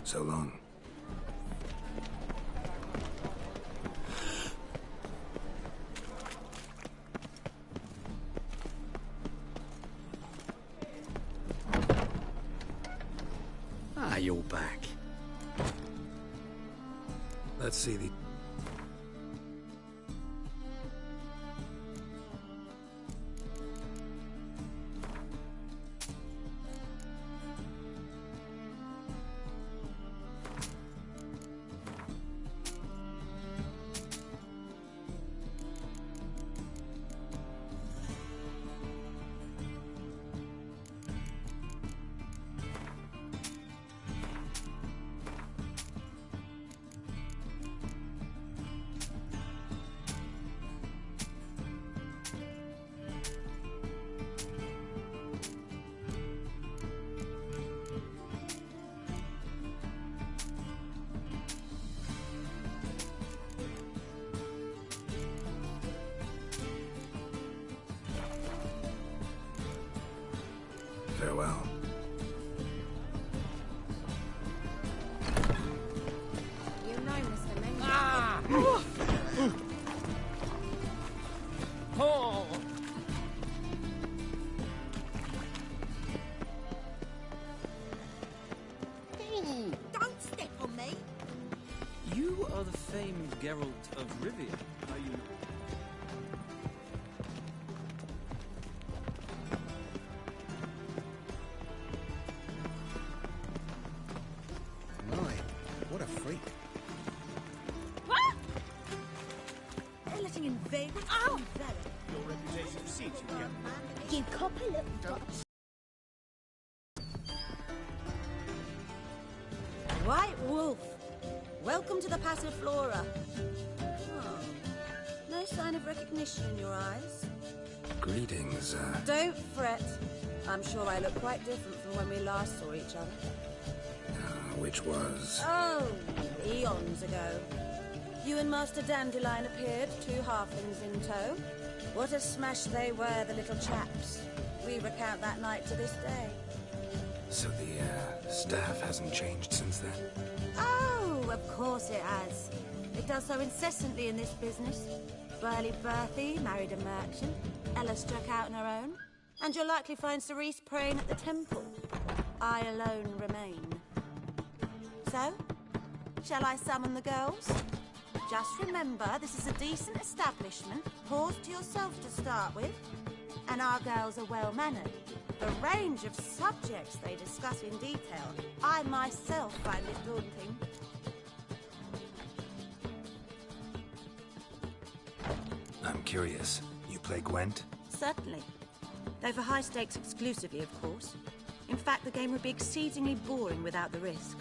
So long. Ah, you're back. Let's see the... Farewell. You know, Mr. Ming. Ah! Oh! Don't step on me! You are the famed Geralt of Rivia, are you? My, what a freak. They're letting in vagrants. Oh! Your reputation precedes you, Captain. You copper little botch. White Wolf, welcome to the Passiflora. Oh, no sign of recognition in your eyes. Greetings, Don't fret. I'm sure I look quite different from when we last saw each other. which was... Oh, eons ago. You and Master Dandelion appeared, 2 halflings in tow. What a smash they were, the little chaps. We recount that night to this day. So the, staff hasn't changed since then? Oh, of course it has. It does so incessantly in this business. Burly Berthy married a merchant. Ella struck out on her own. And you'll likely find Cerise praying at the temple. I alone remain. So, shall I summon the girls? Just remember, this is a decent establishment. Pause to yourself to start with. and our girls are well-mannered. The range of subjects they discuss in detail, I myself find it daunting. I'm curious. You play Gwent? Certainly. Though for high stakes exclusively, of course. In fact, the game would be exceedingly boring without the risk.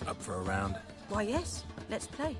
Up for a round? Why, yes. Let's play.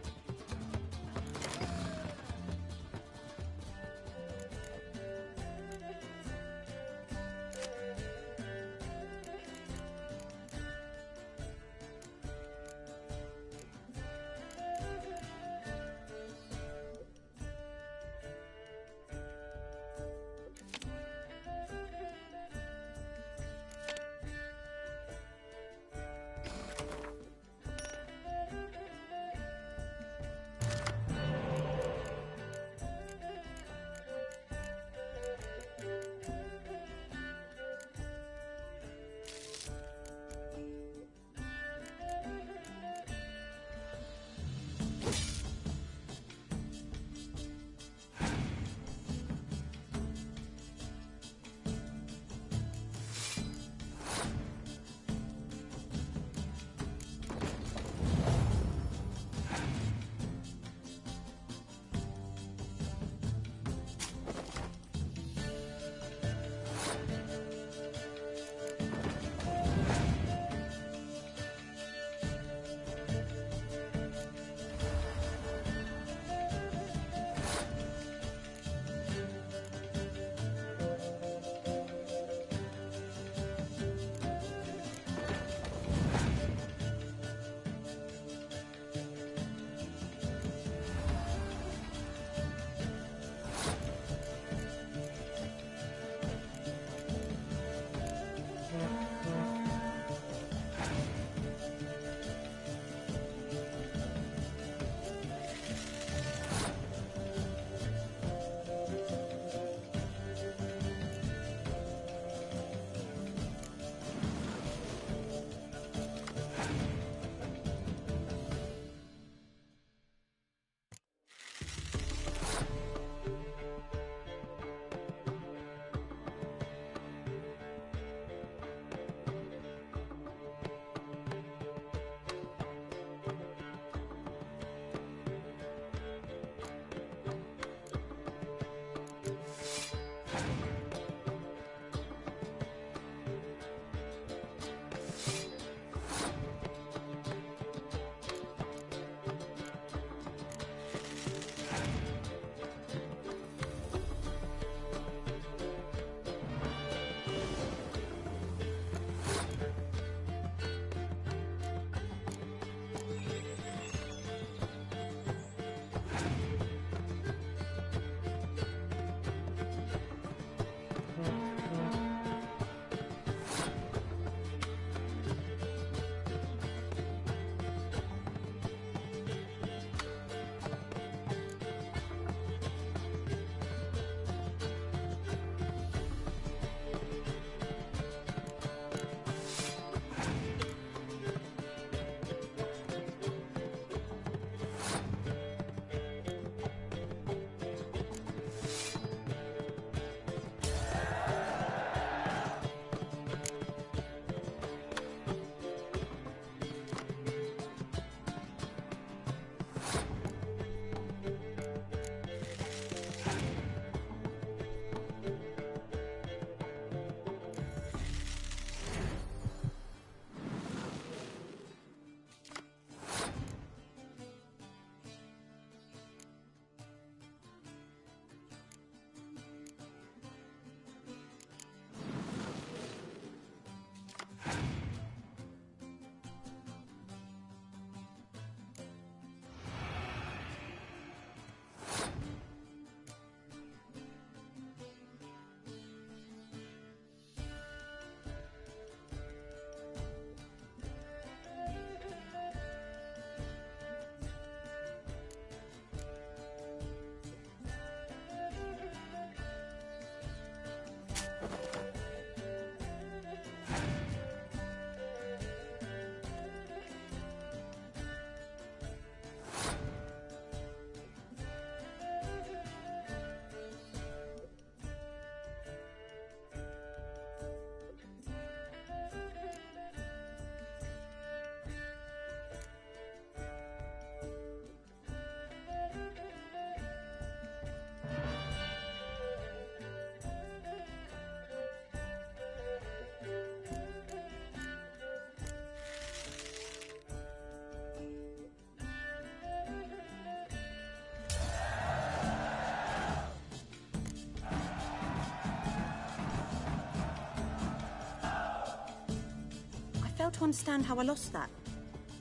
to understand how I lost that.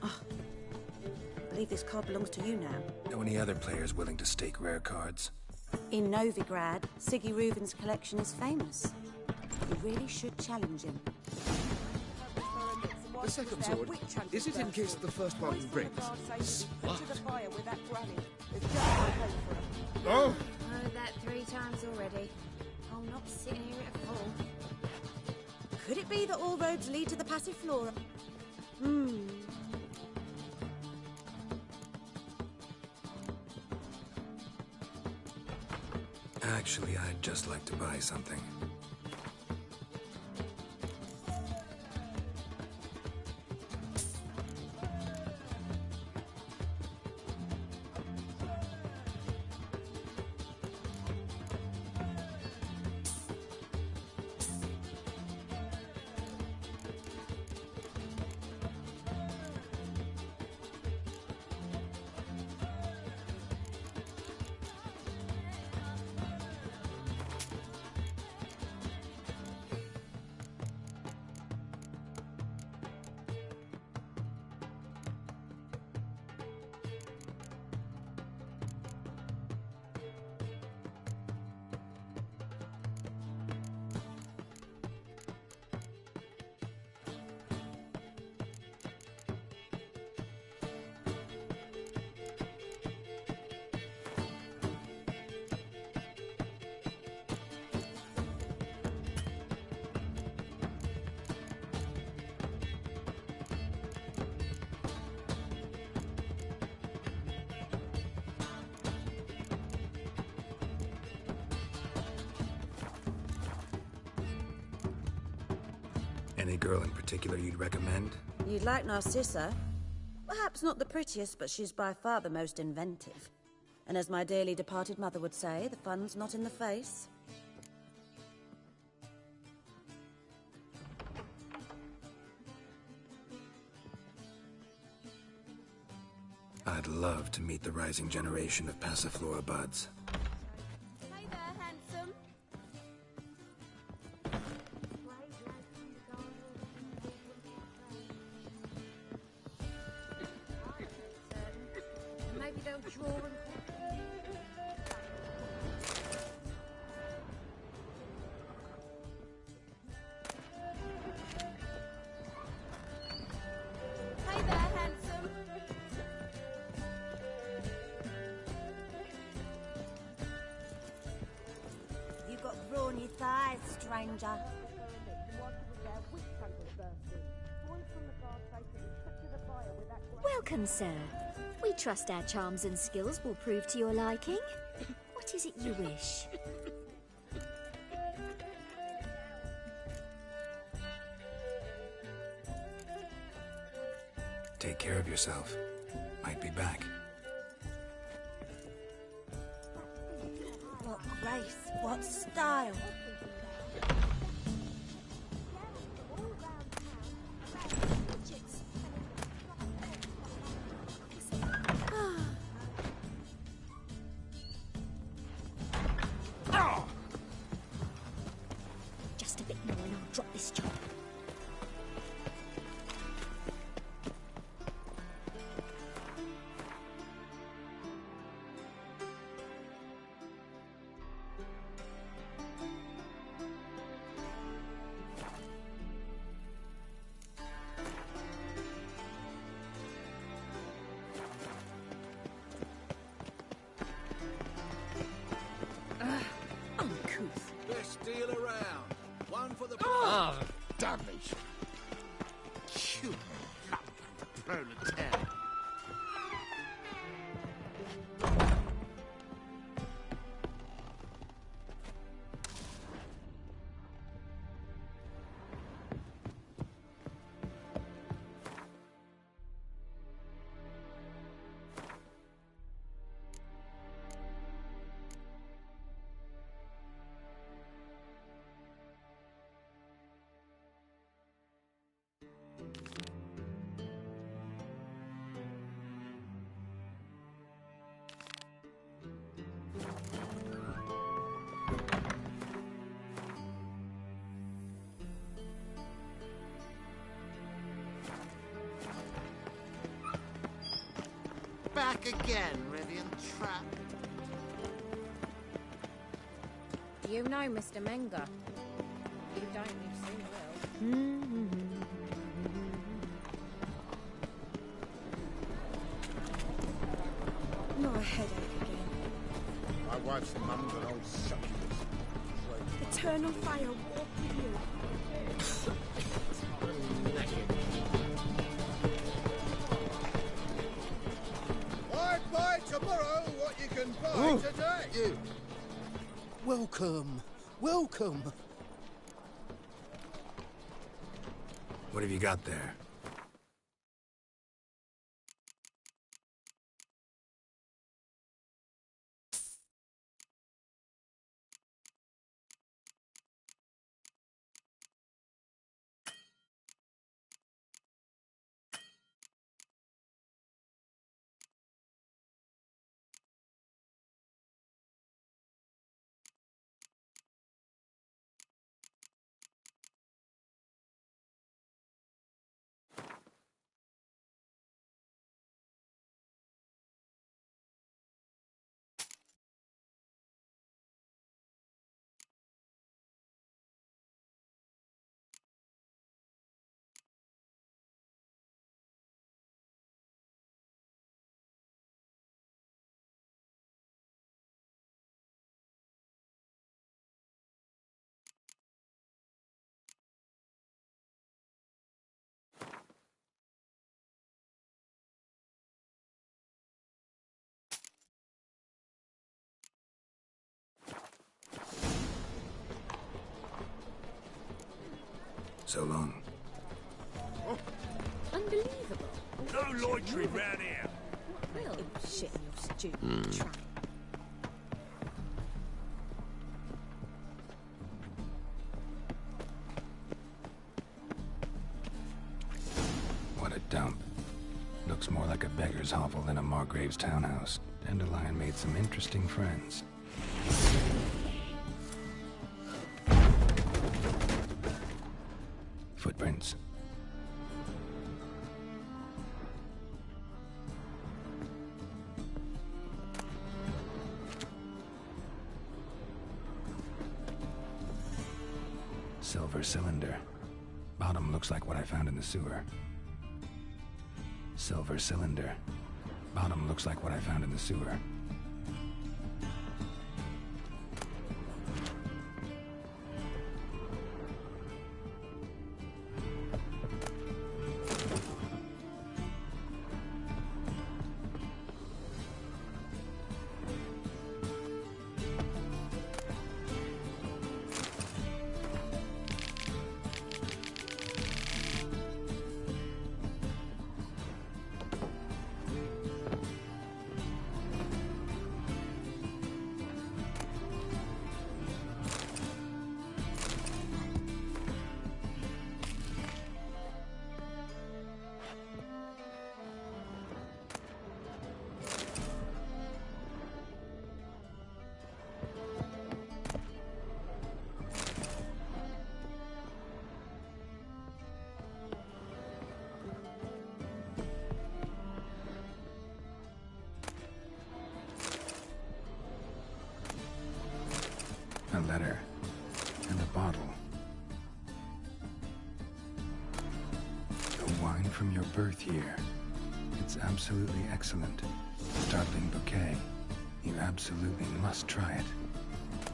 Oh, I believe this card belongs to you now. Know any other players willing to stake rare cards? In Novigrad, Siggy Reuven's collection is famous. You really should challenge him. The second sword, is it in case the first one breaks? Smart. Oh! Heard that 3 times already. I'll not sit here at a fall. Could it be that all roads lead to the Passiflora? Actually, I'd just like to buy something. Any girl in particular you'd recommend? You'd like Narcissa? Perhaps not the prettiest, but she's by far the most inventive. And as my dearly departed mother would say, the fun's not in the face. I'd love to meet the rising generation of Passiflora buds. Hey there, handsome. Maybe they'll draw and... Hey there, handsome. You got brawny thighs, stranger. Welcome, sir. We trust our charms and skills will prove to your liking. What is it you wish? Take care of yourself. Might be back. What grace, what style. Just a bit more and I'll drop this job. Uncouth. Best deal around. One for the... Ah, damnation. You proletariat. back again, Rivian Trap. You know Mr. Menger. You don't, you soon will. Not a headache again. My wife's mum's an old succubus. Eternal fire walk with you. Buy tomorrow what you can buy today. You. Welcome. Welcome. What have you got there? So long. Unbelievable. No loitering round here. Well, shit in your stupid trap. What a dump. Looks more like a beggar's hovel than a Margrave's townhouse. Dandelion made some interesting friends. Footprints. Silver cylinder. Bottom looks like what I found in the sewer. Silver cylinder. Bottom looks like what I found in the sewer. A letter. And a bottle. The wine from your birth year. It's absolutely excellent. Startling bouquet. You absolutely must try it.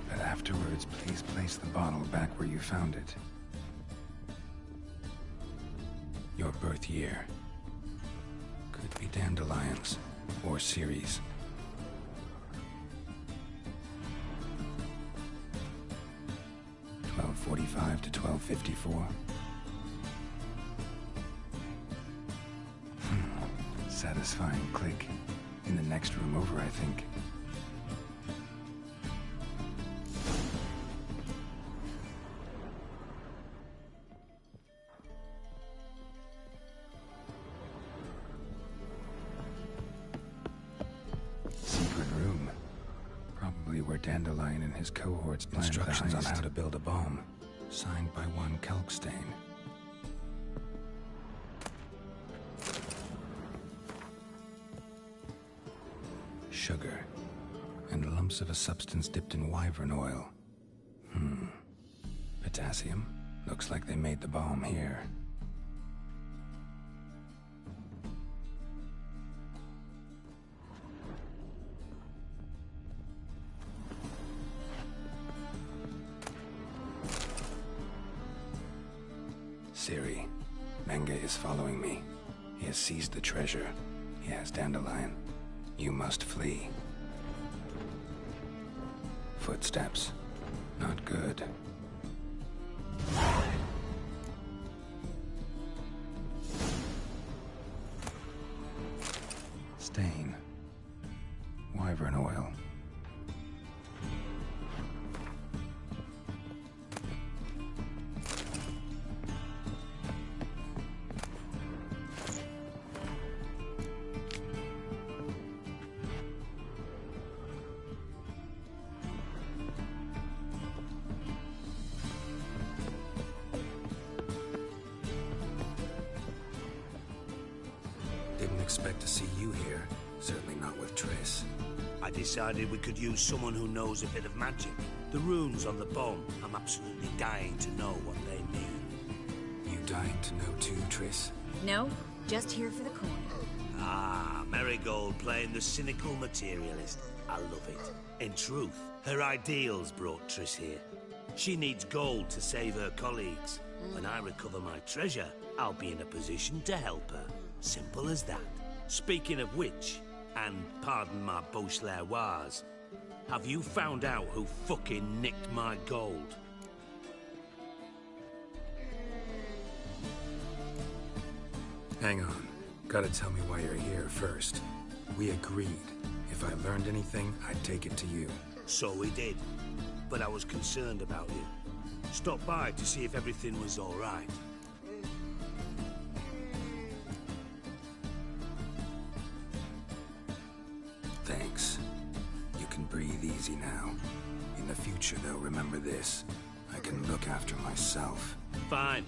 But afterwards, please place the bottle back where you found it. Your birth year. Could be dandelions. Or Ceres. .45 to 12:54. Satisfying click. In the next room over, I think. Secret room. Probably where Dandelion and his cohorts planned instructions on how to build a bomb. Signed by one Kalkstein. Sugar. And lumps of a substance dipped in wyvern oil. Potassium? Looks like they made the bomb here. Ciri, Menge is following me. He has seized the treasure. He has Dandelion. You must flee. Footsteps. Not good. Stain. Wyvern oil. Didn't expect to see you here. Certainly not with Triss. I decided we could use someone who knows a bit of magic. The runes on the bomb, I'm absolutely dying to know what they mean. You dying to know too, Triss? No, just here for the coin. Ah, Marigold playing the cynical materialist. I love it. In truth, her ideals brought Triss here. She needs gold to save her colleagues. When I recover my treasure, I'll be in a position to help her. Simple as that. Speaking of which, and pardon my Beauclervoise, have you found out who fucking nicked my gold? Hang on. Gotta tell me why you're here first. We agreed. If I learned anything, I'd take it to you. So we did. But I was concerned about you. Stopped by to see if everything was all right. Thanks. You can breathe easy now. In the future, though, remember this. I can look after myself. Fine.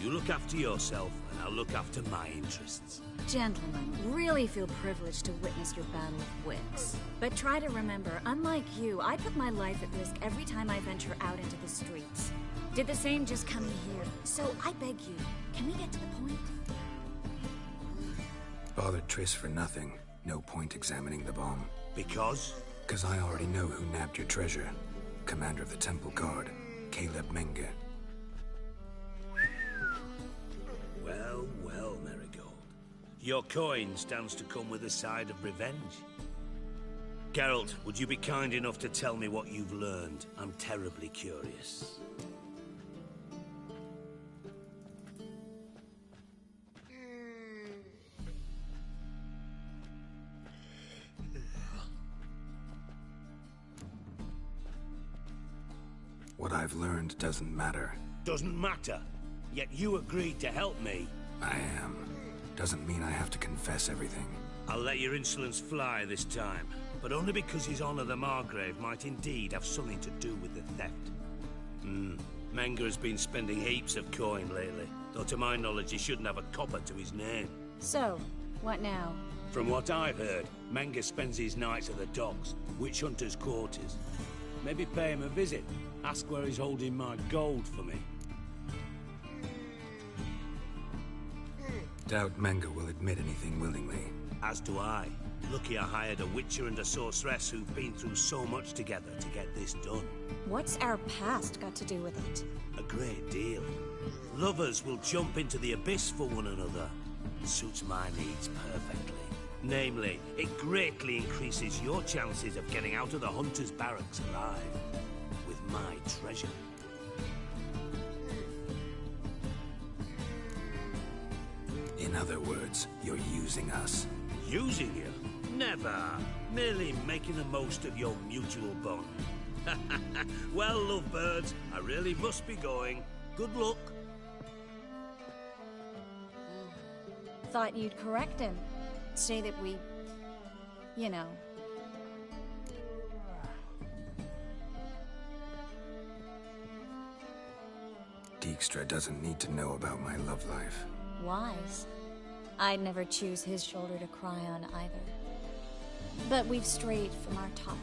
You look after yourself, and I'll look after my interests. Gentlemen, really feel privileged to witness your battle of wits. But try to remember, unlike you, I put my life at risk every time I venture out into the streets. Did the same just coming here. So I beg you, can we get to the point? Bothered Triss for nothing. No point examining the bomb. Because? Because I already know who nabbed your treasure. Commander of the Temple Guard, Caleb Menge. Well, well, Marigold. Your coin stands to come with a side of revenge. Geralt, would you be kind enough to tell me what you've learned? I'm terribly curious. What I've learned doesn't matter. Doesn't matter? Yet you agreed to help me. I am. Doesn't mean I have to confess everything. I'll let your insolence fly this time, but only because His Honor the Margrave might indeed have something to do with the theft. Menge has been spending heaps of coin lately, though to my knowledge he shouldn't have a copper to his name. So, what now? From what I've heard, Menge spends his nights at the docks, witch hunters' quarters. Maybe pay him a visit. Ask where he's holding my gold for me. Doubt Menge will admit anything willingly. As do I. Lucky I hired a witcher and a sorceress who've been through so much together to get this done. What's our past got to do with it? A great deal. Lovers will jump into the abyss for one another. Suits my needs perfectly. Namely, it greatly increases your chances of getting out of the hunter's barracks alive. With my treasure. In other words, you're using us. Using you? Never. Merely making the most of your mutual bond. Well, lovebirds, I really must be going. Good luck. Thought you'd correct him. Say that we... you know... Dijkstra doesn't need to know about my love life. Wise. I'd never choose his shoulder to cry on either. But we've strayed from our topic.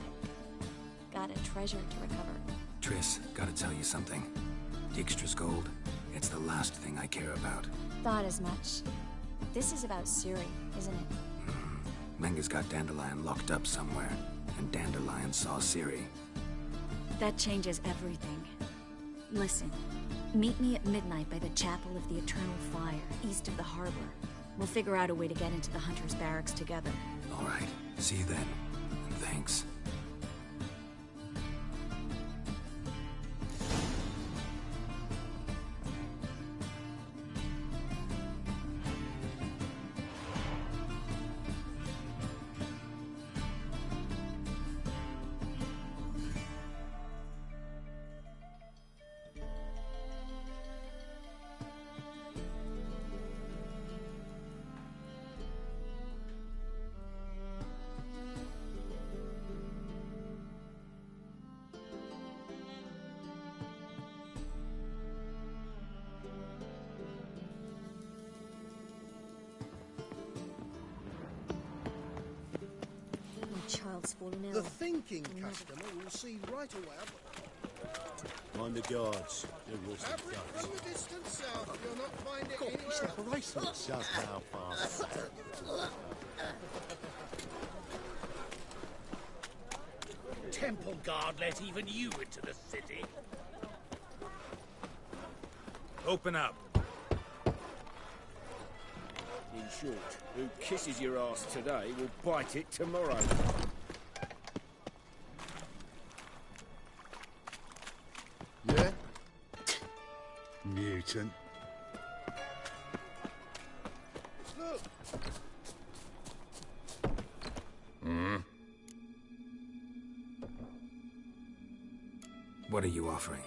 Got a treasure to recover. Triss, gotta tell you something. Dijkstra's gold, it's the last thing I care about. Thought as much. This is about Ciri, isn't it? Menga's got Dandelion locked up somewhere, and Dandelion saw Ciri. That changes everything. Listen, meet me at midnight by the Chapel of the Eternal Fire, east of the harbor. We'll figure out a way to get into the Hunter's barracks together. All right, see you then. And thanks. Child's fallen ill. The thinking customer will see right away. Mind the guards. They're also Fabric thugs. from the distant south. You'll not find it anywhere else. Just how fast. Temple Guard let even you into the city. Open up. In short, who kisses your ass today will bite it tomorrow. Yeah? Mutant. Look, What are you offering?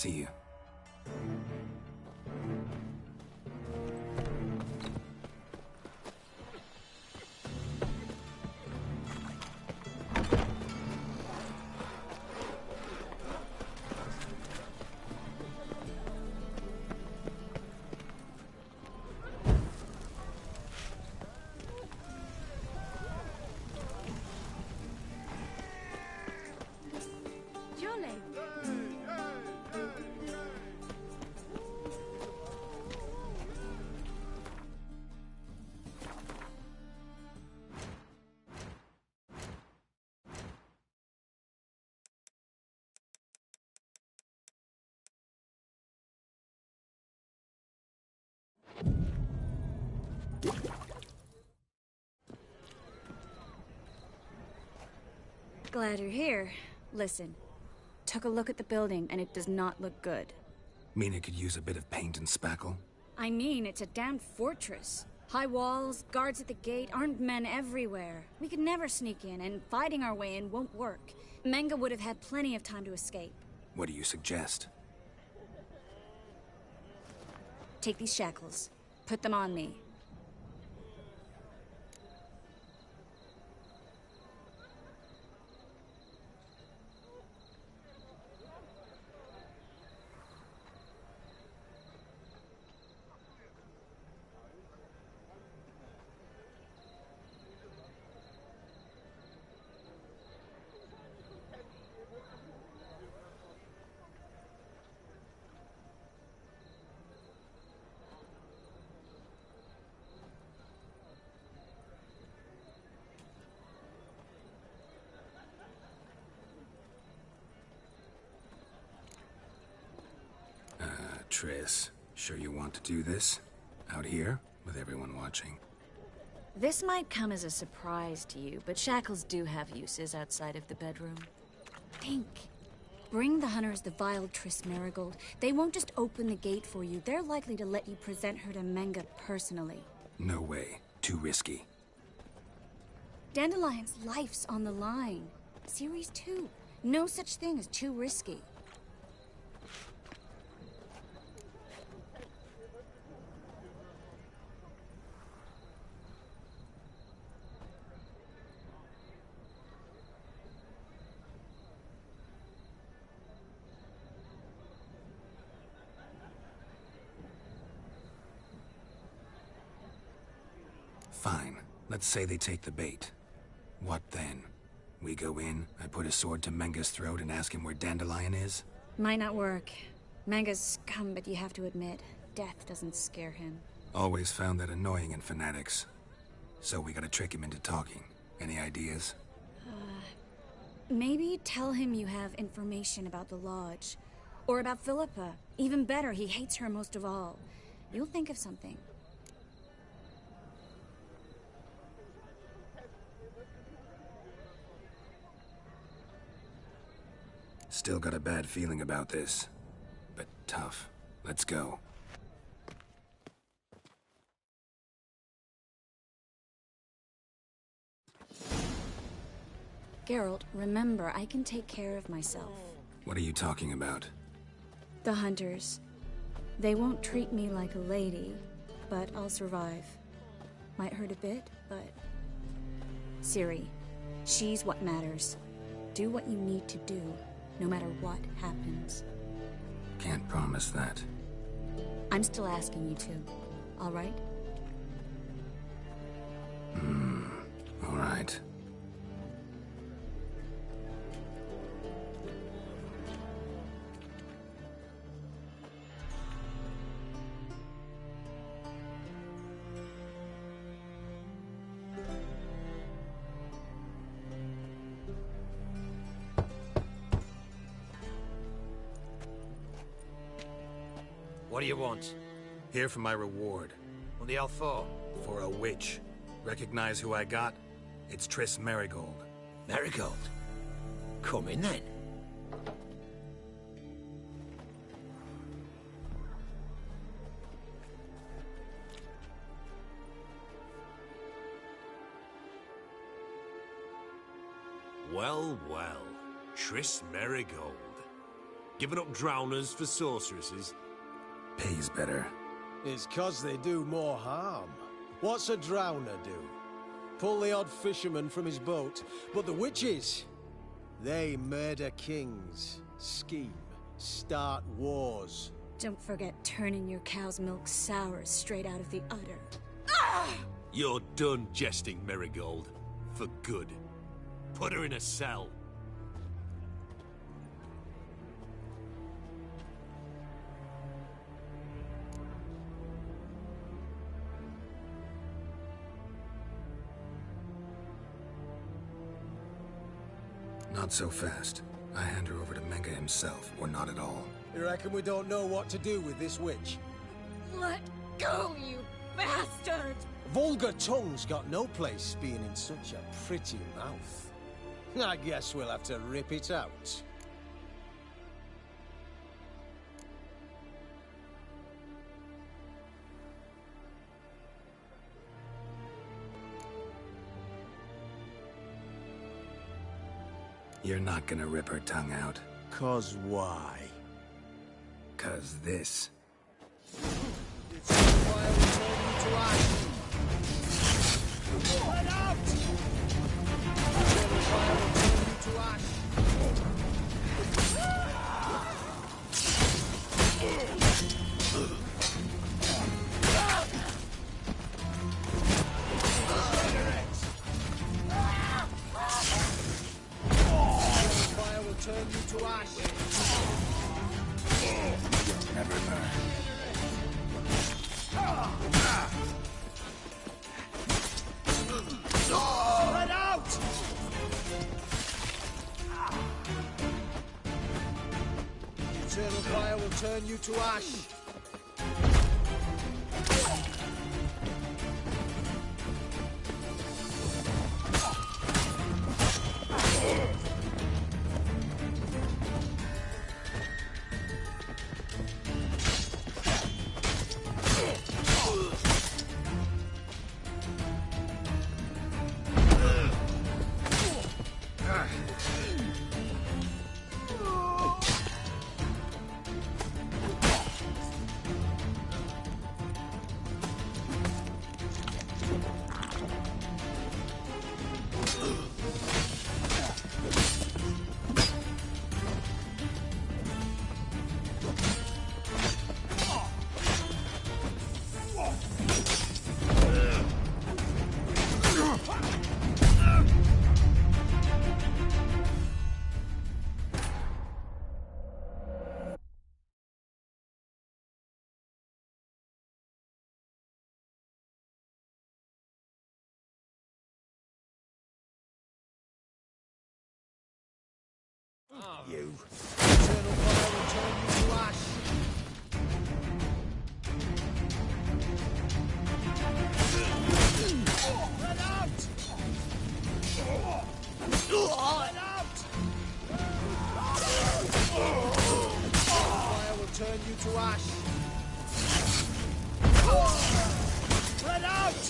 See you. Jolly. Glad you're here. Listen, took a look at the building and it does not look good. Mean it could use a bit of paint and spackle? I mean, it's a damn fortress. High walls, guards at the gate, armed men everywhere. We could never sneak in, and fighting our way in won't work. Menga would have had plenty of time to escape. What do you suggest? Take these shackles. Put them on me. Triss, sure you want to do this? Out here, with everyone watching? This might come as a surprise to you, but shackles do have uses outside of the bedroom. Think. Bring the hunters the vile Triss Merigold. They won't just open the gate for you. They're likely to let you present her to Menga personally. No way. Too risky. Dandelion's life's on the line. Series 2. No such thing as too risky. Fine. Let's say they take the bait. What then? We go in, I put a sword to Menga's throat and ask him where Dandelion is? Might not work. Menga's scum, but you have to admit, death doesn't scare him. Always found that annoying in fanatics. So we gotta trick him into talking. Any ideas? Maybe tell him you have information about the Lodge. Or about Philippa. Even better, he hates her most of all. You'll think of something. Still got a bad feeling about this. But tough. Let's go. Geralt, remember, I can take care of myself. What are you talking about? The hunters. They won't treat me like a lady, but I'll survive. Might hurt a bit, but... Ciri, she's what matters. Do what you need to do, no matter what happens. Can't promise that. I'm still asking you to, all right? All right. What do you want? Here for my reward. What the hell for? For a witch. Recognize who I got? It's Triss Merigold. Merigold? Come in then. Well, well. Triss Merigold. Giving up drowners for sorceresses? Pays better. It's 'cause they do more harm. What's a drowner do? Pull the odd fisherman from his boat. But the witches, they murder kings, scheme, start wars. Don't forget turning your cow's milk sour straight out of the udder. You're done jesting, Merigold. For good. Put her in a cell. Not so fast. I hand her over to Menga himself, or not at all. You reckon we don't know what to do with this witch? Let go, you bastard! Vulgar tongue's got no place being in such a pretty mouth. I guess we'll have to rip it out. You're not gonna rip her tongue out. 'Cause why? 'Cause this. It's a fire will turn you to ash. Let out! The fire will turn you to ash. Turn you to ash. You'll never learn. Spread out! Eternal fire will turn you to ash. You. Eternal fire will turn you to ash. Let out! Let out! Fire will turn you to ash. Let out!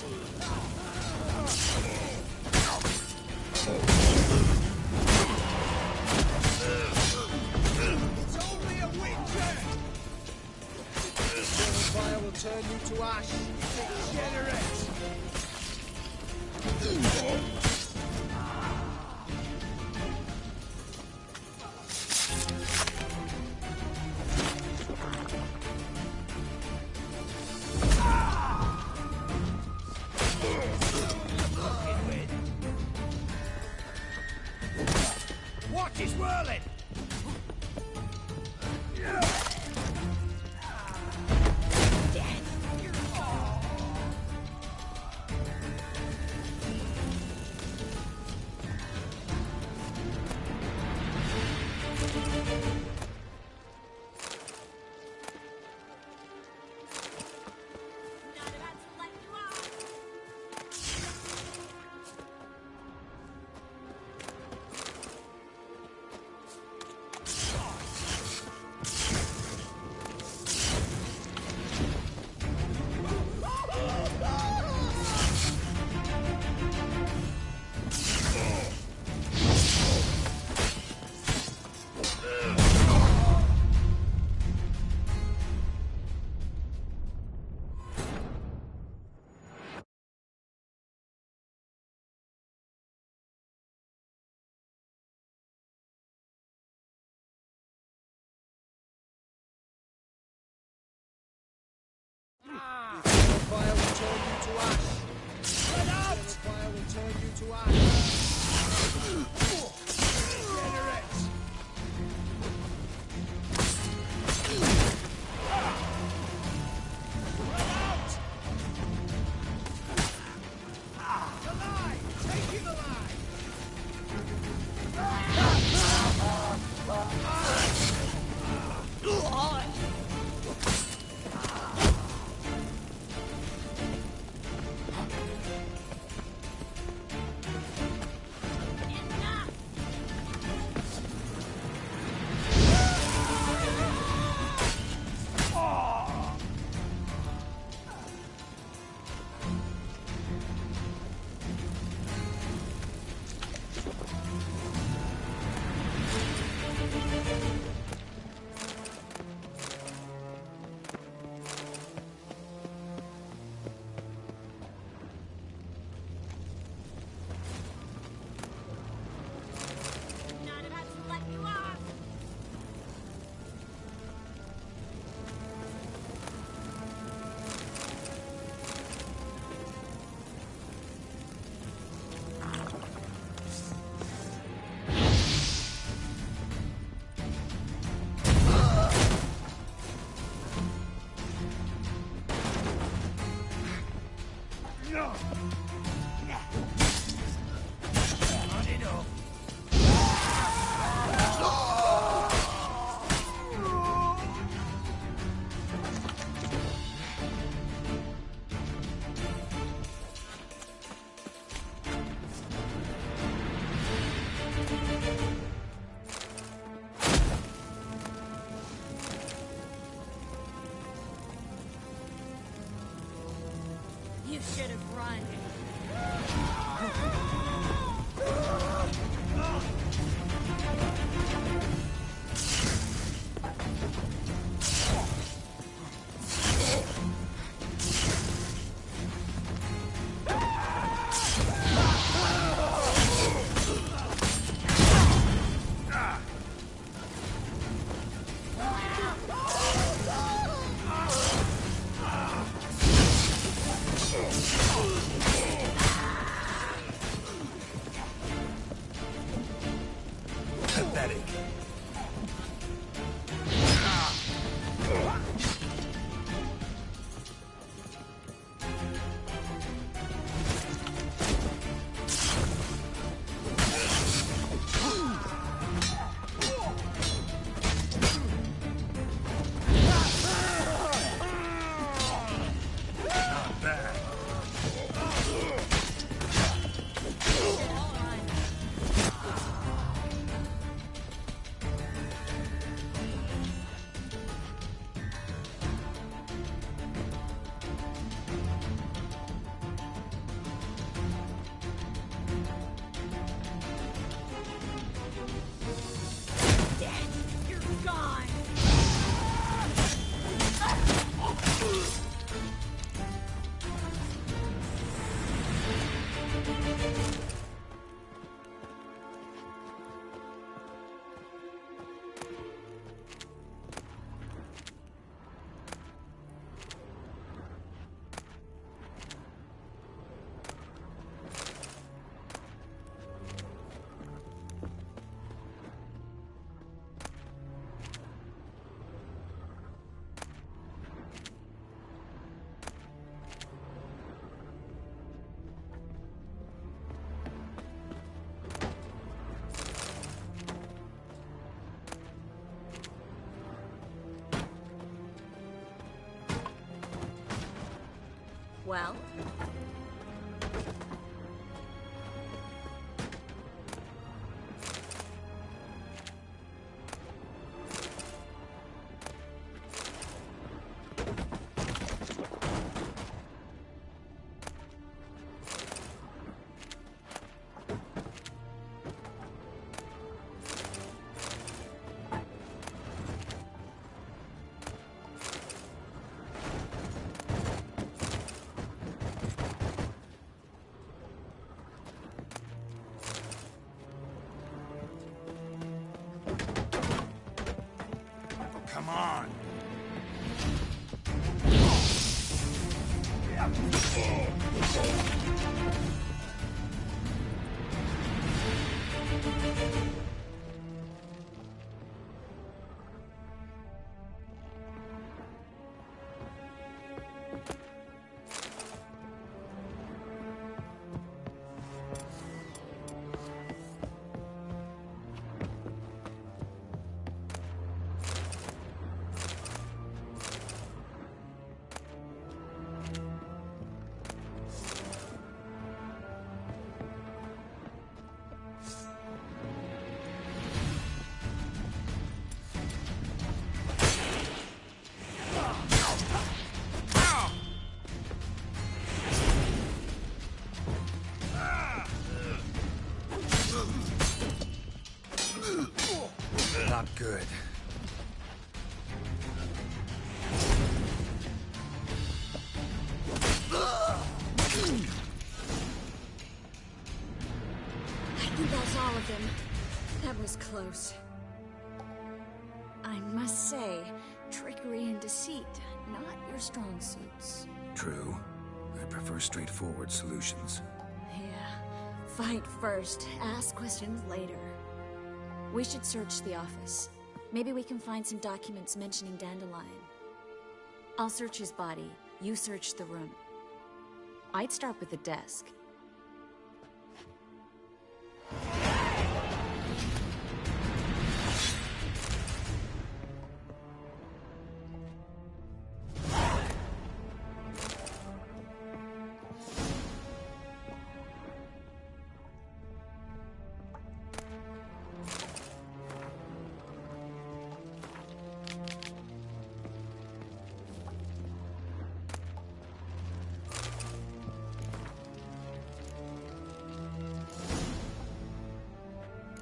Fire will turn you to ash. Degenerate! Watch it whirling! Fire will turn you to ash. Let out! Fire will turn you to ash. Degenerate! Let out! The line! Taking the line! pathetic. Well? Come on. Not good. I think that's all of them. That was close. I must say, trickery and deceit, not your strong suits. True. I prefer straightforward solutions. Yeah. Fight first, ask questions later. We should search the office. Maybe we can find some documents mentioning Dandelion. I'll search his body. You search the room. I'd start with the desk.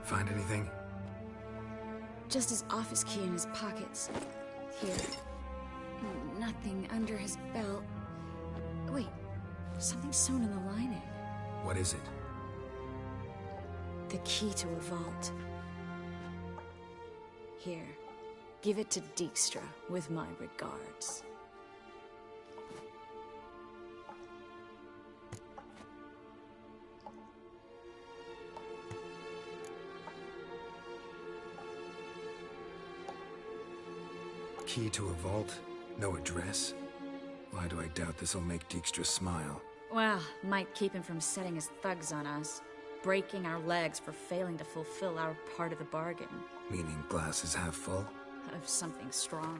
Find anything? Just his office key in his pockets. Here. Nothing under his belt. Wait, something sewn in the lining. What is it? The key to a vault. Here, give it to Dijkstra with my regards. key to a vault? No address? Why do I doubt this'll make Dijkstra smile? Well, might keep him from setting his thugs on us. Breaking our legs for failing to fulfill our part of the bargain. Meaning glass is half full? Of something strong.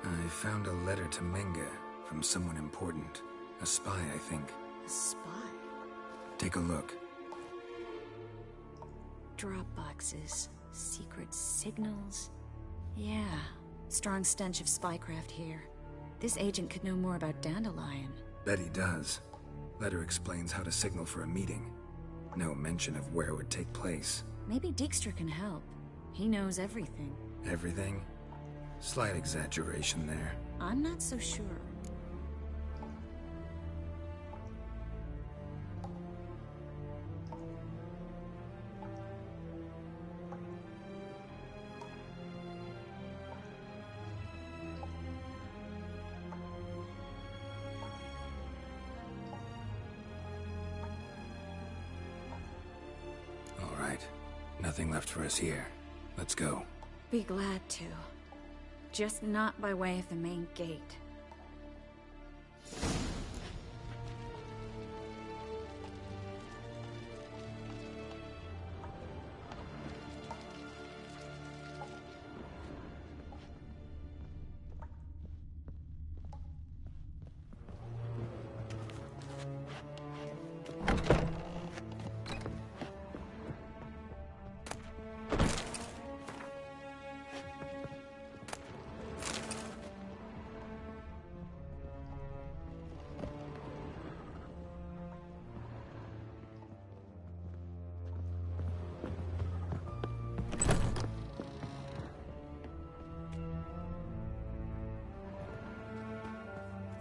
I found a letter to Menge from someone important. A spy, I think. A spy? Take a look. Drop boxes, secret signals. Yeah, strong stench of spycraft here. This agent could know more about Dandelion. Bet he does. Letter explains how to signal for a meeting. No mention of where it would take place. Maybe Dijkstra can help. He knows everything. Everything? Slight exaggeration there. I'm not so sure. All right. Nothing left for us here. Let's go. Be glad to. Just not by way of the main gate.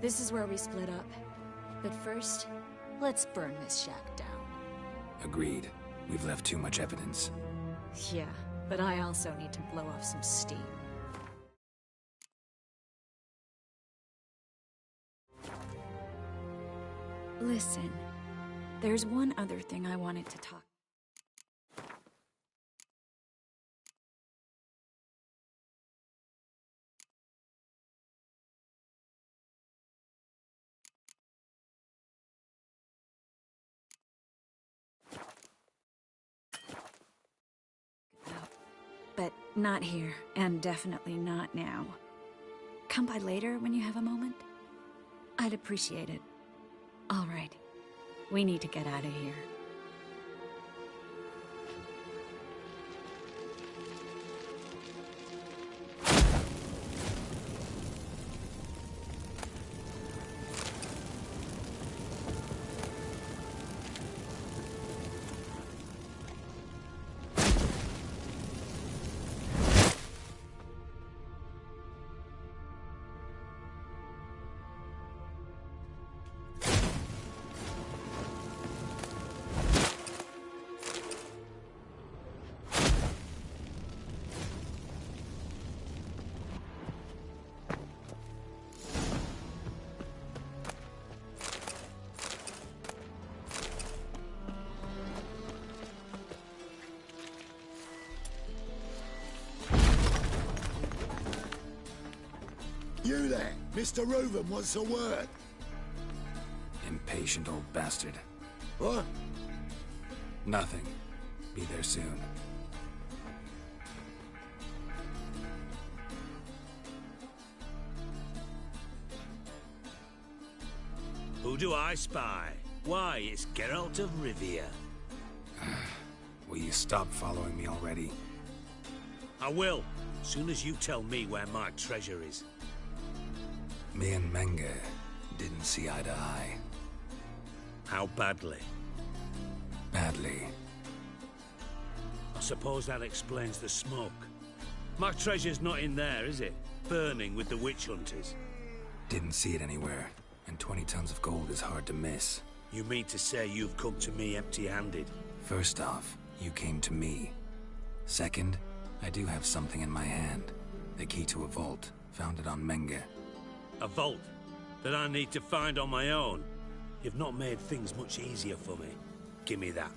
This is where we split up. But first, let's burn this shack down. Agreed. We've left too much evidence. Yeah, but I also need to blow off some steam. Listen, there's one other thing I wanted to talk. But not here, and definitely not now. Come by later when you have a moment? I'd appreciate it. All right. We need to get out of here. You there? Mr. Reuven wants a word. Impatient old bastard. What? Nothing. Be there soon. Who do I spy? Why, it's Geralt of Rivia. Will you stop following me already? I will, soon as you tell me where my treasure is. Me and Menge didn't see eye to eye. How badly? Badly. I suppose that explains the smoke. My treasure's not in there, is it? Burning with the witch hunters. Didn't see it anywhere, and 20 tons of gold is hard to miss. You mean to say you've come to me empty-handed? First off, you came to me. Second, I do have something in my hand. The key to a vault, found it on Menge. A vault that I need to find on my own. You've not made things much easier for me. Give me that.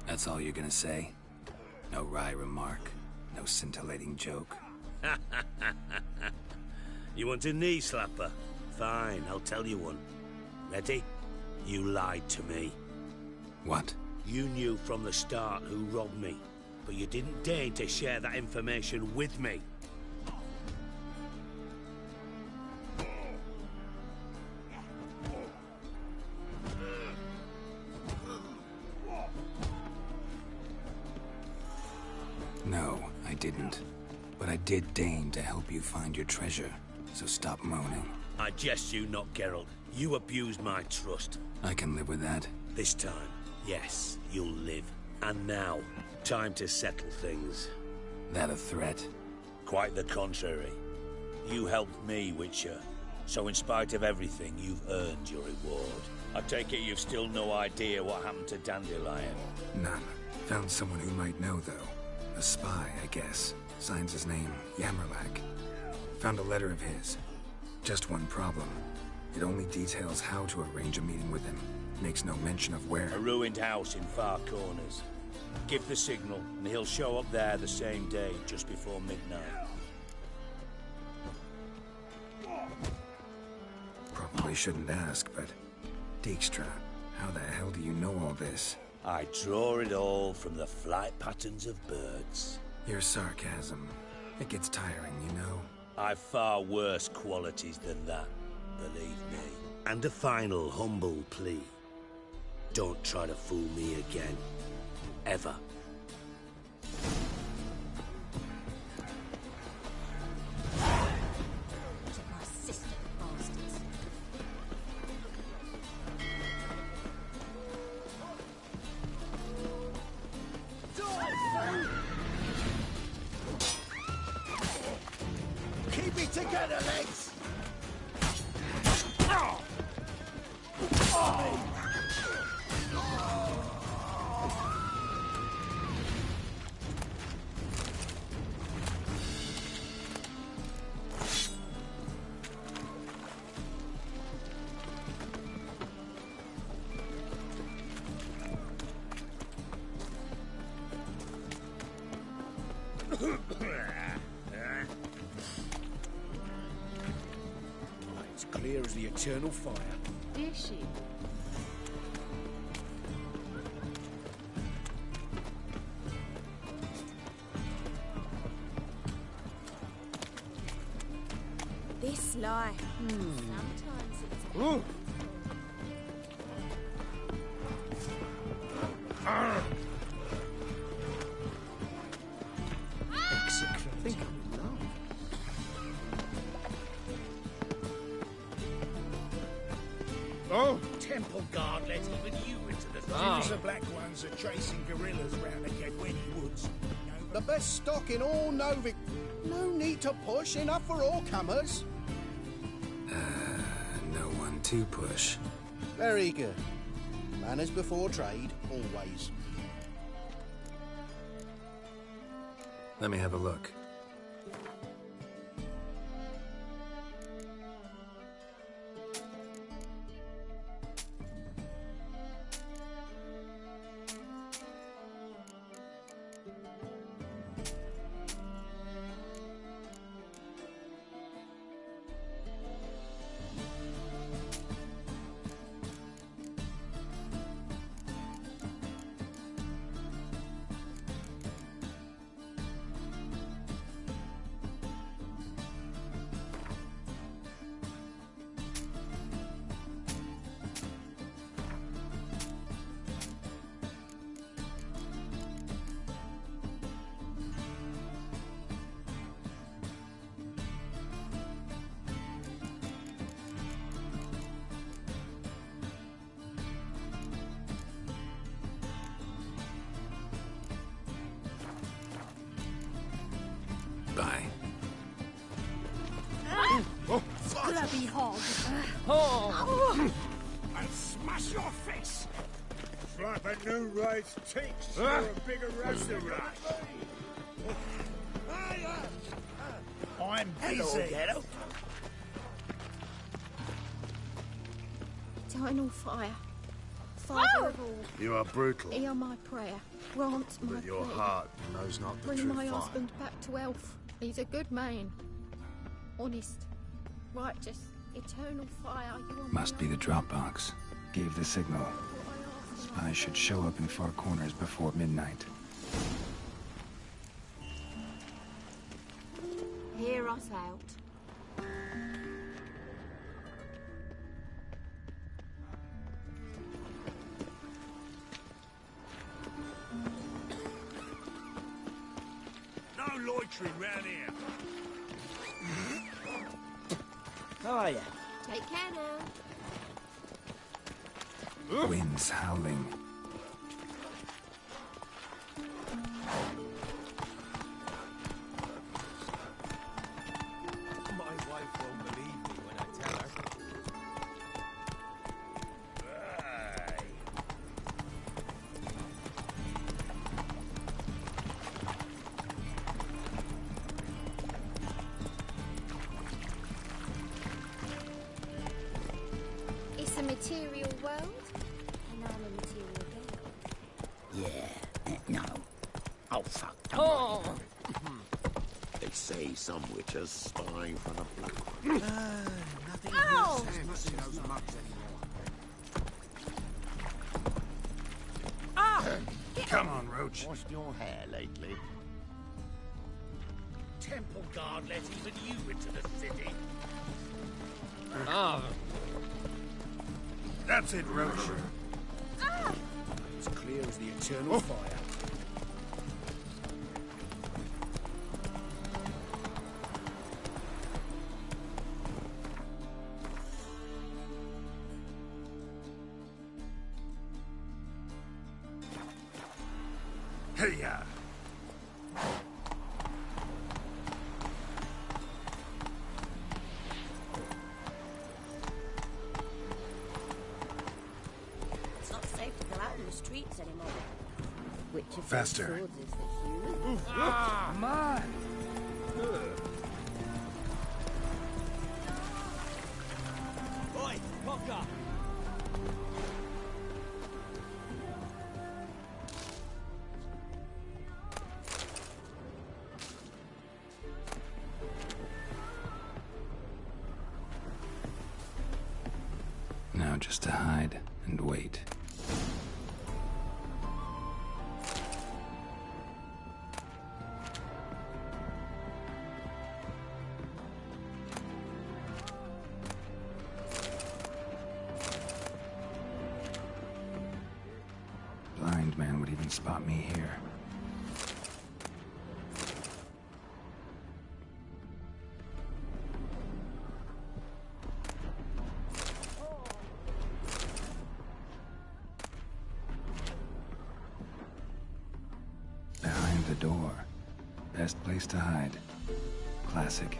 That's all you're gonna say? No wry remark? No scintillating joke? You want a knee slapper? Fine, I'll tell you one. Ready? You lied to me. What? You knew from the start who robbed me, but you didn't deign to share that information with me. No, I didn't. But I did deign to help you find your treasure, so stop moaning. I jest you not, Geralt. You abused my trust. I can live with that. This time, yes, you'll live. And now, time to settle things. That a threat? Quite the contrary. You helped me, Witcher. So in spite of everything, you've earned your reward. I take it you've still no idea what happened to Dandelion? None. Found someone who might know, though. A spy, I guess. Signs his name, Yammerlak. Found a letter of his. Just one problem. It only details how to arrange a meeting with him. Makes no mention of where. A ruined house in Far Corners. Give the signal, and he'll show up there the same day, just before midnight. Probably shouldn't ask, but... Dijkstra, how the hell do you know all this? I draw it all from the flight patterns of birds. Your sarcasm. It gets tiring, you know. I've far worse qualities than that, believe me. And a final humble plea. Don't try to fool me again. Ever. Keep it together, legs! It's clear as the eternal fire. Is she? This lie. Sometimes it's... Ooh. I think I'm in love. Oh! Temple Guard let even you into the... The Black Ones are chasing guerrillas round the Kedweni Woods. The best stock in all Novik. No need to push, enough for all comers. No one to push. Very good. Manners before trade, always. Let me have a look. Bye. Grubby hog. I'll smash your face! Slap a new ride's teeth, you're a bigger rasta rat. I'm Hello, busy. Geralt. Eternal fire. Father of all, You are brutal, hear my prayer. Grant my but your plea. heart knows not the Bring true my fire. husband back to health. He's a good man. Honest. Righteous. Eternal fire. You are Must be the drop box. Gave the signal. Spies should show up in far corners before midnight. Hear us out. No loitering round here. How are you? Take care now. Winds howling. My wife won't believe me when I tell her. It's a material world, and I'm a material girl. Yeah, no. Oh, fuck. Oh! They say some witches spying for the black one. Nothing Ow! makes sense in those mugs anymore. Ah! Come on, Roach. Washed your hair lately? Temple Guard let even you into the city. Ah, That's it, Roach. As clear as the eternal fire. Hey-ya! It's not safe to go out in the streets anymore. Which of Faster. those swords is the human? Come on! Oi, Pocker! Now just to hide and wait. Blind man would even spot me here. Behind the door. Best place to hide. Classic.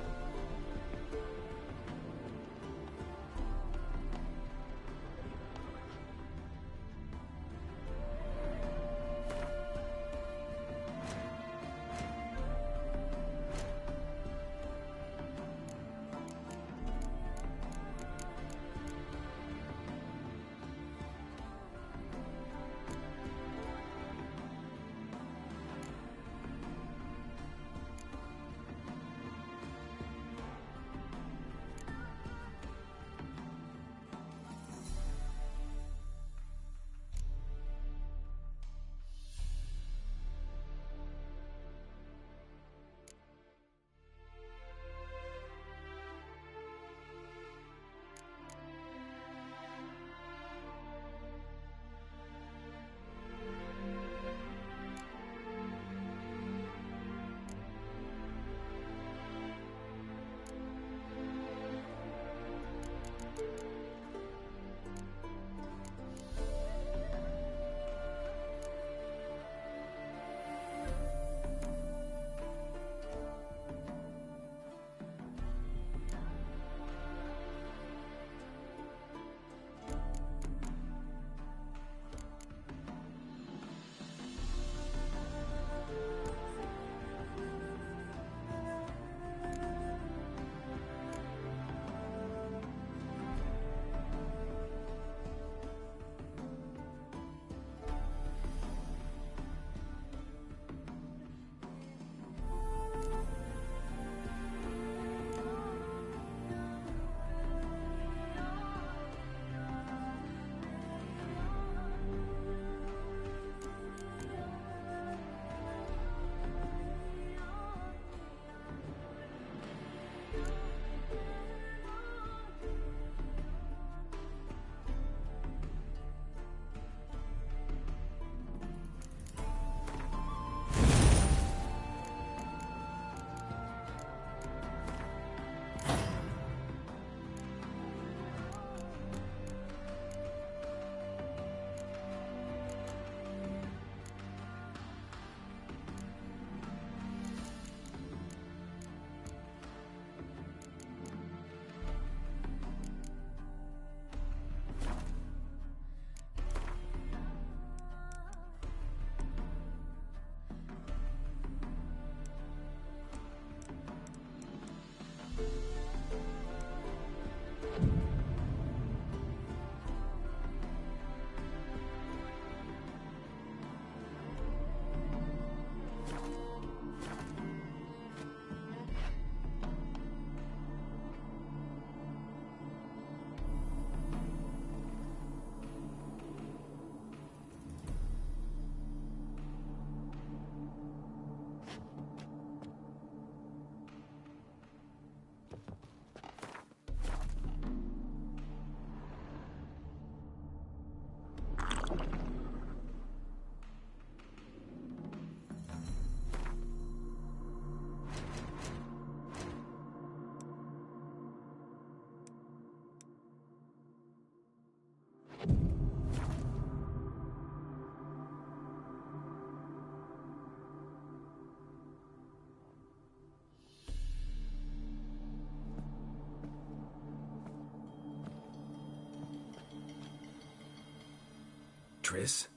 Triss?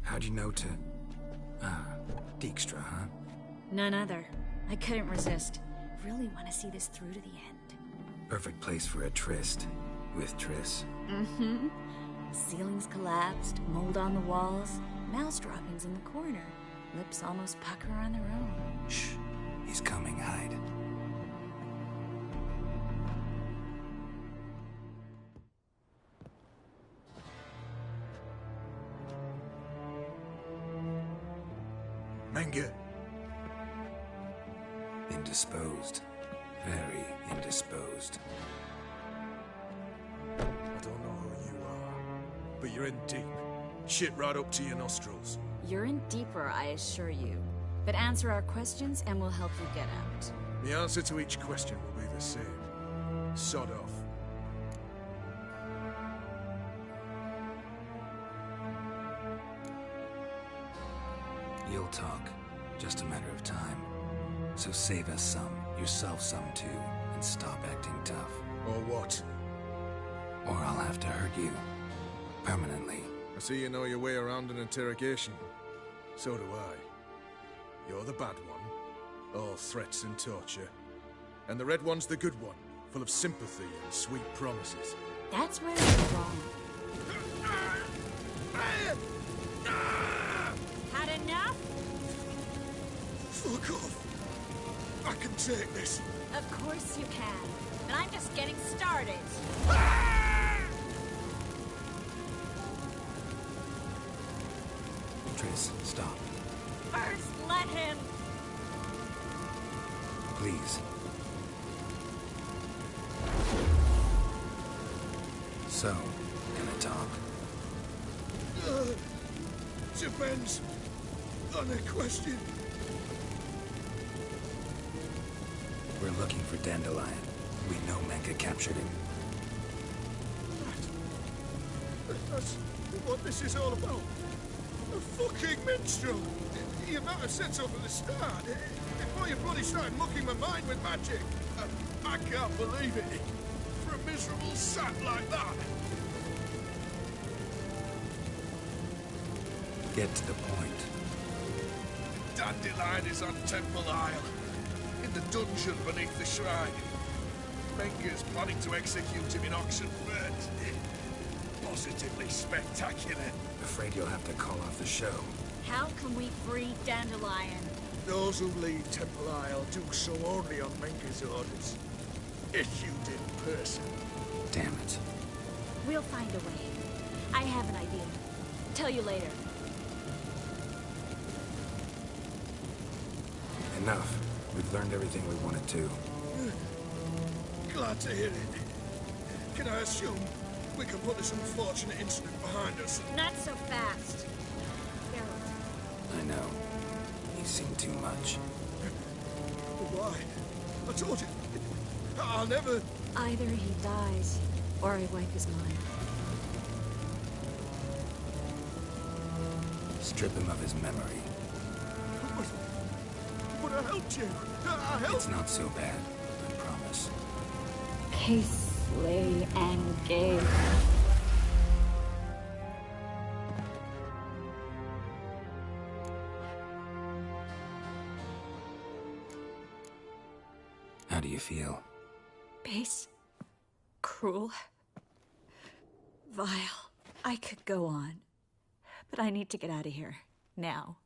How'd you know to... Dijkstra, huh? None other. I couldn't resist. Really want to see this through to the end. Perfect place for a tryst. With Triss. Mm-hmm. Ceilings collapsed, mold on the walls, mouse droppings in the corner. Lips almost pucker on their own. Shh. He's coming, hide. Menge. Indisposed. Very indisposed. I don't know who you are, but you're in deep. Shit right up to your nostrils. You're in deeper, I assure you. But answer our questions and we'll help you get out. The answer to each question will be the same. Sod off. You'll talk. Just a matter of time. So save us some, yourself some too, and stop acting tough. Or what? Or I'll have to hurt you. Permanently. I see you know your way around an interrogation. So do I. You're the bad one, all threats and torture. And the red one's the good one, full of sympathy and sweet promises. That's where you're wrong. Had enough? Fuck off! I can take this. Of course you can. But I'm just getting started. Triss, stop. First, let him. Please. So, gonna talk? Depends on the question. We're looking for Dandelion. We know Menge captured him. That's what this is all about. A fucking minstrel! You might have said so from the start. Before you bloody started mucking my mind with magic. I can't believe it. For a miserable sap like that. Get to the point. Dandelion is on Temple Isle. In the dungeon beneath the shrine. Menge's planning to execute him in Oxenfurt. Positively spectacular. Afraid you'll have to call off the show. How can we free Dandelion? Those who lead Temple Isle do so only on Menge's orders. Issued in person. Damn it. We'll find a way. I have an idea. Tell you later. Enough. We've learned everything we wanted to. Glad to hear it. Can I assume we can put this unfortunate incident behind us? Not so fast. Geralt. I know. You've seen too much. Why? I told you. I'll never... Either he dies, or I wipe his mind. Strip him of his memory. But I helped you. I helped... It's not so bad, I promise. Peacefully and gay. How do you feel? Base. Cruel. Vile. I could go on. But I need to get out of here. Now.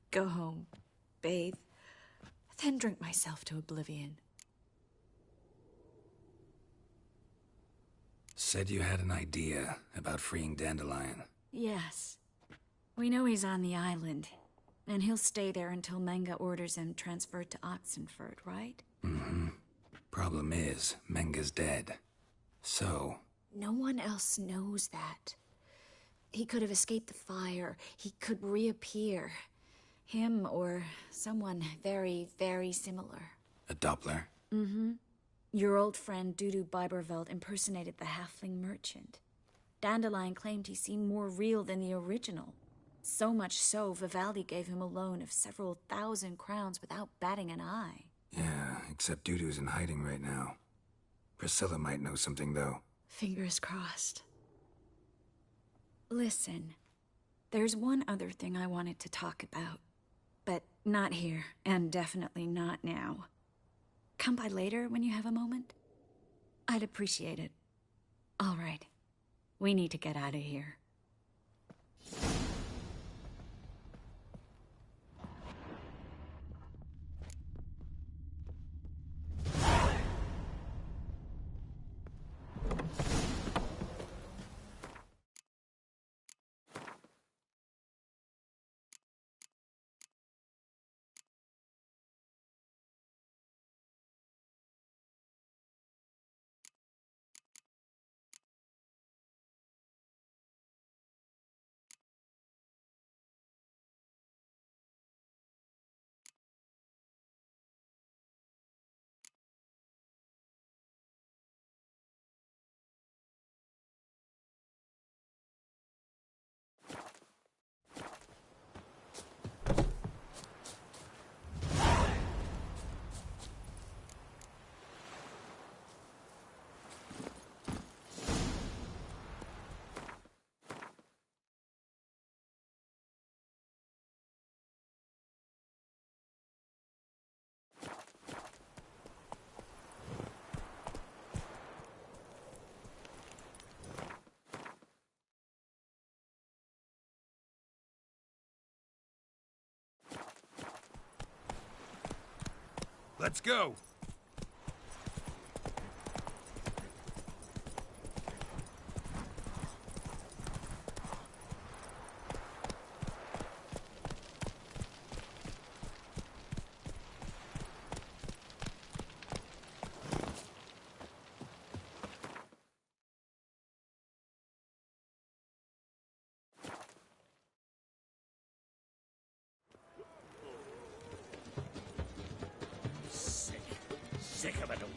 Go home. Bathe. Then drink myself to oblivion. Said you had an idea about freeing Dandelion. Yes. We know he's on the island. And he'll stay there until Menge orders him transferred to Oxenfurt, right? Mm-hmm. Problem is, Menge's dead. So... No one else knows that. He could have escaped the fire. He could reappear. Him or someone very, very similar. A Doppler? Mm-hmm. Your old friend Dudu Biberveld impersonated the halfling merchant. Dandelion claimed he seemed more real than the original. So much so, Vivaldi gave him a loan of several 1,000 crowns without batting an eye. Yeah, except Dudu's in hiding right now. Priscilla might know something, though. Fingers crossed. Listen, There's one other thing I wanted to talk about. But not here, and definitely not now. Come by later when you have a moment? I'd appreciate it. All right. We need to get out of here. Let's go! Sick of it all.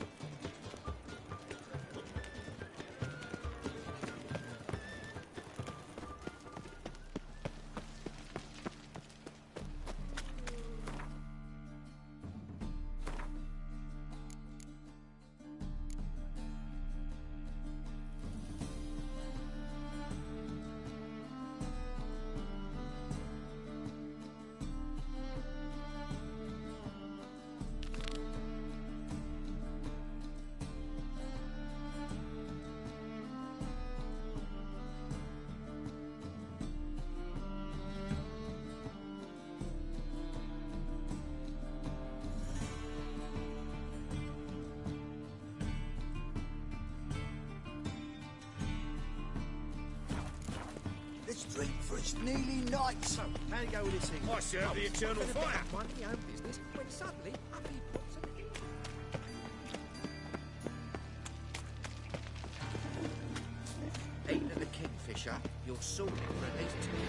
Let's drink for it's nearly night. So, how do you go with this thing? I serve the eternal fire. Money own business when suddenly up he pops at the inn. Eating at the Kingfisher, you're sorted for at least 2 years.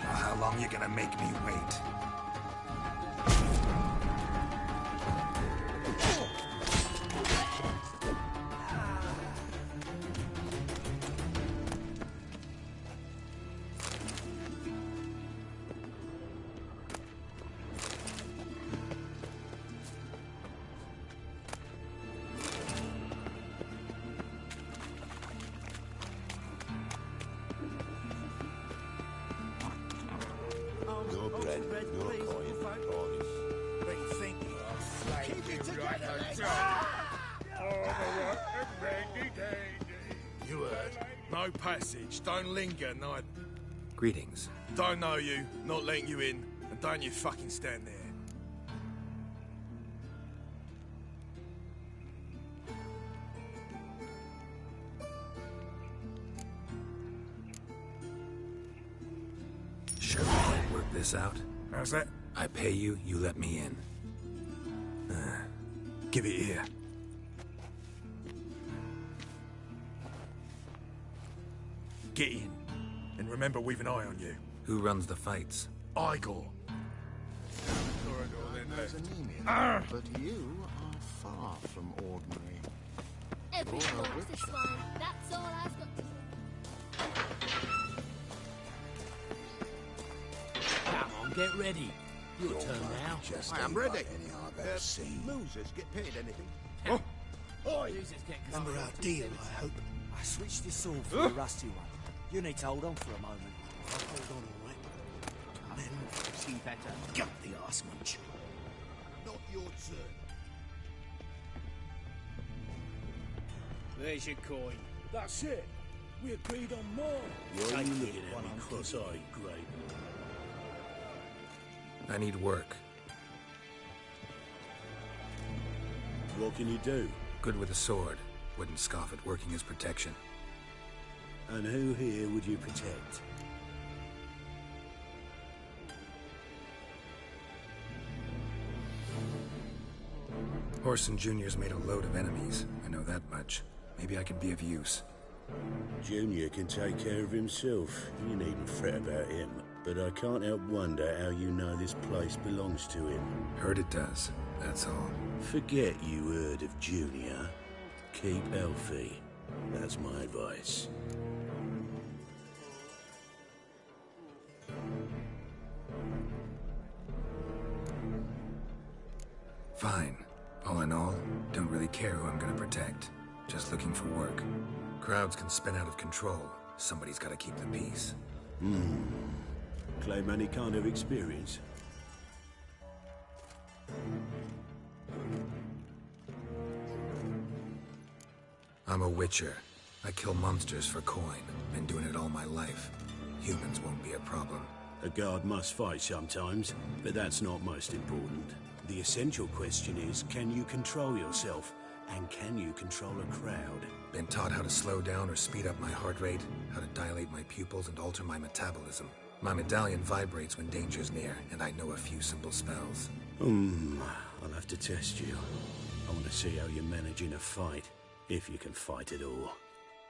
How long you gonna make me wait? Your bread, your coin, boys. They think you're Keep it together, You heard. No passage. Don't linger, neither. Greetings. Don't know you, not letting you in, and don't you fucking stand there. Sure we can't work this out? How's that? I pay you, you let me in. Give it here. Get in. And remember, we've an eye on you. Who runs the fights? Igor. There's anemia, but you are far from ordinary. Everyone wants this wine. That's all I've got to say. get ready. Your turn now. I am ready. Losers get paid anything? Oi! Remember our deal, I hope. I switched this sword for a rusty one. You need to hold on for a moment. I'll hold on all right. Then See better. gut the arse munch. Not your turn. There's your coin. That's it. We agreed on more. Why are you looking at me cross-eyed, Grape? I need work. What can you do? Good with a sword. Wouldn't scoff at working as protection. And who here would you protect? Orson Jr.'s made a load of enemies. I know that much. Maybe I could be of use. Junior can take care of himself. You needn't fret about him. But I can't help wonder how you know this place belongs to him. Heard it does, that's all. Forget you heard of Junior. Keep healthy. That's my advice. Fine. All in all, don't really care who I'm gonna protect. Just looking for work. Crowds can spin out of control. Somebody's gotta keep the peace. Claim any kind of experience? I'm a witcher. I kill monsters for coin. Been doing it all my life. Humans won't be a problem. A guard must fight sometimes, but that's not most important. The essential question is, can you control yourself? And can you control a crowd? Been taught how to slow down or speed up my heart rate, how to dilate my pupils and alter my metabolism. My medallion vibrates when danger's near, and I know a few simple spells. I'll have to test you. I want to see how you manage in a fight, if you can fight at all.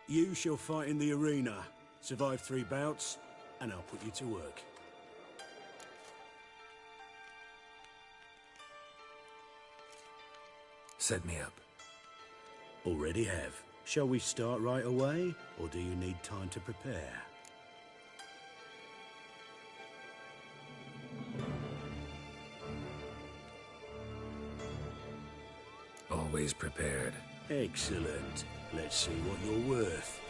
You shall fight in the arena, survive 3 bouts, and I'll put you to work. Set me up. Already have. Shall we start right away, or do you need time to prepare? Always prepared. Excellent. Let's see what you're worth.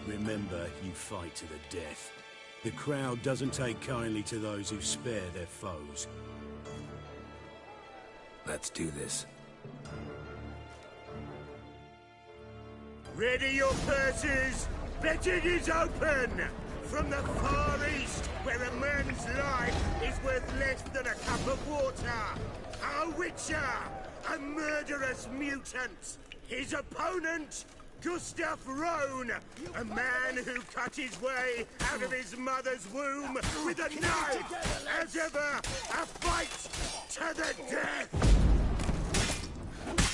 Remember, you fight to the death. The crowd doesn't take kindly to those who spare their foes. Let's do this. Ready your purses! Betting is open! From the Far East, where a man's life is worth less than a cup of water! A witcher! A murderous mutant! His opponent, Gustav Rohn! A man who cut his way out of his mother's womb with a knife! As ever, a fight to the death!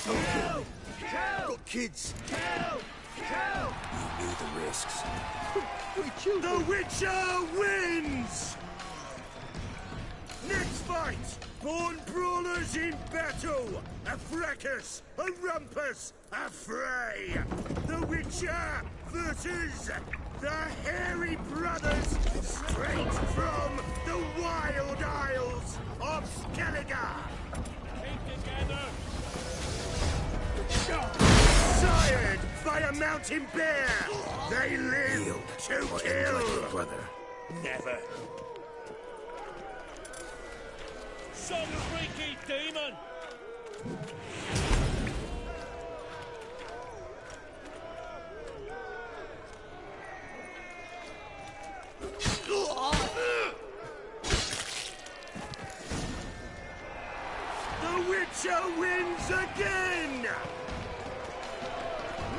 Kill! Kill! Got kids. Kill! Kill! You knew the risks. The Witcher wins! Next fight! Born brawlers in battle! A fracas! A rumpus! A fray! The Witcher versus the Hairy Brothers, straight from the Wild Isles of Skellige! Keep together! Sired by a mountain bear! They live to kill! Brother. Never. Some freaky demon! The Witcher wins again!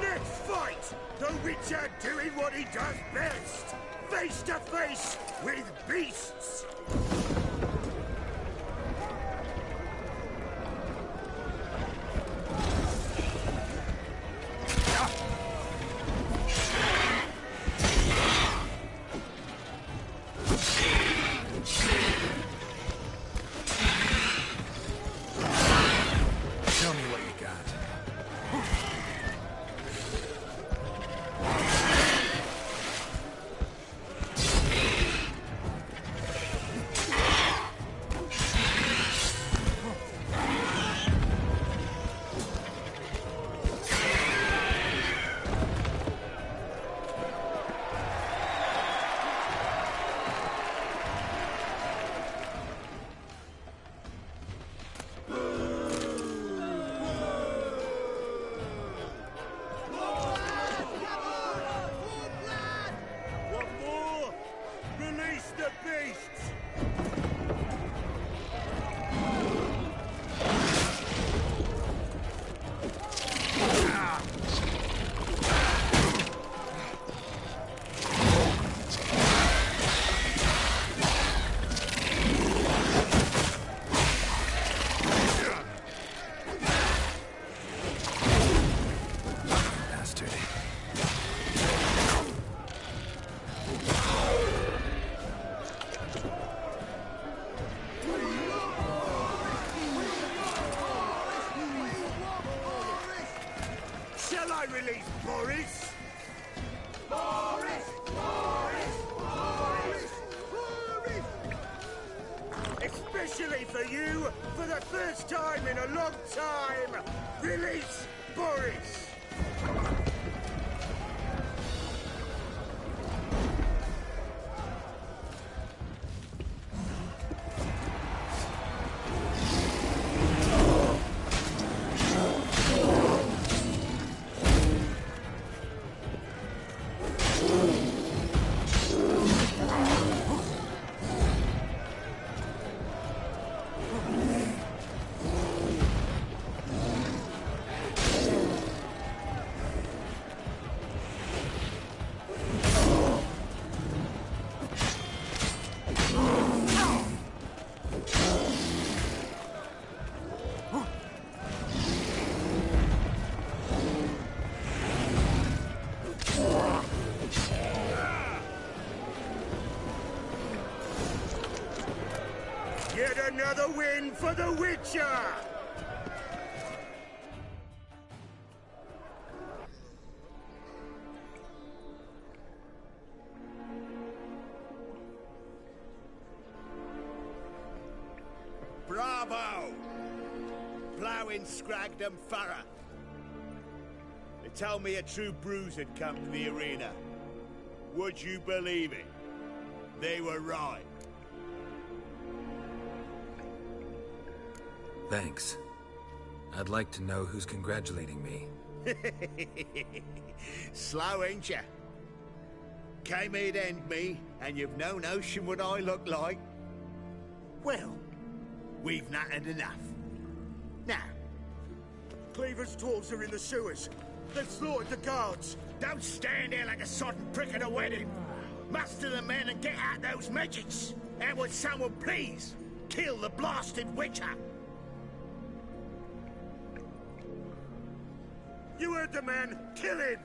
Next fight, the Witcher doing what he does best, face to face with beasts. Tell me what you got. release Boris? Boris! Boris! Boris! Boris! Especially for you, for the first time in a long time, release Boris! Yet another win for The Witcher! Bravo! Ploughing Scragdom Thorough. They told me a true bruise had come to the arena. Would you believe it? They were right. Thanks. I'd like to know who's congratulating me. Slow, ain't ya? Came here to end me, and you've no notion what I look like? Well, we've nattered enough. Now, Cleaver's dwarves are in the sewers. They've slaughtered the guards. don't stand there like a sodden prick at a wedding. Muster the men and get out those midgets. And would someone please kill the blasted Witcher? You heard the man. Kill him!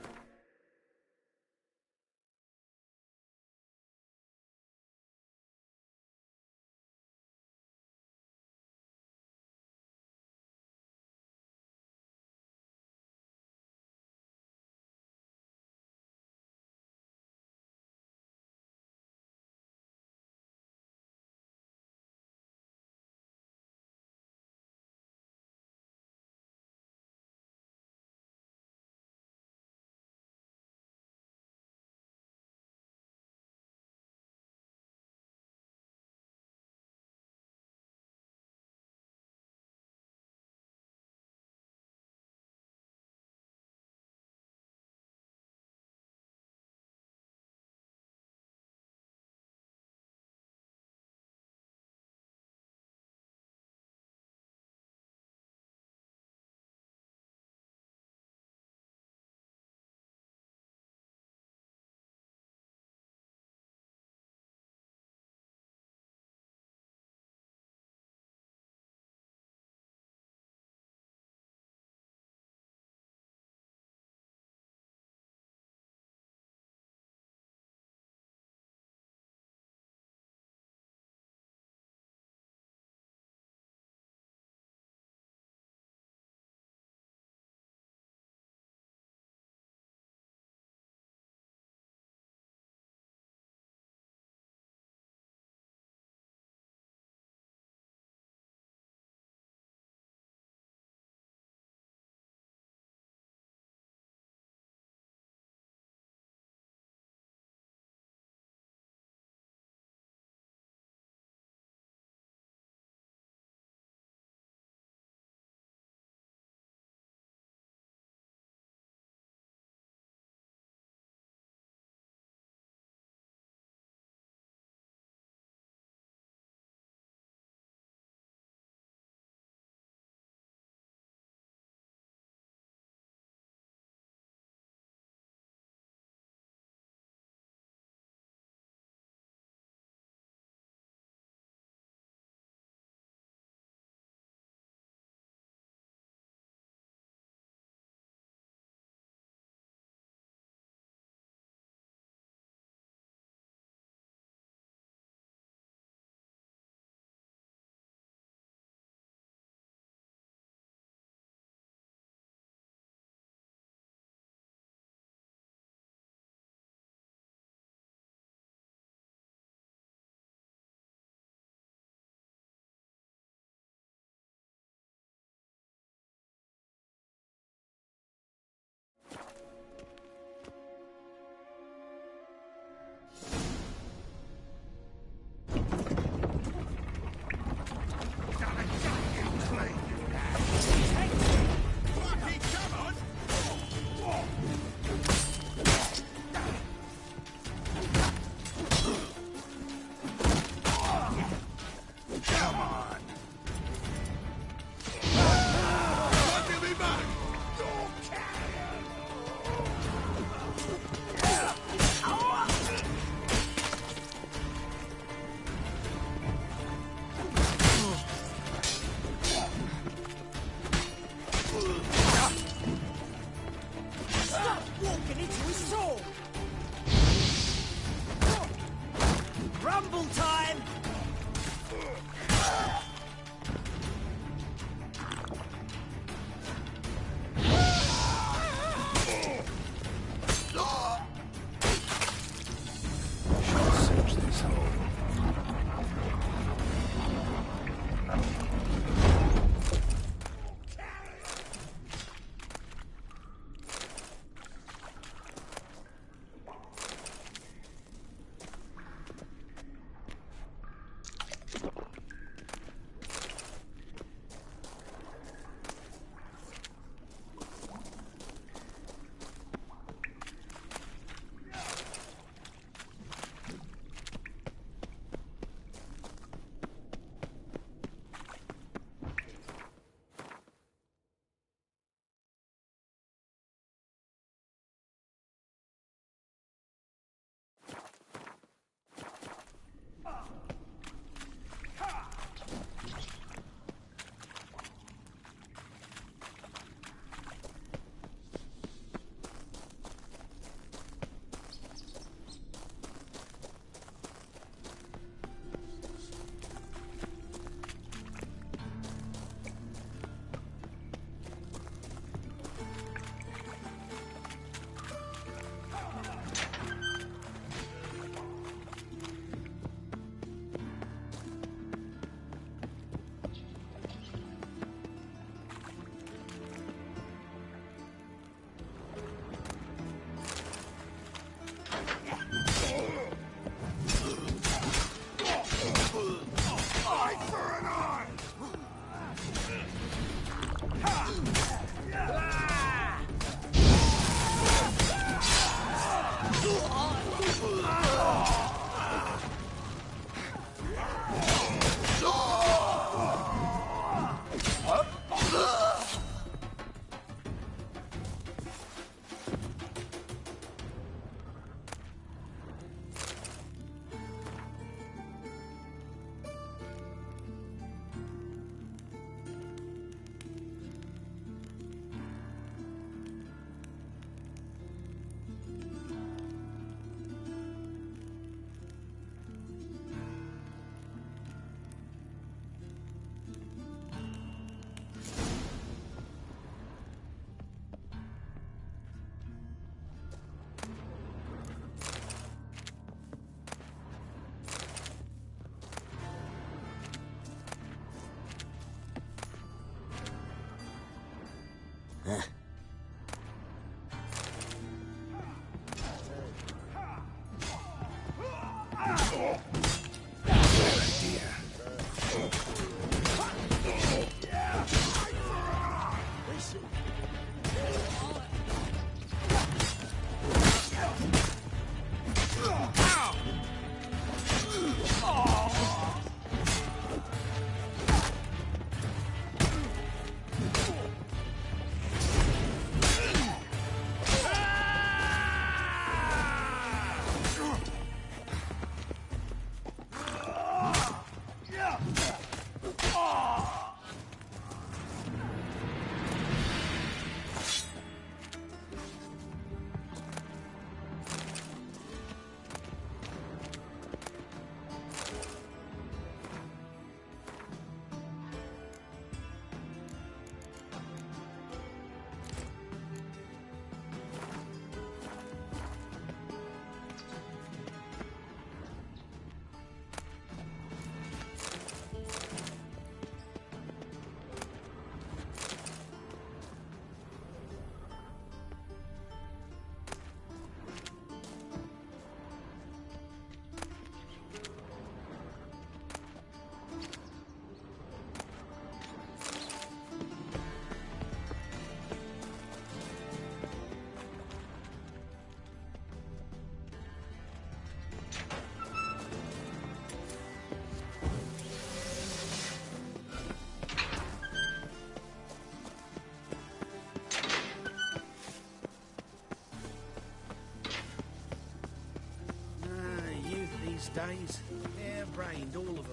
Days. Hair-brained, all of them.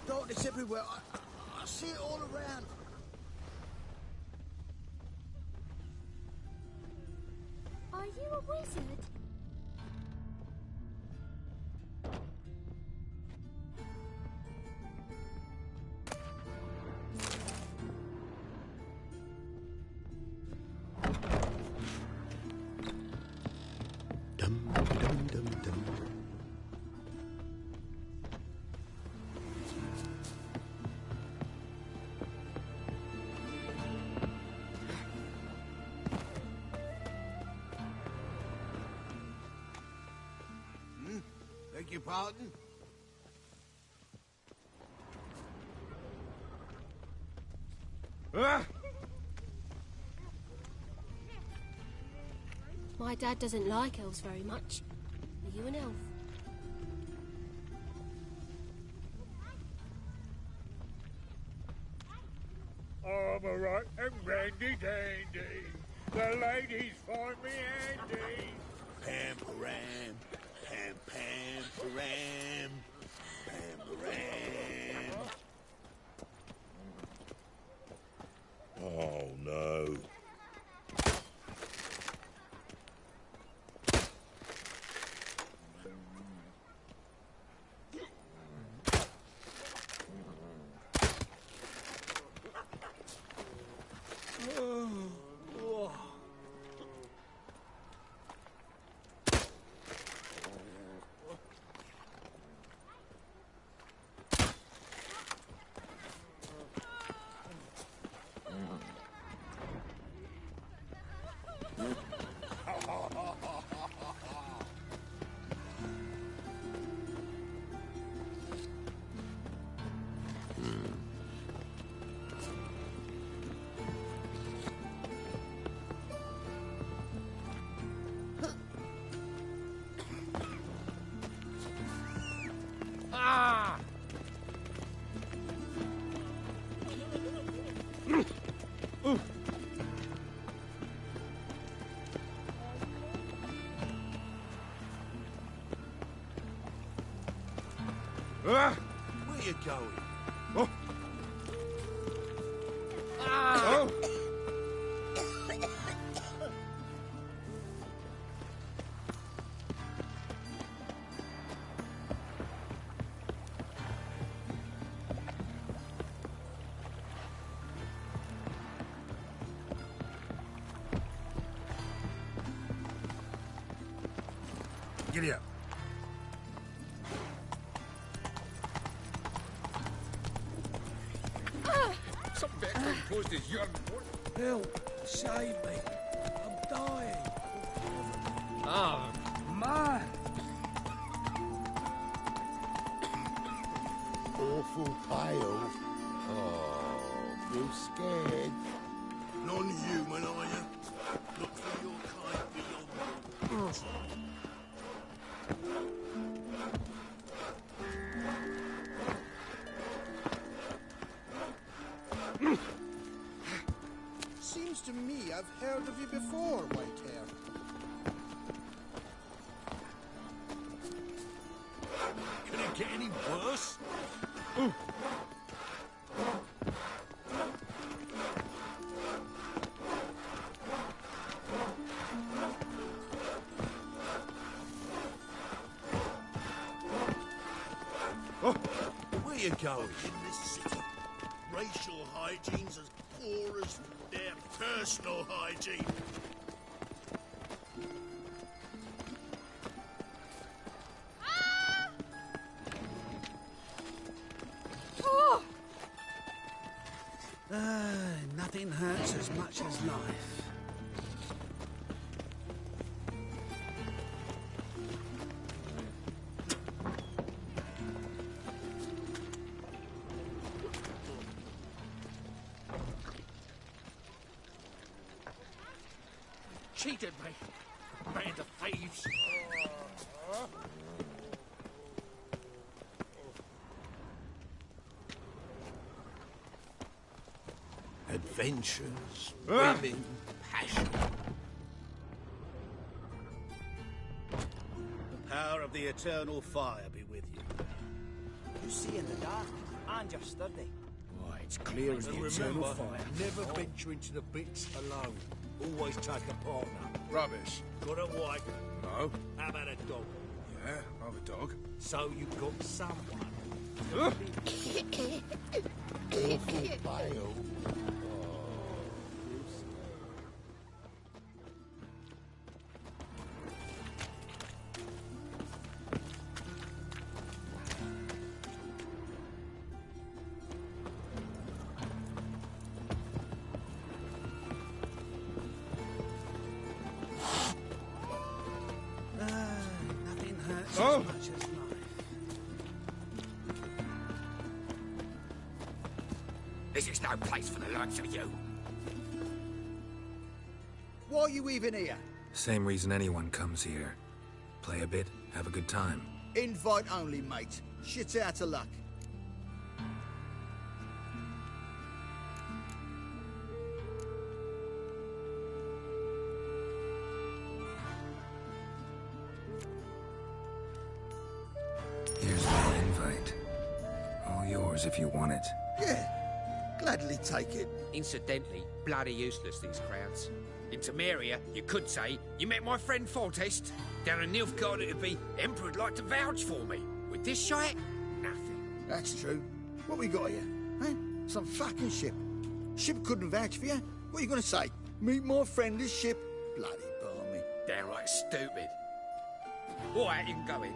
Darkness everywhere. I see it all around. Are you a wizard? Beg your pardon? My dad doesn't like elves very much. Are you an elf? I'm a right and randy dandy. The ladies find me handy. Pam-param, pam-pam-param, pam-param. Oh, no. Where you going? Oh. Oh. Giddy up. Some veteran caused his young boy. Help! Save me! I'm dying! Oh, Man! Awful pale. Oh, feel scared. Non-human, are you? Look for your kind beyond. Seems to me I've heard of you before, Whitehair. Can it get any worse? Where you going? In this city, racial hygiene's as poor as their personal hygiene. Nothing hurts as much as life. Cheated me. Band of thieves. Adventures, women, passion. The power of the eternal fire be with you. You see in the dark, and you're sturdy. Why, it's clear as the And eternal remember, fire. never venture into the bits alone. Always take a partner. Rubbish. Got a wife? No. How about a dog? Yeah, I've a dog. So you've got someone. Awful pale. Nothing hurts as much as life. This is no place for the likes of you. Why are you even here? Same reason anyone comes here. Play a bit, have a good time. Invite only, mate. Shit's out of luck. Here's my invite. All yours if you want it. Yeah, gladly take it. Incidentally, bloody useless, these crowds. In Temeria, you could say, you met my friend Foltest. Down in Nilfgaard, it'd be, Emperor'd like to vouch for me. With this shite, nothing. That's true. What we got here? Eh? Some fucking ship. Ship couldn't vouch for you? What are you gonna say? Meet my friend this ship? Bloody balmy. Downright stupid. Alright, you can go in.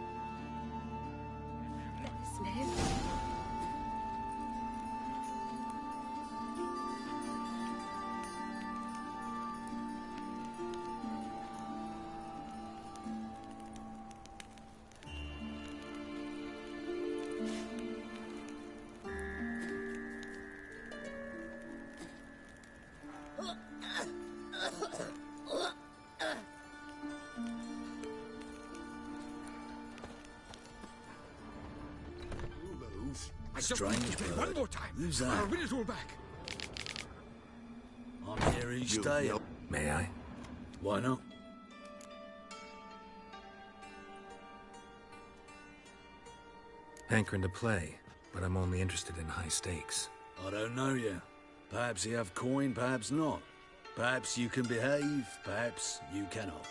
Strange bird. One more time. Who's that? I'll win it all back. I'm here each day. May I? Why not? Hankering to play, but I'm only interested in high stakes. I don't know yet. Perhaps you have coin, perhaps not. Perhaps you can behave, perhaps you cannot.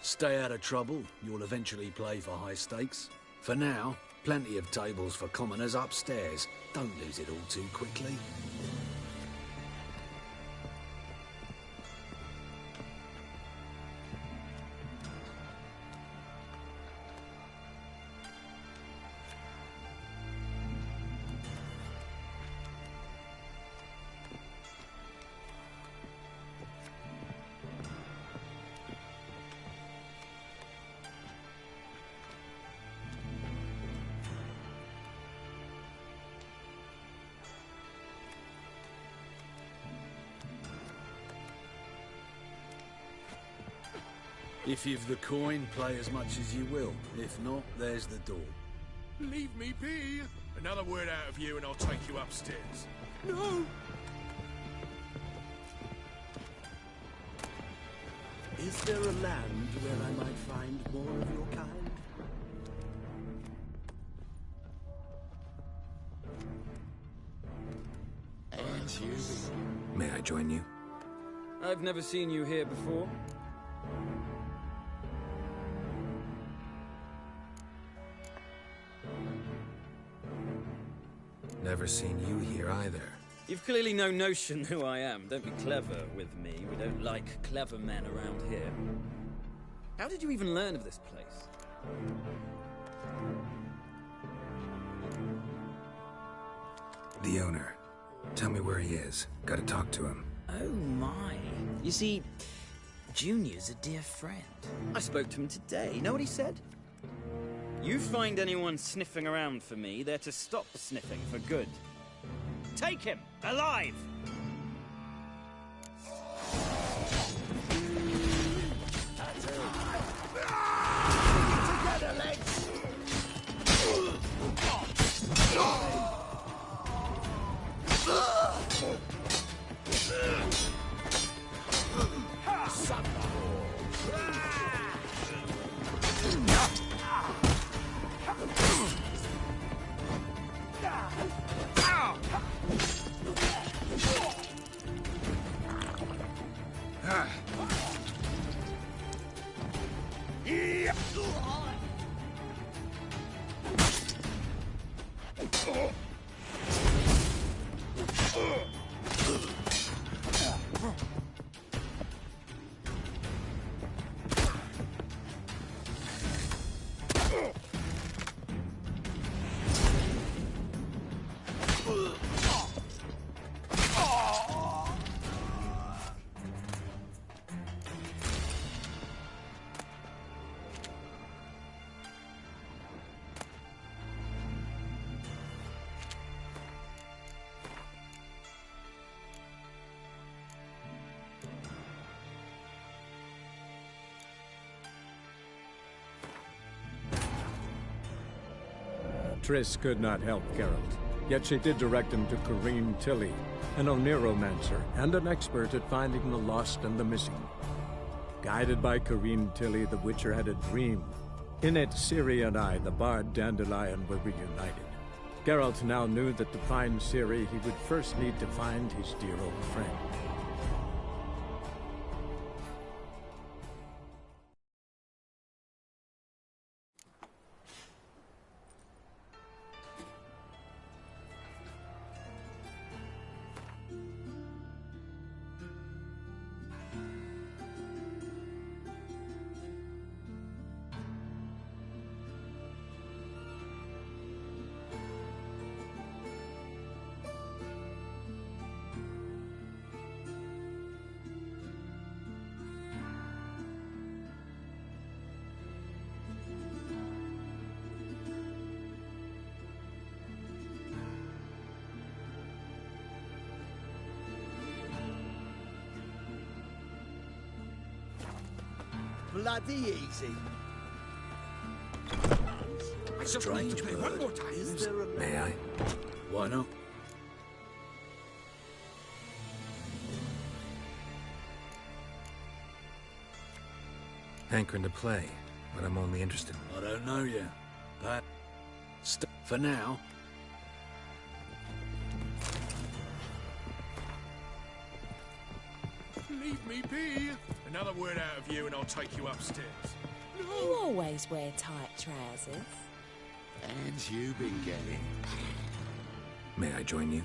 Stay out of trouble, you'll eventually play for high stakes. For now, plenty of tables for commoners upstairs. Don't lose it all too quickly. If you've the coin, play as much as you will. If not, there's the door. Leave me be. Another word out of you and I'll take you upstairs. No! Is there a land where I might find more of your kind? And you. May I join you? I've never seen you here before. Never seen you here either. You've clearly no notion who I am. Don't be clever with me. We don't like clever men around here. How did you even learn of this place? The owner. Tell me where he is. Gotta talk to him. Oh my. You see, Junior's a dear friend. I spoke to him today. You know what he said? You find anyone sniffing around for me, they're to stop sniffing for good. Take him, alive! That's it. Together, legs! Triss could not help Geralt, yet she did direct him to Corrine Tilly, an Oniromancer and an expert at finding the lost and the missing. Guided by Corrine Tilly, the Witcher had a dream. In it, Ciri and I, the bard Dandelion, were reunited. Geralt now knew that to find Ciri, he would first need to find his dear old friend. Bloody easy. I just need to play one more time. Is there a... May I? Why not? Hankering to play, but I'm only interested. I don't know yet. But for now. Leave me be. Another word out of you and I'll take you upstairs. No! You always wear tight trousers. And you've been getting. May I join you?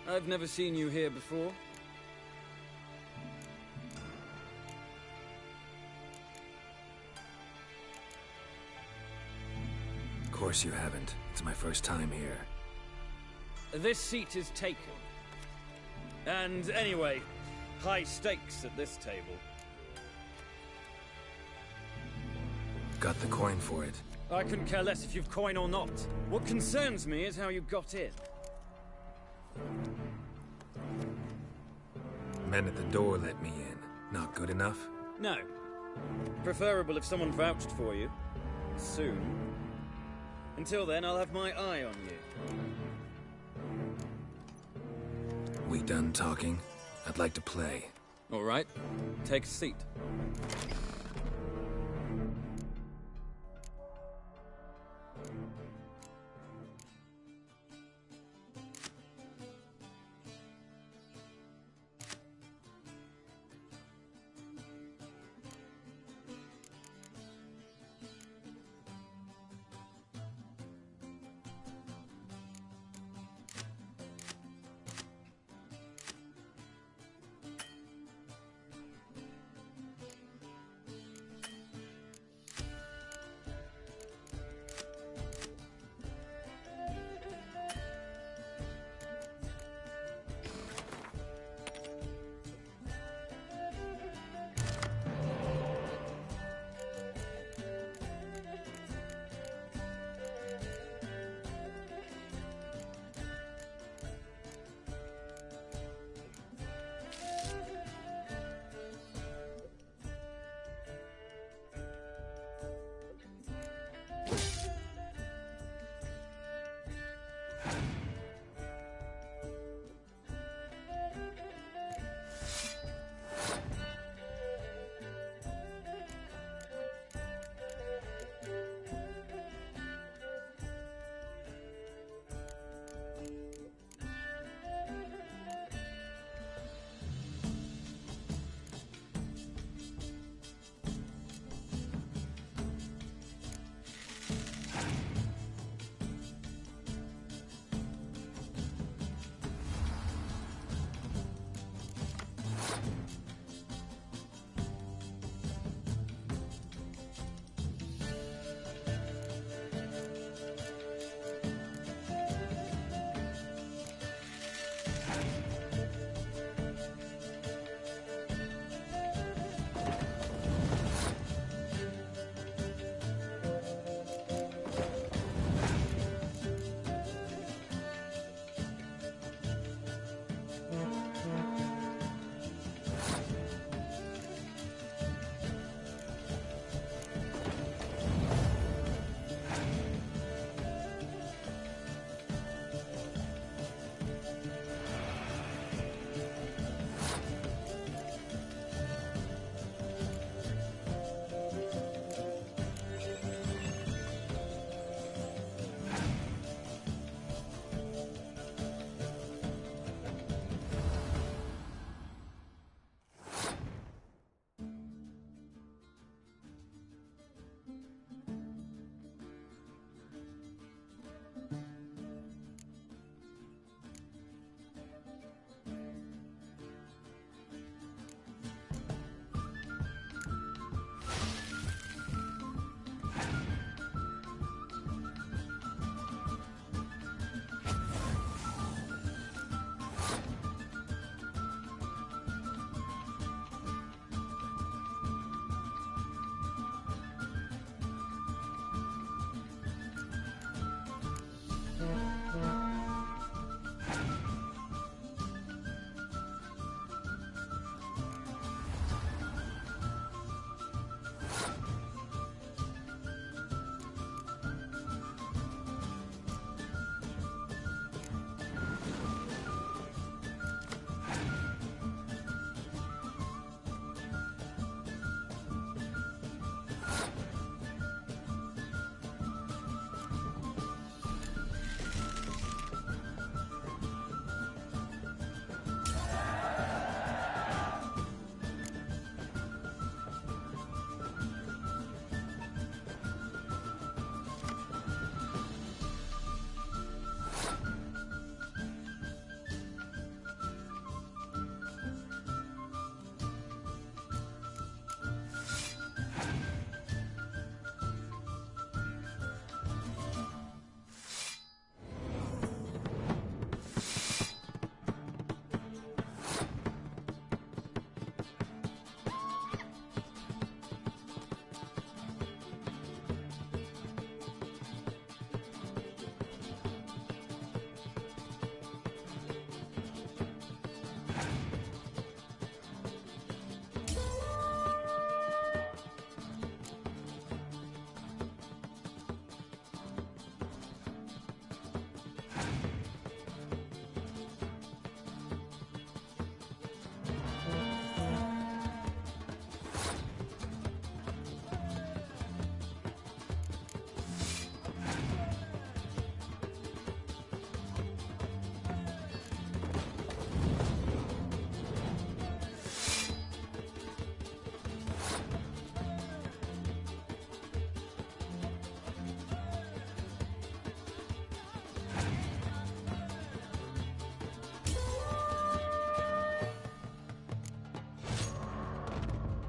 I've never seen you here before. Of course you haven't. It's my first time here. This seat is taken. And anyway, high stakes at this table. Got the coin for it. I couldn't care less if you've coin or not. What concerns me is how you got in. Men at the door let me in. Not good enough? No. Preferable if someone vouched for you. Soon. Until then, I'll have my eye on you. We done talking? I'd like to play. All right. Take a seat.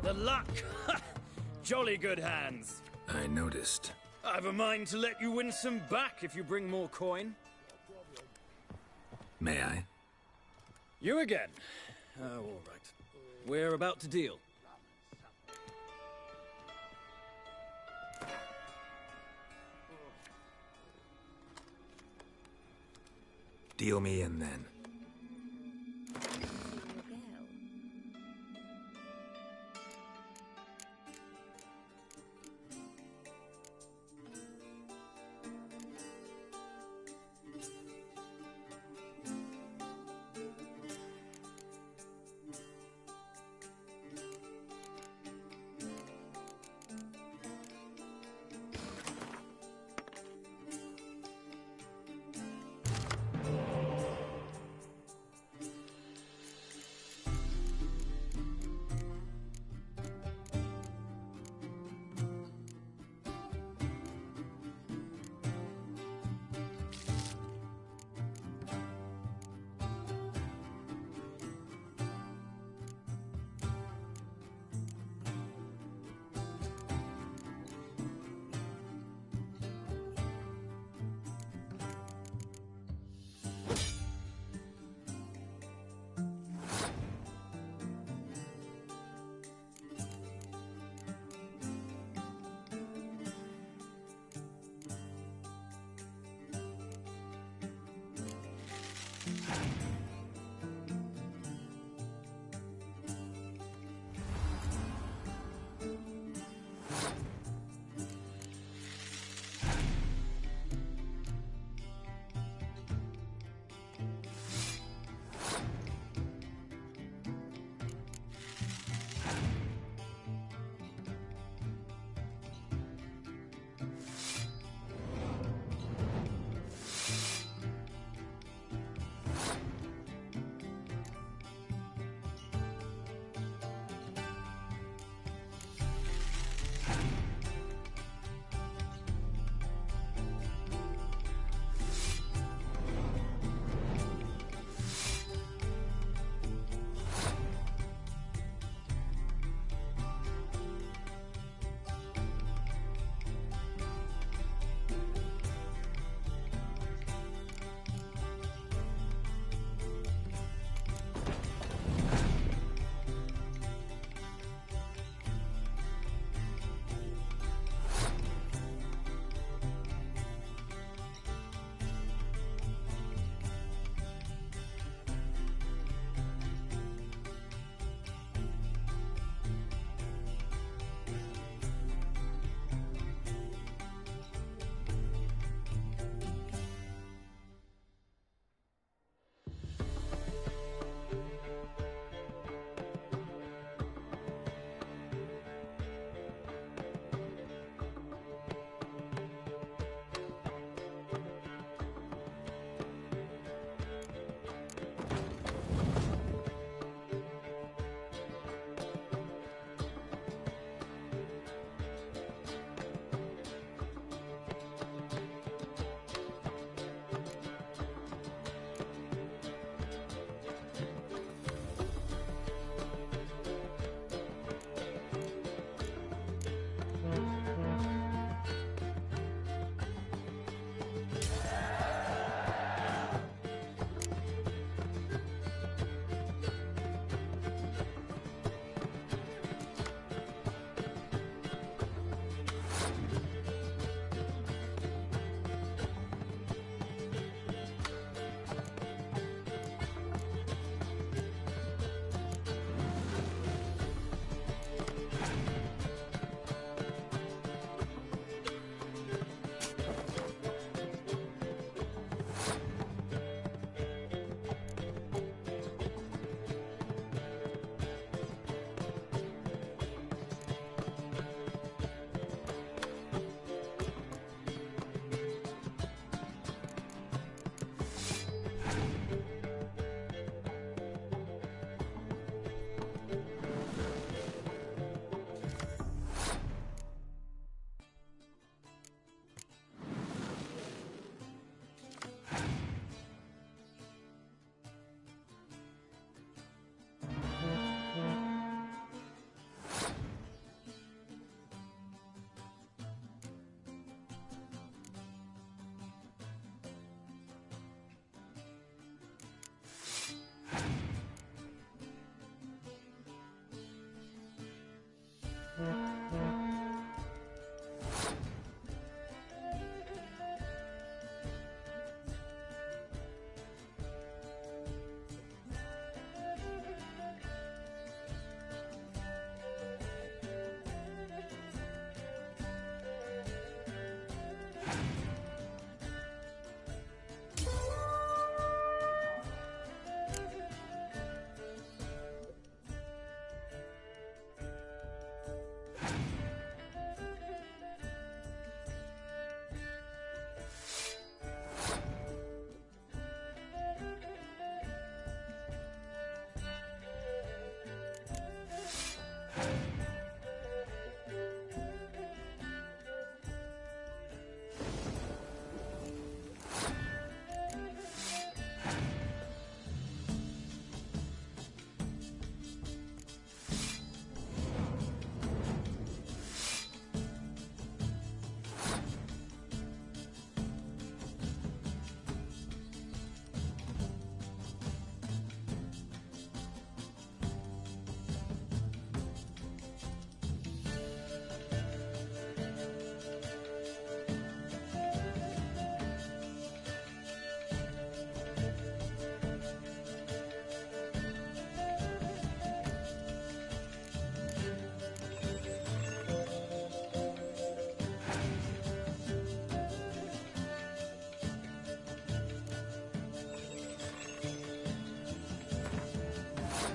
The luck! Jolly good hands. I noticed. I've a mind to let you win some back if you bring more coin. May I? You again? Oh, all right. We're about to deal. Deal me in then.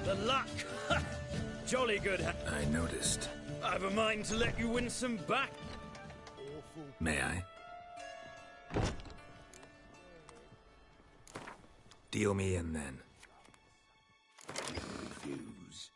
The luck! Jolly good. I noticed. I've a mind to let you win some back. May I? Deal me in then. Refuse.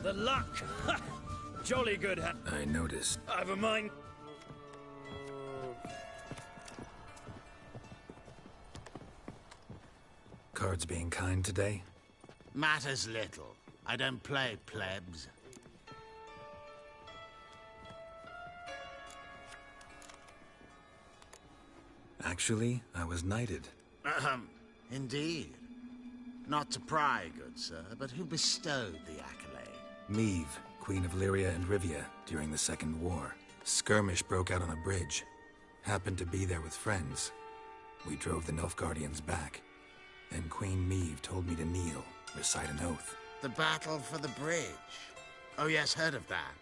The luck! Jolly good I noticed. I've a mind. Cards being kind today? Matters little. I don't play plebs. Actually, I was knighted. Indeed. Not to pry, good sir, but who bestowed the accolade? Meve, Queen of Lyria and Rivia, during the Second War. Skirmish broke out on a bridge. Happened to be there with friends. We drove the Nilfgaardians back. Then Queen Meve told me to kneel, recite an oath. The battle for the bridge. Oh yes, heard of that.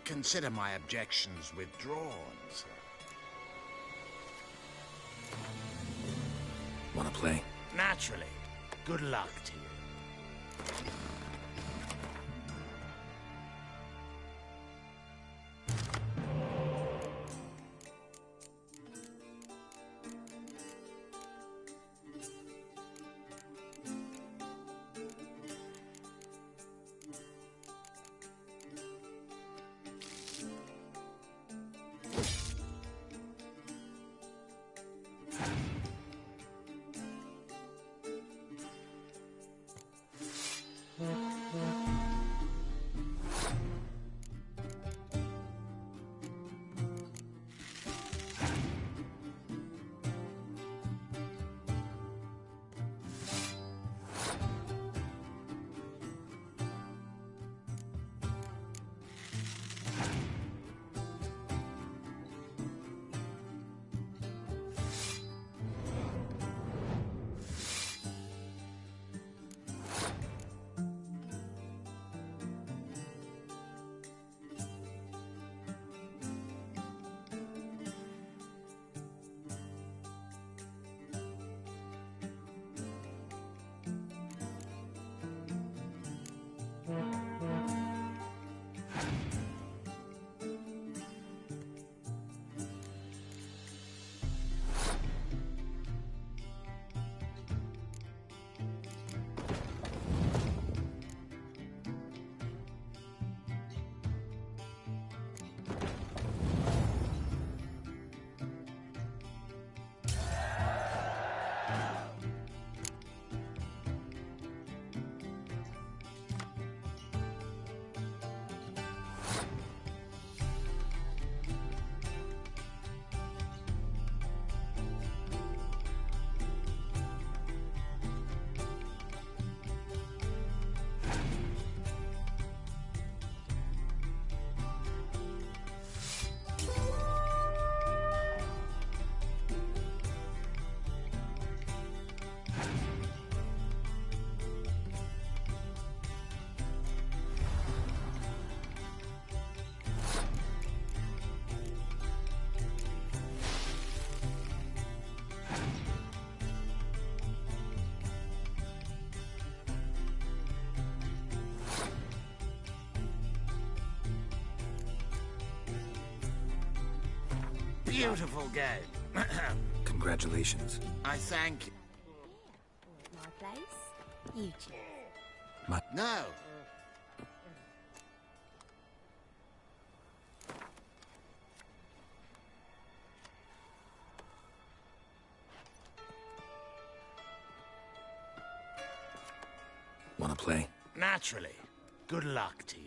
Consider my objections withdrawn, sir. Wanna play? Naturally. Good luck to you. Beautiful game. Congratulations. I thank you. My place? You choose. No. Wanna play? Naturally. Good luck to you.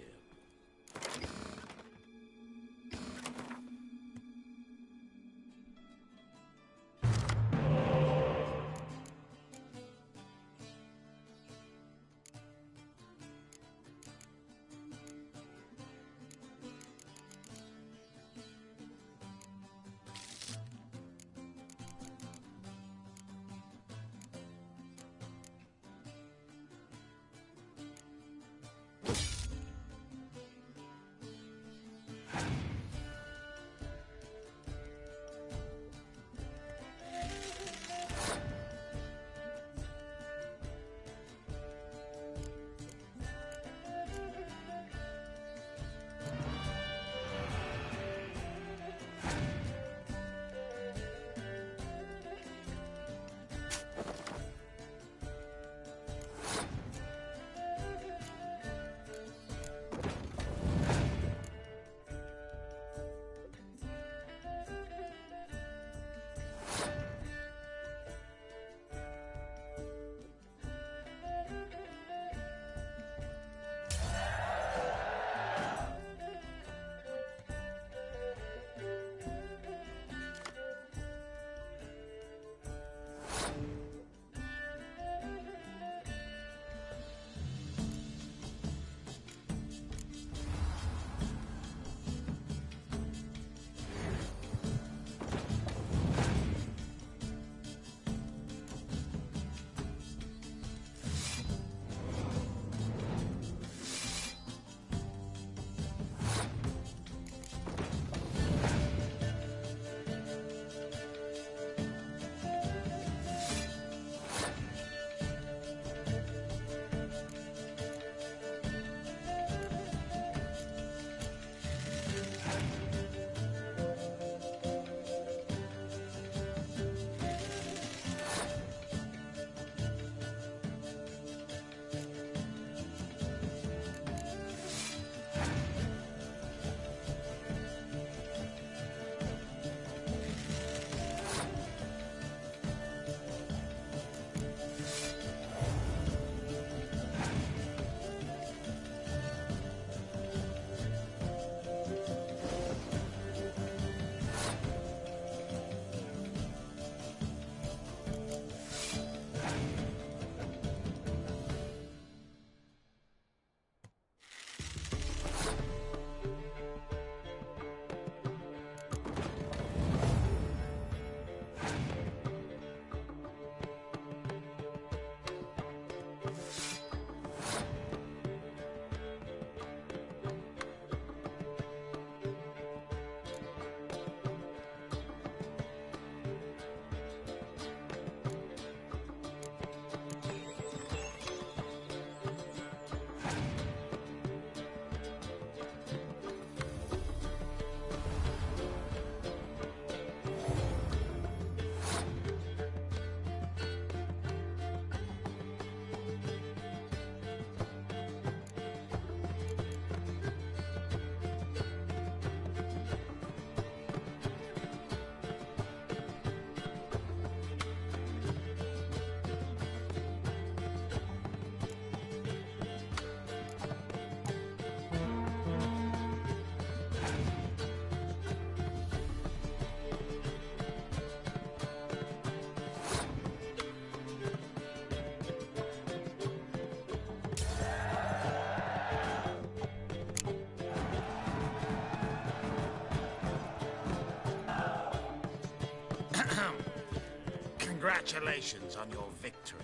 Congratulations on your victory.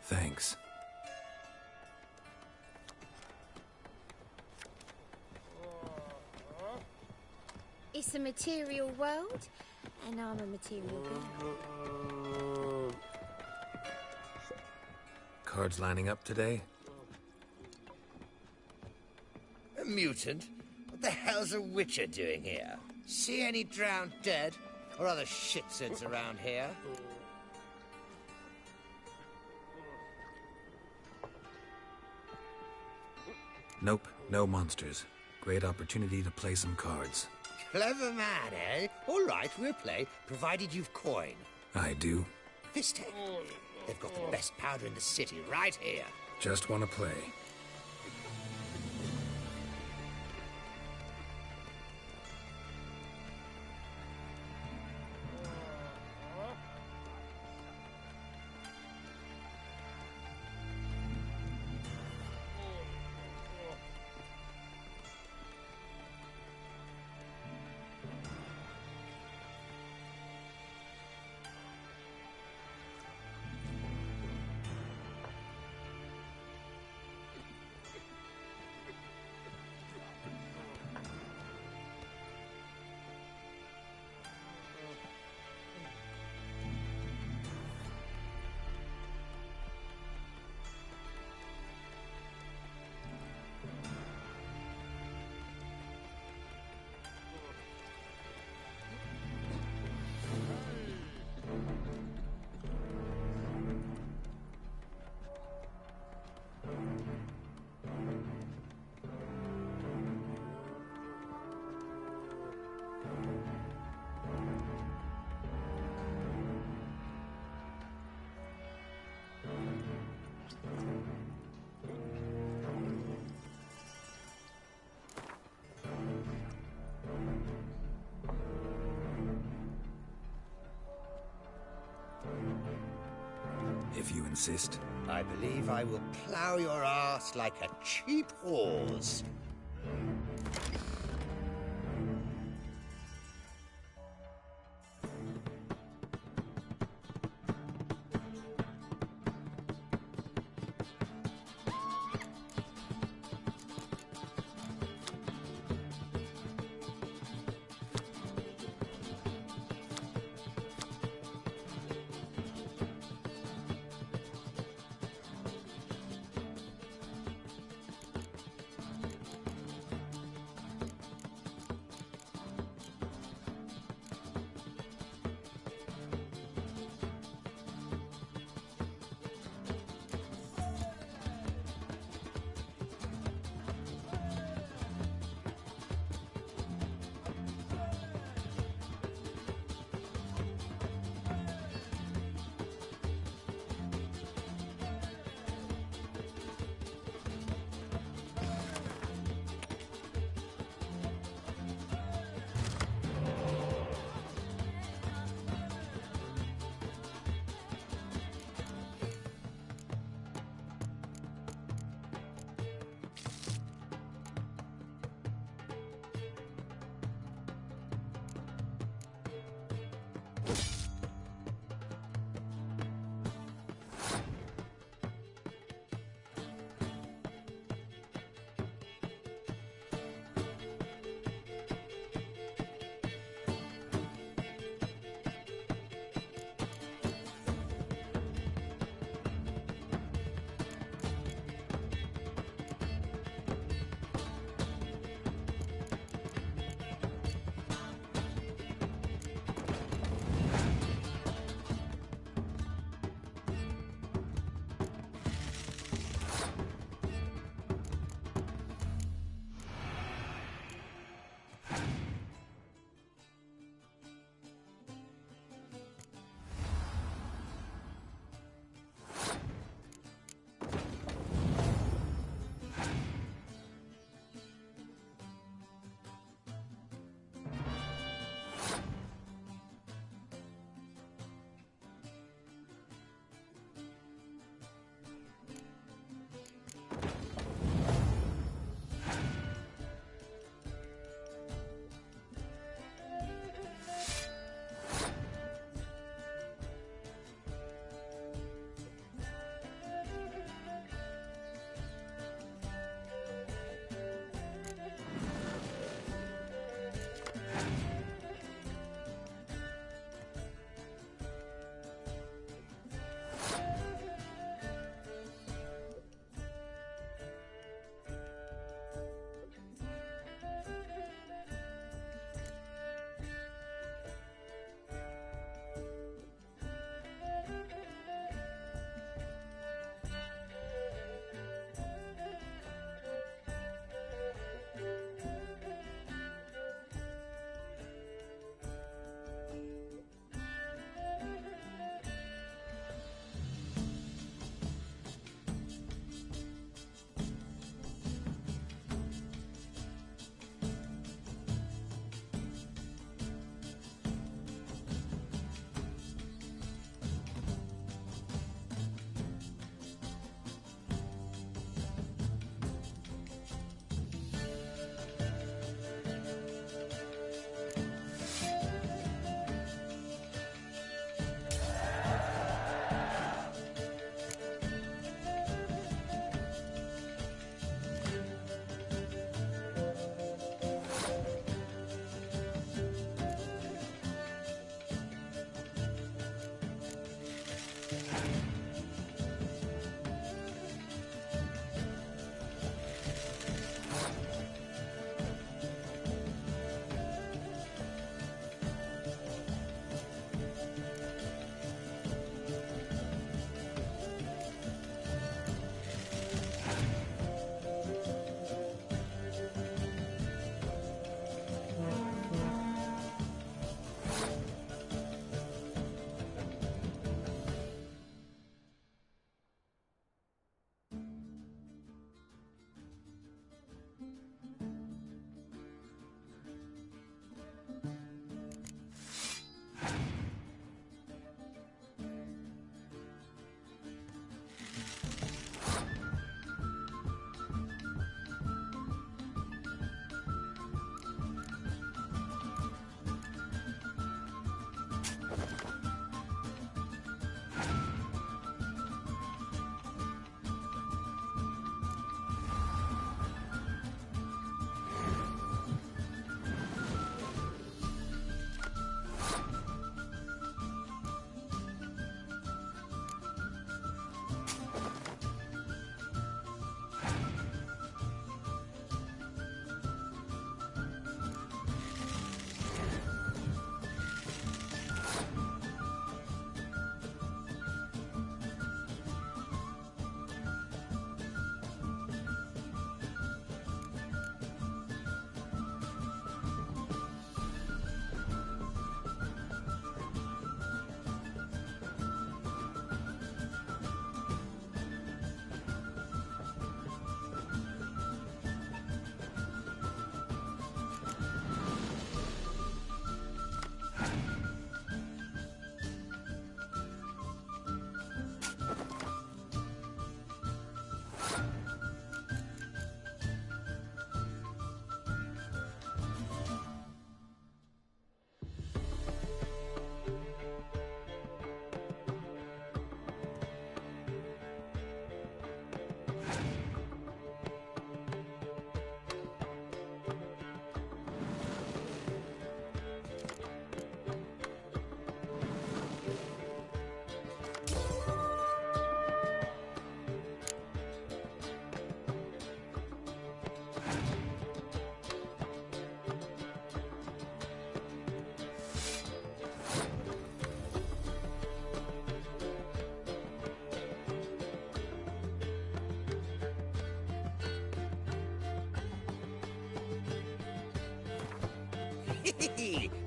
Thanks. It's a material world, and I'm a material girl. Cards lining up today? A mutant? What the hell's a witcher doing here? See any drowned dead? Or other shitsuds around here? Nope, no monsters. Great opportunity to play some cards. Clever man, eh? All right, we'll play, provided you've coin. I do. This time, they've got the best powder in the city right here. Just want to play. If you insist. I believe I will plow your ass like a cheap horse.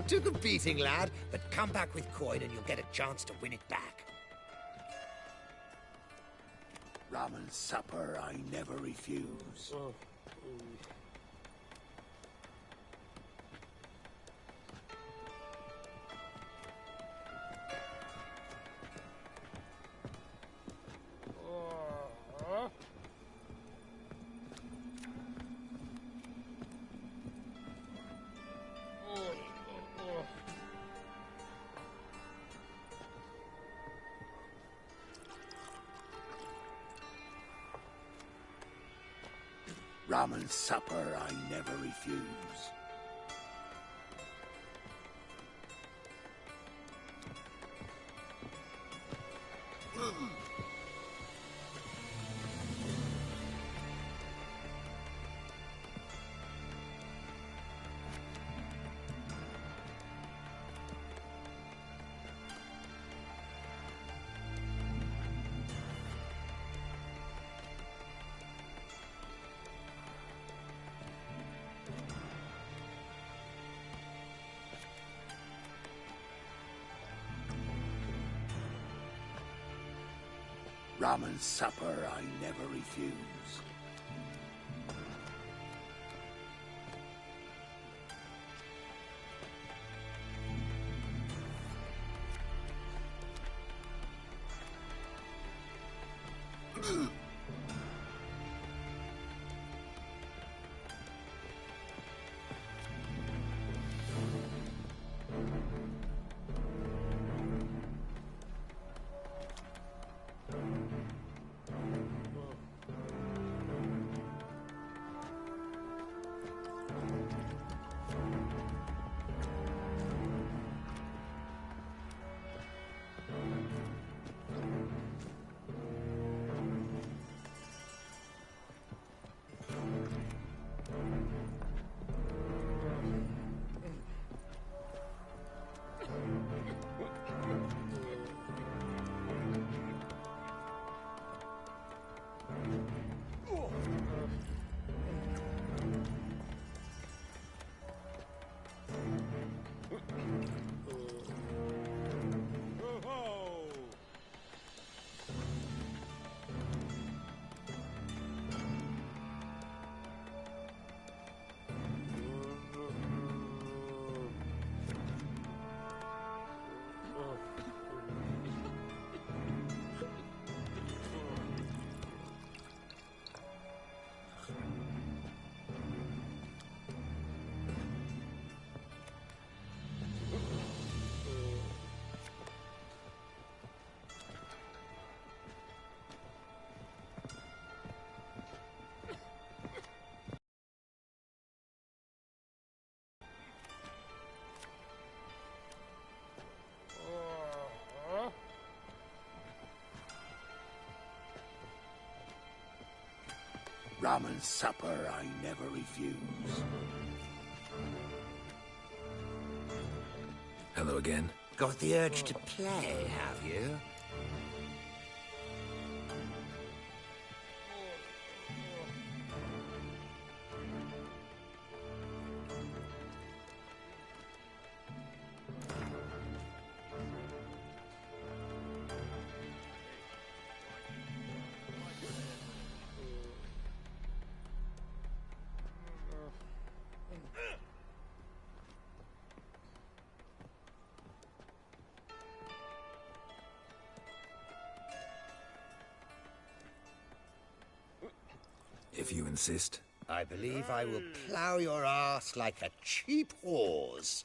Took a beating, lad, but come back with coin and you'll get a chance to win it back. Rum and supper I never refuse. Rum and supper I never refuse. Rum and supper I never refuse. Rum and supper I never refuse. Hello again. Got the urge to play, have you? If you insist. I believe I will plough your ass like a cheap horse.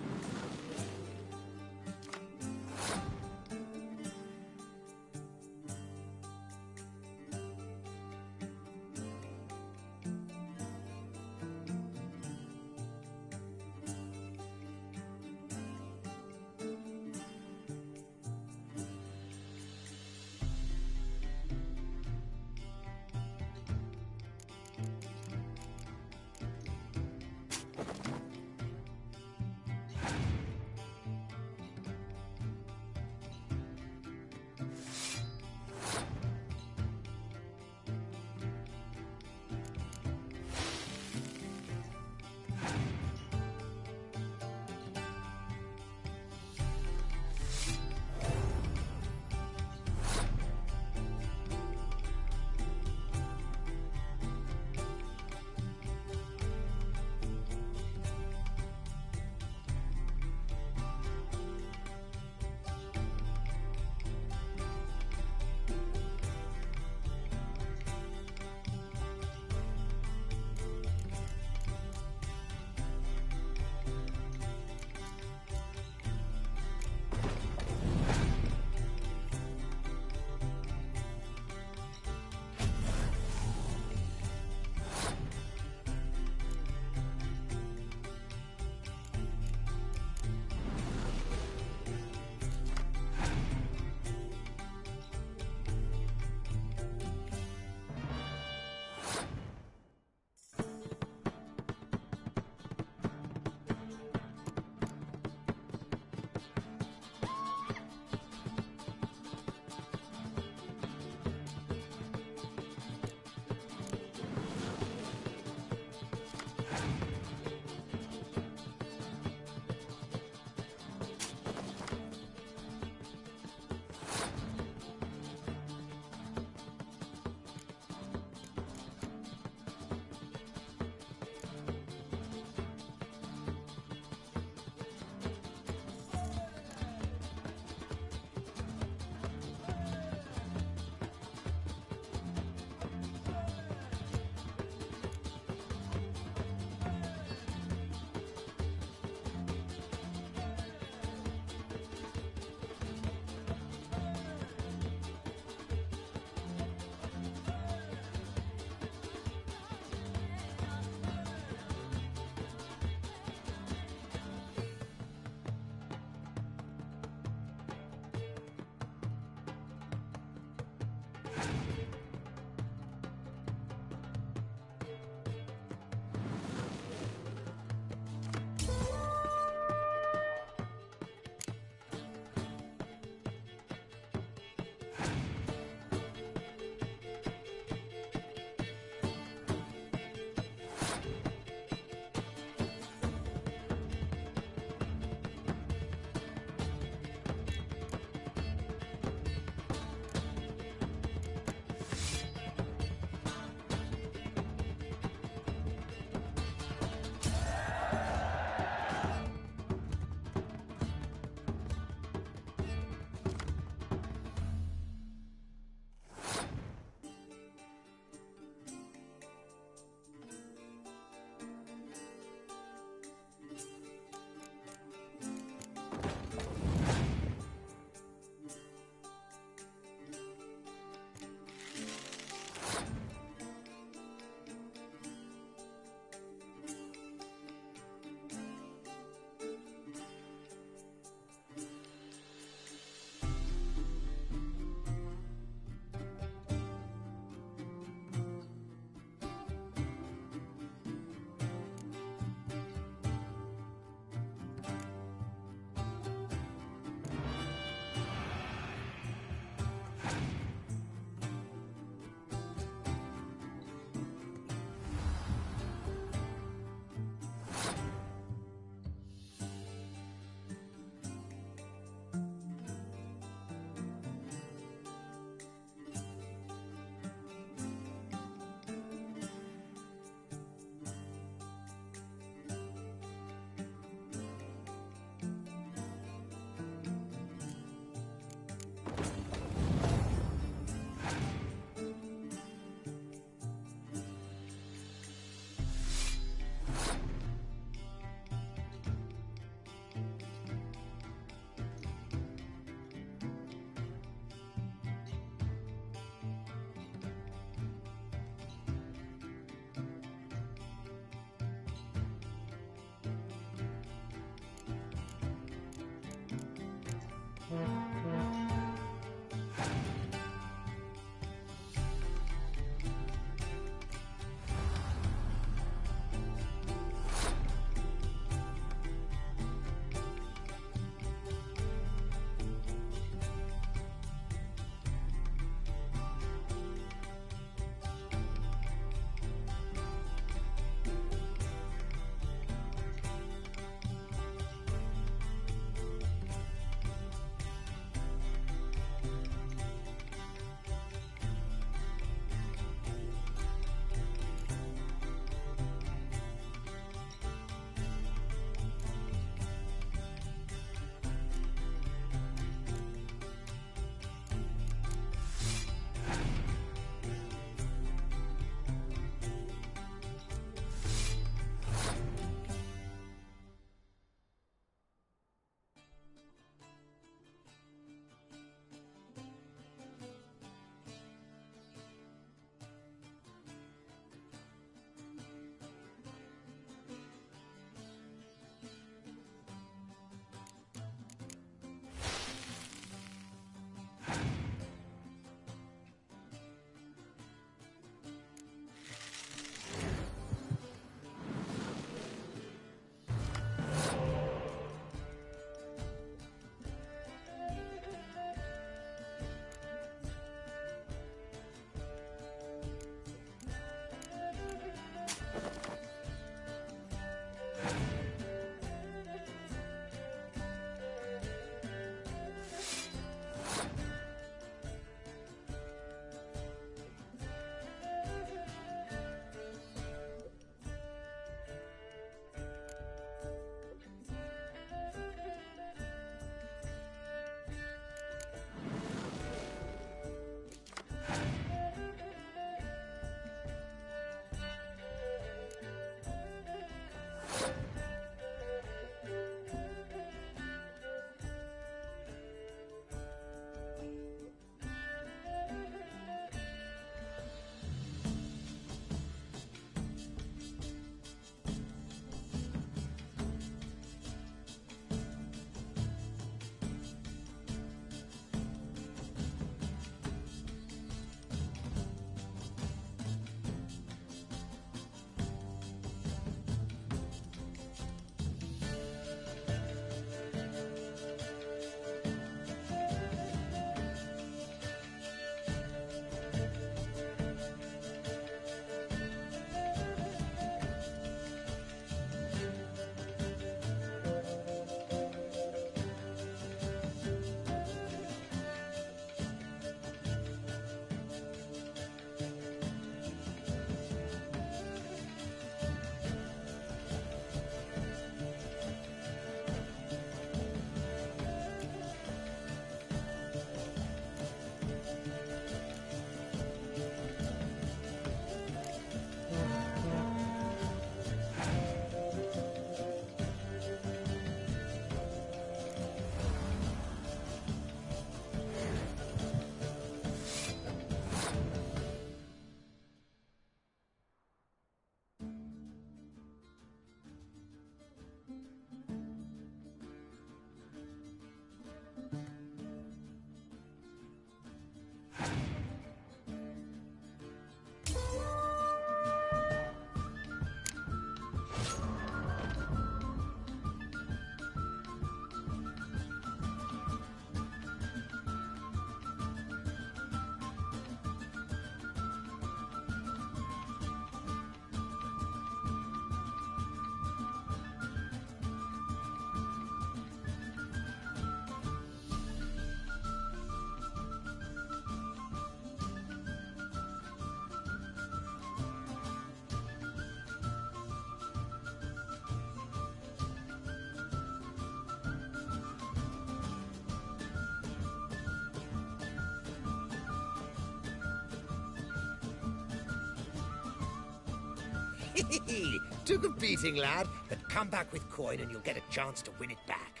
Took a beating, lad, but come back with coin and you'll get a chance to win it back.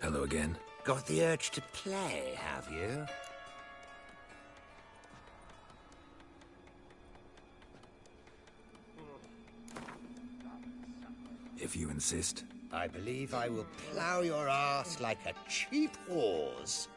Hello again. Got the urge to play, have you? If you insist. I believe I will plough your ass like a cheap horse.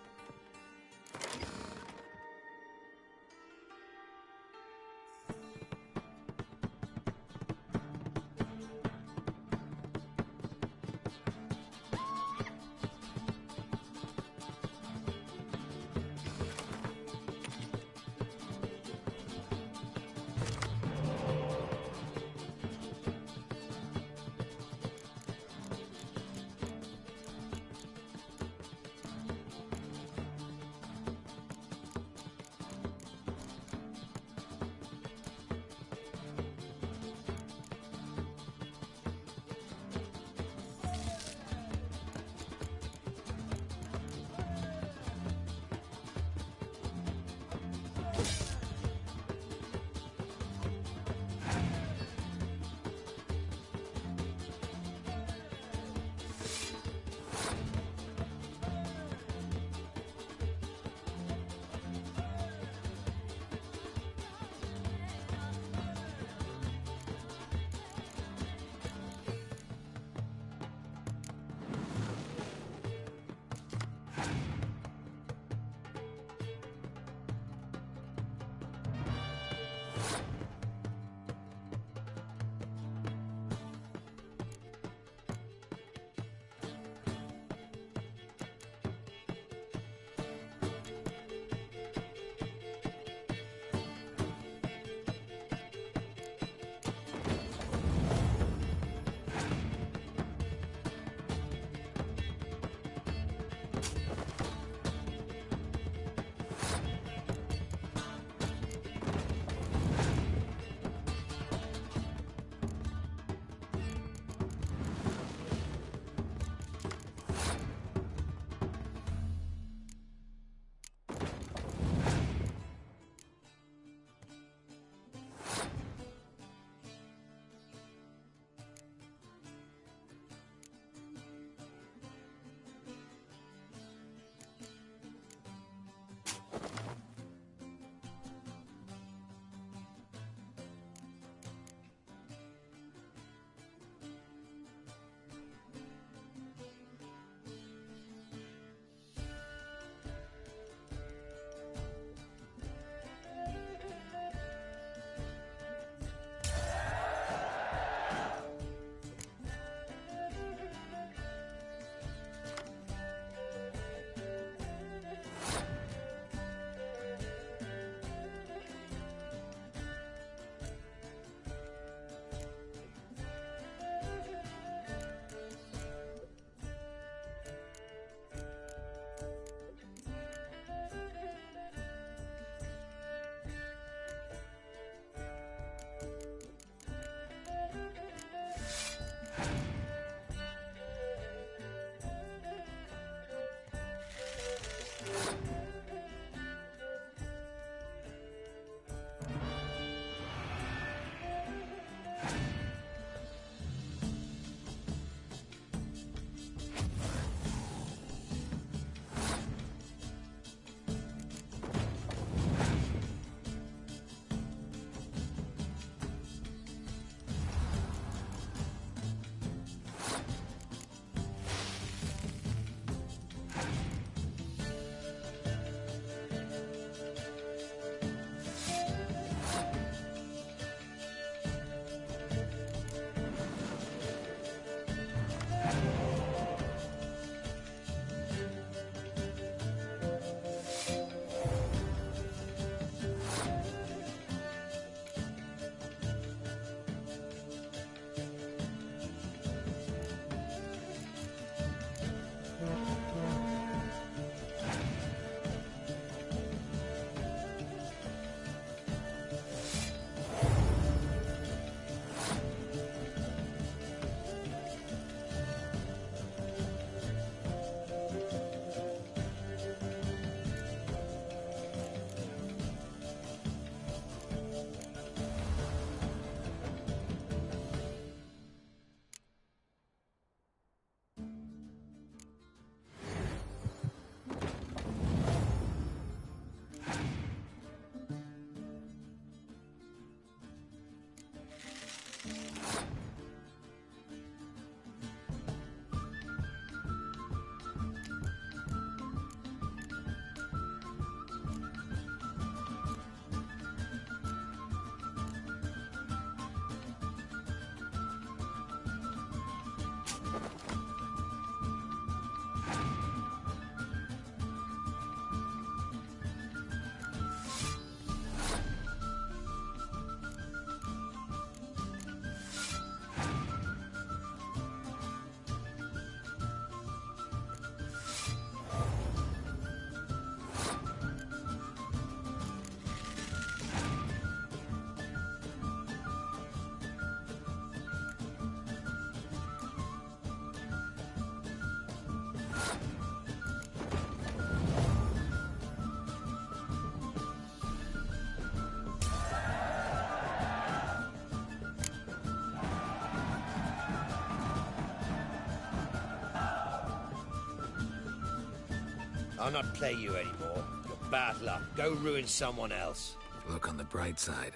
I'll not play you anymore. You're bad luck. Go ruin someone else. Look on the bright side.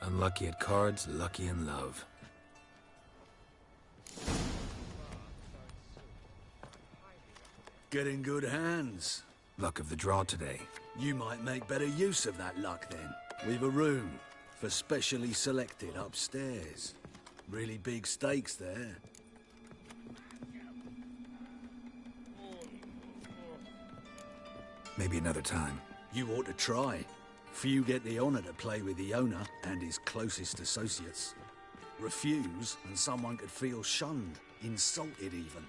Unlucky at cards, lucky in love. Get in good hands. Luck of the draw today. You might make better use of that luck then. We've a room for specially selected upstairs. Really big stakes there. Maybe another time. You ought to try. Few get the honor to play with the owner and his closest associates. Refuse, and someone could feel shunned, insulted even.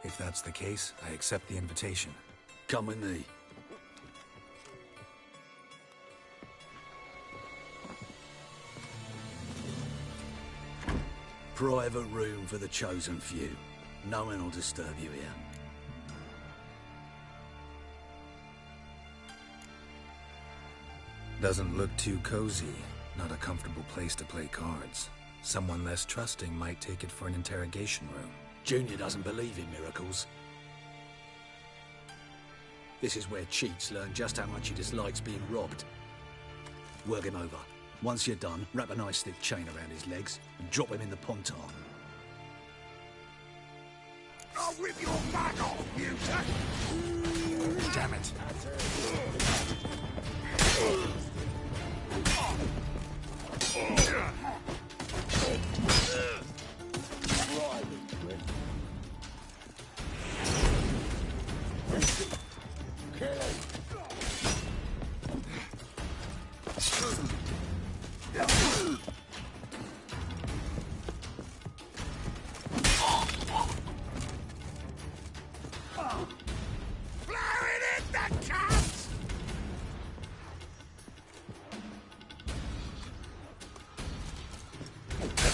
If that's the case, I accept the invitation. Come with me. Private room for the chosen few. No one will disturb you here. Doesn't look too cozy. Not a comfortable place to play cards. Someone less trusting might take it for an interrogation room. Junior doesn't believe in miracles. This is where cheats learn just how much he dislikes being robbed. Work him over. Once you're done, wrap a nice thick chain around his legs and drop him in the pontar. I'll rip your back off, you Damn it.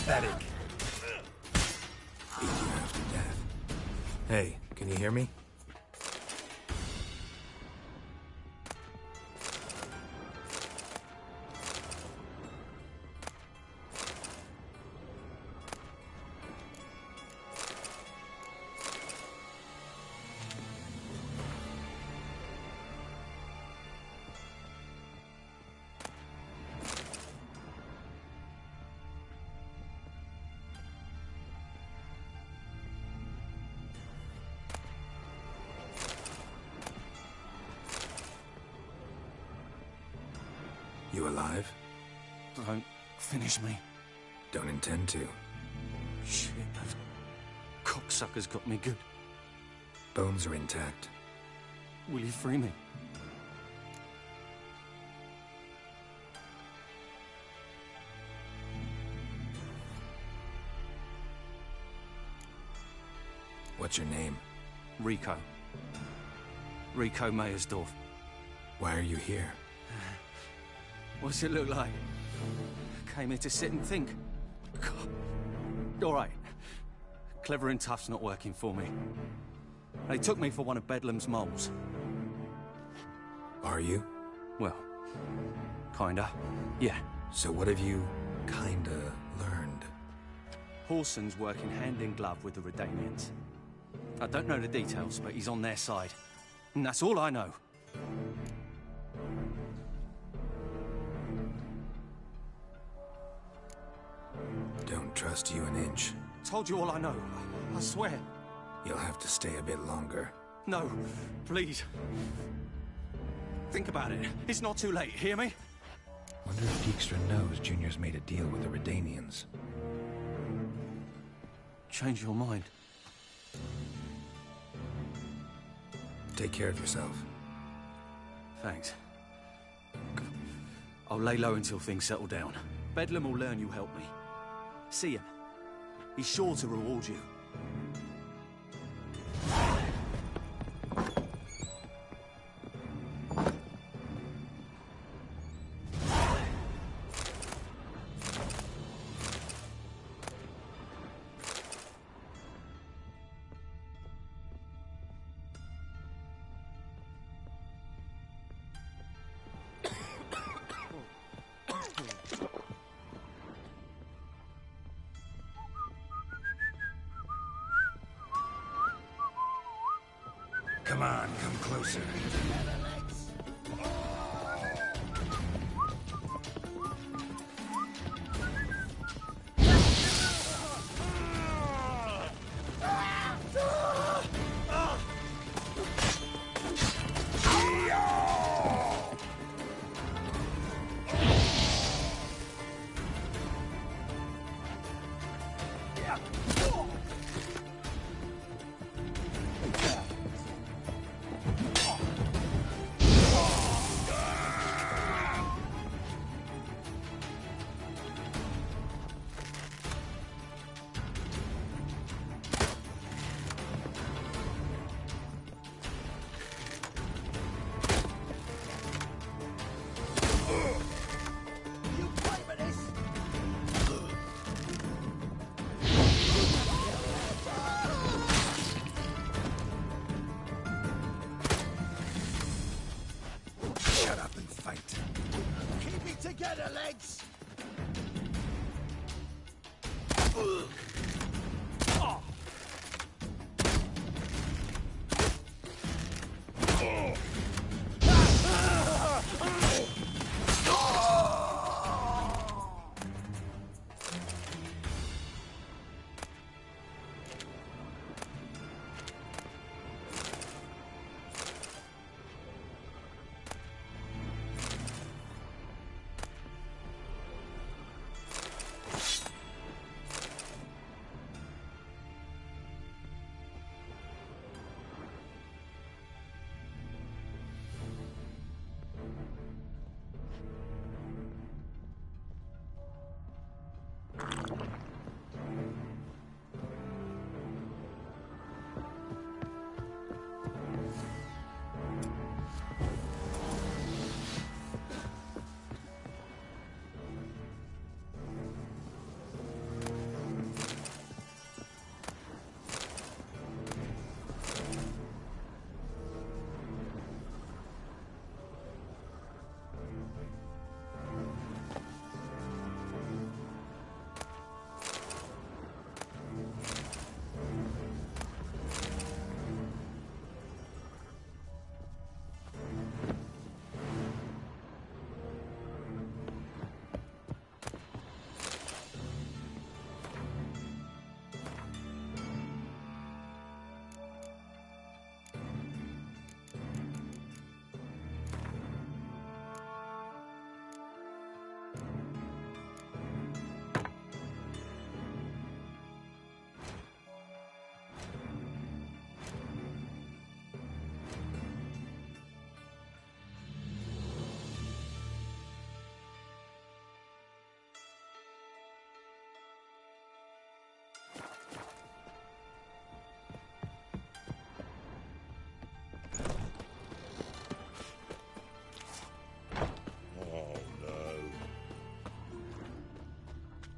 Pathetic. Beat you after death. Hey, can you hear me? You alive? Don't finish me. Don't intend to. Shit, those cocksuckers got me good. Bones are intact. Will you free me? What's your name? Rico. Rico Meyersdorf. Why are you here? What's it look like? Came here to sit and think. God. All right. Clever and tough's not working for me. They took me for one of Bedlam's moles. Are you? Well, kinda. Yeah. So what have you kinda learned? Whoreson's working hand in glove with the Redanians. I don't know the details, but he's on their side. And that's all I know. Don't trust you an inch. Told you all I know. I swear. You'll have to stay a bit longer. No, please. Think about it. It's not too late, hear me? Wonder if Dijkstra knows Junior's made a deal with the Redanians. Change your mind. Take care of yourself. Thanks. I'll lay low until things settle down. Bedlam will learn you helped me. See him. He's sure to reward you. closer. Shut up and fight. Keep it together, legs!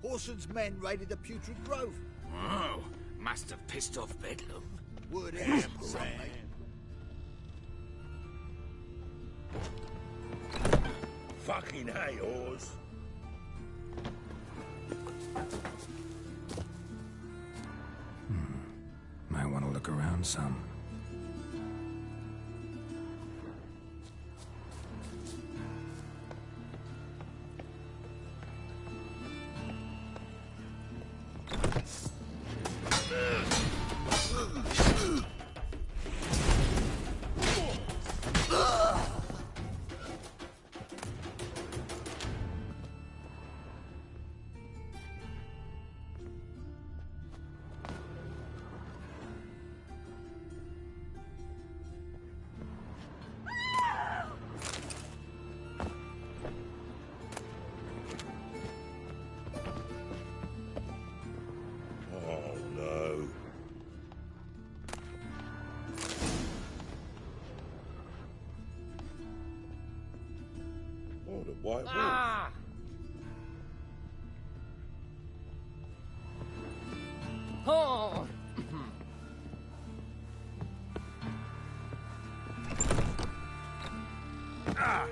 Horson's men raided the Putrid Grove. Oh, must have pissed off Bedlam. Word is, Fucking hey, Oars. Might want to look around some. The white wolf. Ah! Oh! Ah!